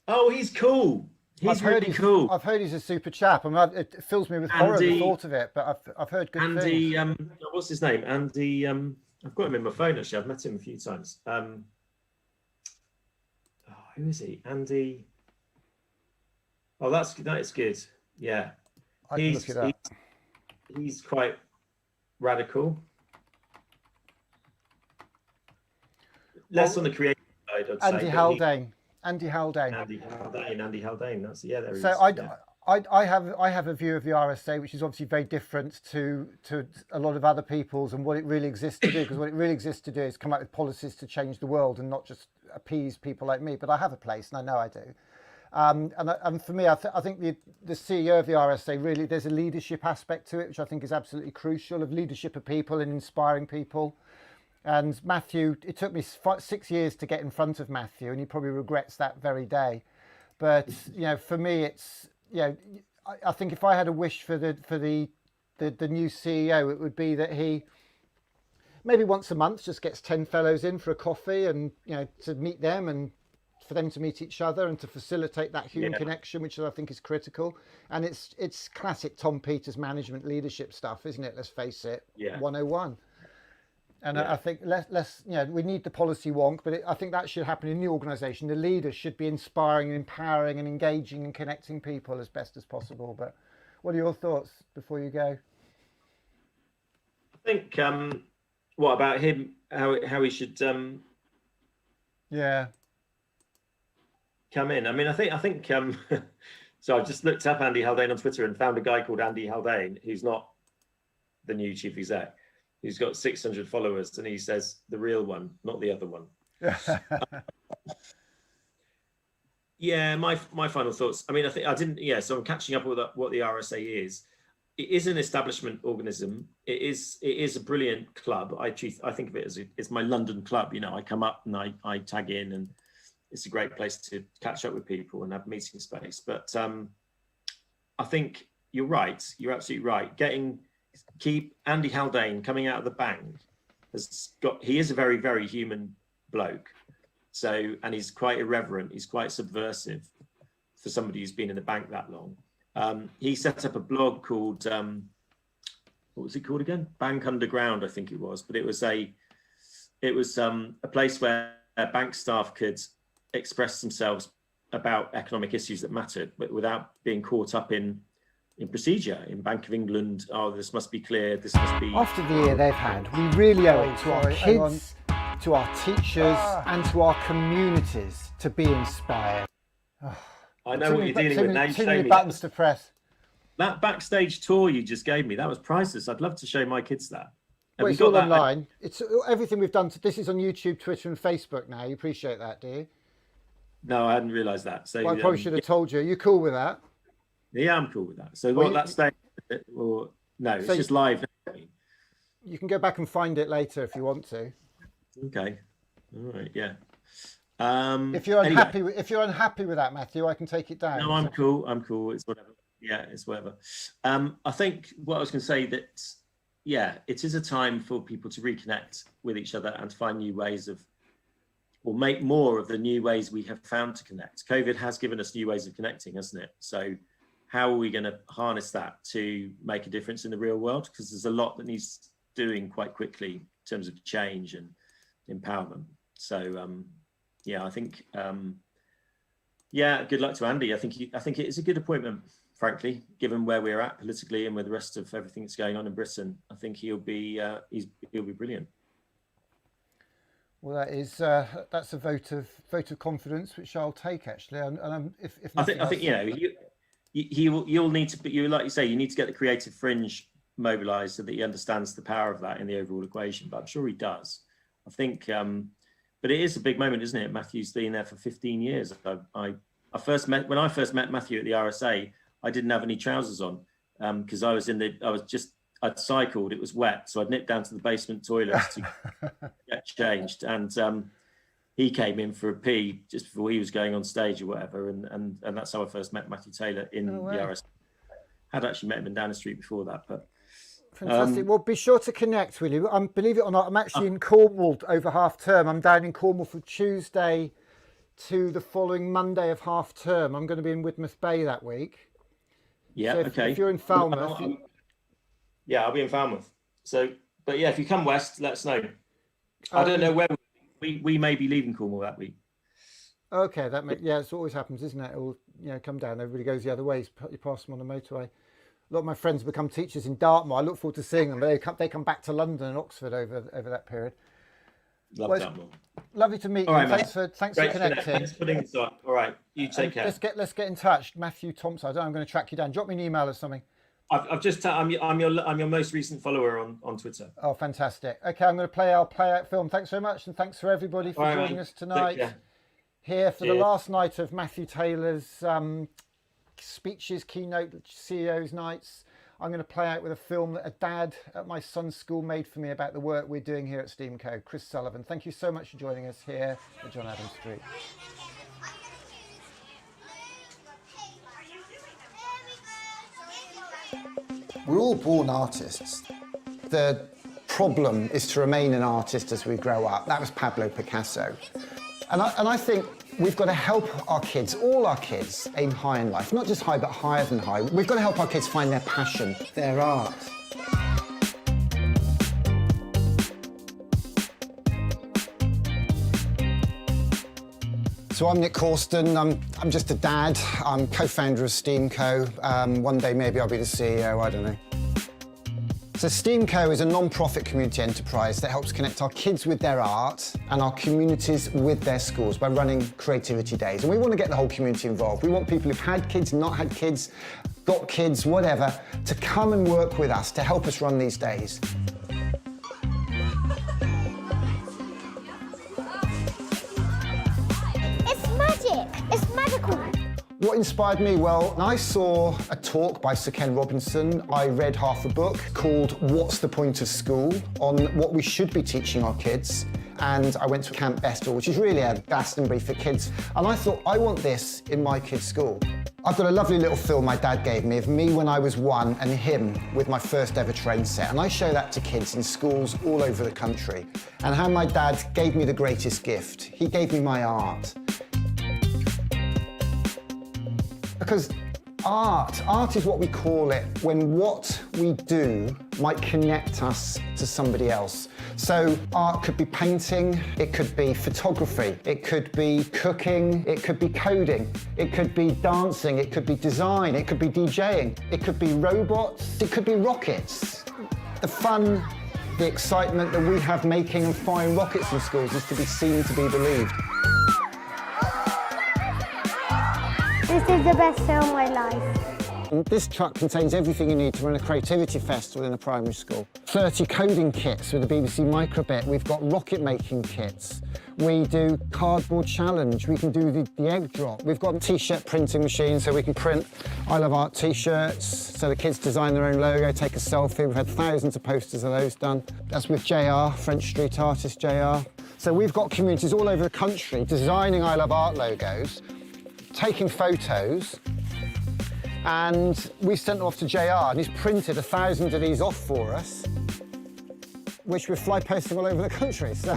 C: Oh, he's cool. He's really cool.
D: I've heard he's a super chap. I mean, it fills me with horror the thought of it, but I've heard good things.
C: What's his name? Andy. I've got him in my phone actually. I've met him a few times. Who is he? Andy. Oh, that is good. Yeah,
D: I can look it up.
C: He's quite radical. Less on the creative side, I'd
D: Andy
C: say.
D: Haldane. Andy Haldane.
C: Andy Haldane. That's there he
D: So
C: is.
D: I have a view of the RSA which is obviously very different to a lot of other people's and what it really exists to do. Because what it really exists to do is come up with policies to change the world and not just appease people like me. But I have a place, and I know I do. And for me, I think the CEO of the RSA, really, there's a leadership aspect to it, which I think is absolutely crucial, of leadership of people and inspiring people. And Matthew, it took me 6 years to get in front of Matthew, and he probably regrets that very day. But for me, it's I think if I had a wish for the new CEO, it would be that he maybe once a month, just gets 10 fellows in for a coffee, and to meet them and for them to meet each other and to facilitate that human connection, which I think is critical. And it's classic Tom Peters management leadership stuff, isn't it? Let's face it, 101. And I think less, we need the policy wonk, but I think that should happen in the organisation. The leaders should be inspiring and empowering and engaging and connecting people as best as possible. But what are your thoughts before you go?
C: I think, what about him, how he should come in? I mean, I think so I've just looked up Andy Haldane on Twitter and found a guy called Andy Haldane, who's not the new chief exec, who's got 600 followers, and he says the real one, not the other one. My final thoughts. I mean, I think I didn't. So I'm catching up with what the RSA is. It is an establishment organism. It is a brilliant club. I think of it as it's my London club. I come up and I tag in, and it's a great place to catch up with people and have meeting space. But I think you're right. You're absolutely right. Keep Andy Haldane coming out of the bank he is a very, very human bloke. So, and he's quite irreverent. He's quite subversive for somebody who's been in the bank that long. He set up a blog called, what was it called again? Bank Underground, I think it was. But it was a place where bank staff could express themselves about economic issues that mattered, but without being caught up in procedure. In Bank of England, this must be clear, this must be...
D: After the year they've had, we really owe it to our kids, to our teachers, and to our communities to be inspired.
C: I know what you're dealing with now.
D: Too many buttons to press.
C: That backstage tour you just gave me, that was priceless. I'd love to show my kids that.
D: Well, it's all online. It's everything we've done. This is on YouTube, Twitter and Facebook now. You appreciate that, do you?
C: No, I hadn't realised that. So
D: I probably should have told you. Are you cool with that?
C: Yeah, I'm cool with that. So that stage, or no, it's just live.
D: You can go back and find it later if you want to.
C: Okay. All right. Yeah.
D: If you're unhappy, if you're unhappy with that, Matthew, I can take it down.
C: No, I'm cool. I'm cool. It's whatever. Yeah, it's whatever. I think what I was going to say that, it is a time for people to reconnect with each other and to find new ways of, or make more of the new ways we have found to connect. COVID has given us new ways of connecting, hasn't it? So how are we going to harness that to make a difference in the real world? Because there's a lot that needs doing quite quickly in terms of change and empowerment. So, I think, good luck to Andy. I think it is a good appointment, frankly, given where we're at politically and with the rest of everything that's going on in Britain. I think he'll be brilliant.
D: Well, that's a vote of confidence, which I'll take actually. And if
C: I think you'll need to, like you say, you need to get the creative fringe mobilised so that he understands the power of that in the overall equation. But I'm sure he does. I think, but it is a big moment, isn't it? Matthew's been there for 15 years. When I first met Matthew at the RSA, I didn't have any trousers on because I'd cycled, it was wet, so I'd nipped down to the basement toilets to get changed, and he came in for a pee just before he was going on stage or whatever, and that's how I first met Matthew Taylor in the RSA. I'd actually met him in Downing Street before that, but
D: fantastic. Well, be sure to connect, will you? Believe it or not, I'm actually in Cornwall over half term. I'm down in Cornwall from Tuesday to the following Monday of half term. I'm going to be in Widmouth Bay that week.
C: Yeah,
D: so if you're in Falmouth...
C: I'll be in Falmouth. So, but if you come west, let us know. I don't know where we may be leaving Cornwall that week.
D: Okay, it always happens, isn't it? It will, come down. Everybody goes the other way. You pass them on the motorway. A lot of my friends become teachers in Dartmoor. I look forward to seeing them, but they come back to London and Oxford over that period.
C: Dartmoor.
D: Lovely to meet you.
C: Right,
D: thanks for connecting.
C: Thanks for putting this on. All right, you take care.
D: Let's get in touch, Matthew Thompson. I'm going to track you down. Drop me an email or something.
C: I've just I'm your most recent follower on Twitter.
D: Oh, fantastic. Okay, I'm going to play out film. Thanks very much, and thanks for everybody for joining us tonight here for the last night of Matthew Taylor's speeches, keynote CEO's nights. I'm going to play out with a film that a dad at my son's school made for me about the work we're doing here at Steamco. Chris Sullivan. Thank you so much for joining us here at John Adams Street. We're all born artists. The
G: problem is to remain an artist as we grow up. That was Pablo Picasso. And I think we've got to help our kids, all our kids, aim high in life. Not just high, but higher than high. We've got to help our kids find their passion, their art. So I'm Nick Corsten. I'm just a dad. I'm co-founder of STEAMco. One day maybe I'll be the CEO, I don't know. So STEAMco is a non-profit community enterprise that helps connect our kids with their art and our communities with their schools by running creativity days. And we want to get the whole community involved. We want people who've had kids, not had kids, got kids, whatever, to come and work with us to help us run these days.
H: It's magical.
G: What inspired me? Well, I saw a talk by Sir Ken Robinson. I read half a book called What's the Point of School? On what we should be teaching our kids. And I went to Camp Bestel, which is really a Glastonbury for kids. And I thought, I want this in my kids' school. I've got a lovely little film my dad gave me of me when I was 1 and him with my first ever train set. And I show that to kids in schools all over the country. And how my dad gave me the greatest gift. He gave me my art. Because art is what we call it when what we do might connect us to somebody else. So art could be painting, it could be photography, it could be cooking, it could be coding, it could be dancing, it could be design, it could be DJing, it could be robots, it could be rockets. The fun, the excitement that we have making and firing rockets in schools is to be seen, to be believed.
H: This is the best day of my life.
G: This truck contains everything you need to run a creativity festival in a primary school. 30 coding kits with the BBC Microbit. We've got rocket making kits. We do cardboard challenge. We can do the egg drop. We've got a t-shirt printing machine so we can print I Love Art t-shirts. So the kids design their own logo, take a selfie. We've had thousands of posters of those done. That's with JR, French street artist JR. So we've got communities all over the country designing I Love Art logos, taking photos, and we sent them off to JR, and he's printed 1,000 of these off for us, which we're fly posting all over the country. So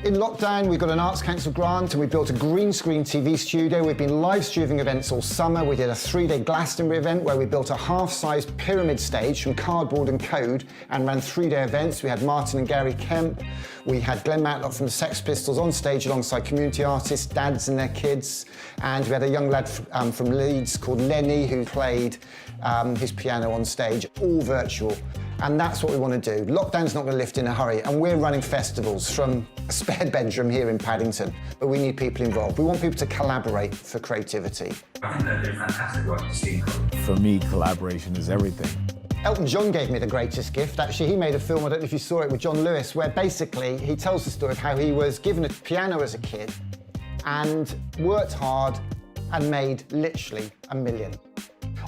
G: in lockdown, we got an Arts Council grant and we built a green screen TV studio. We've been live streaming events all summer. We did a 3-day Glastonbury event where we built a half-sized pyramid stage from cardboard and code and ran 3-day events. We had Martin and Gary Kemp. We had Glenn Matlock from the Sex Pistols on stage alongside community artists, dads and their kids. And we had a young lad from Leeds called Lenny who played his piano on stage, all virtual. And that's what we want to do. Lockdown's not going to lift in a hurry, and we're running festivals from a spare bedroom here in Paddington, but we need people involved. We want people to collaborate for creativity.
I: I think they're doing fantastic work with STEAMco.
J: For me, collaboration is everything.
G: Elton John gave me the greatest gift. Actually, he made a film, I don't know if you saw it, with John Lewis, where basically he tells the story of how he was given a piano as a kid and worked hard and made literally $1 million.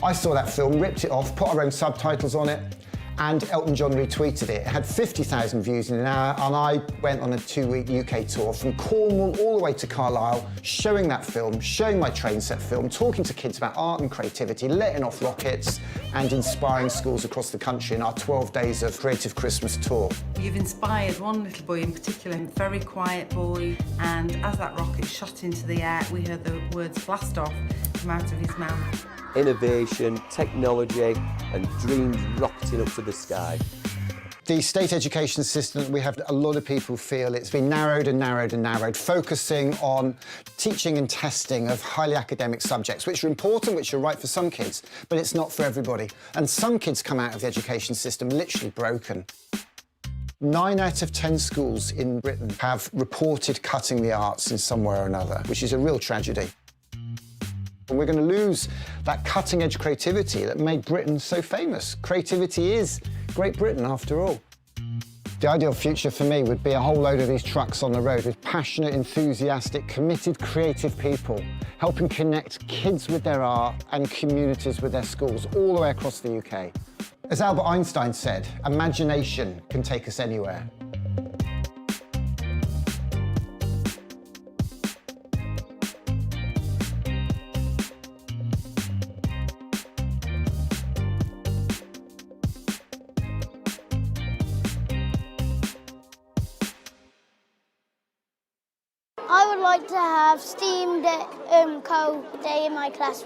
G: I saw that film, ripped it off, put our own subtitles on it, and Elton John retweeted it. It had 50,000 views in an hour, and I went on a 2-week UK tour from Cornwall all the way to Carlisle, showing that film, showing my train set film, talking to kids about art and creativity, letting off rockets, and inspiring schools across the country in our 12 days of Creative Christmas tour.
K: You've inspired one little boy in particular, a very quiet boy, and as that rocket shot into the air, we heard the words blast off come out of his mouth.
L: Innovation, technology, and dreams rocketing up to the sky.
G: The state education system, we have a lot of people feel it's been narrowed and narrowed and narrowed, focusing on teaching and testing of highly academic subjects, which are important, which are right for some kids, but it's not for everybody. And some kids come out of the education system literally broken. 9 out of 10 schools in Britain have reported cutting the arts in some way or another, which is a real tragedy. And we're going to lose that cutting-edge creativity that made Britain so famous. Creativity is Great Britain, after all. The ideal future for me would be a whole load of these trucks on the road with passionate, enthusiastic, committed, creative people, helping connect kids with their art and communities with their schools all the way across the UK. As Albert Einstein said, imagination can take us anywhere.
H: I would like to have STEAM day in my class.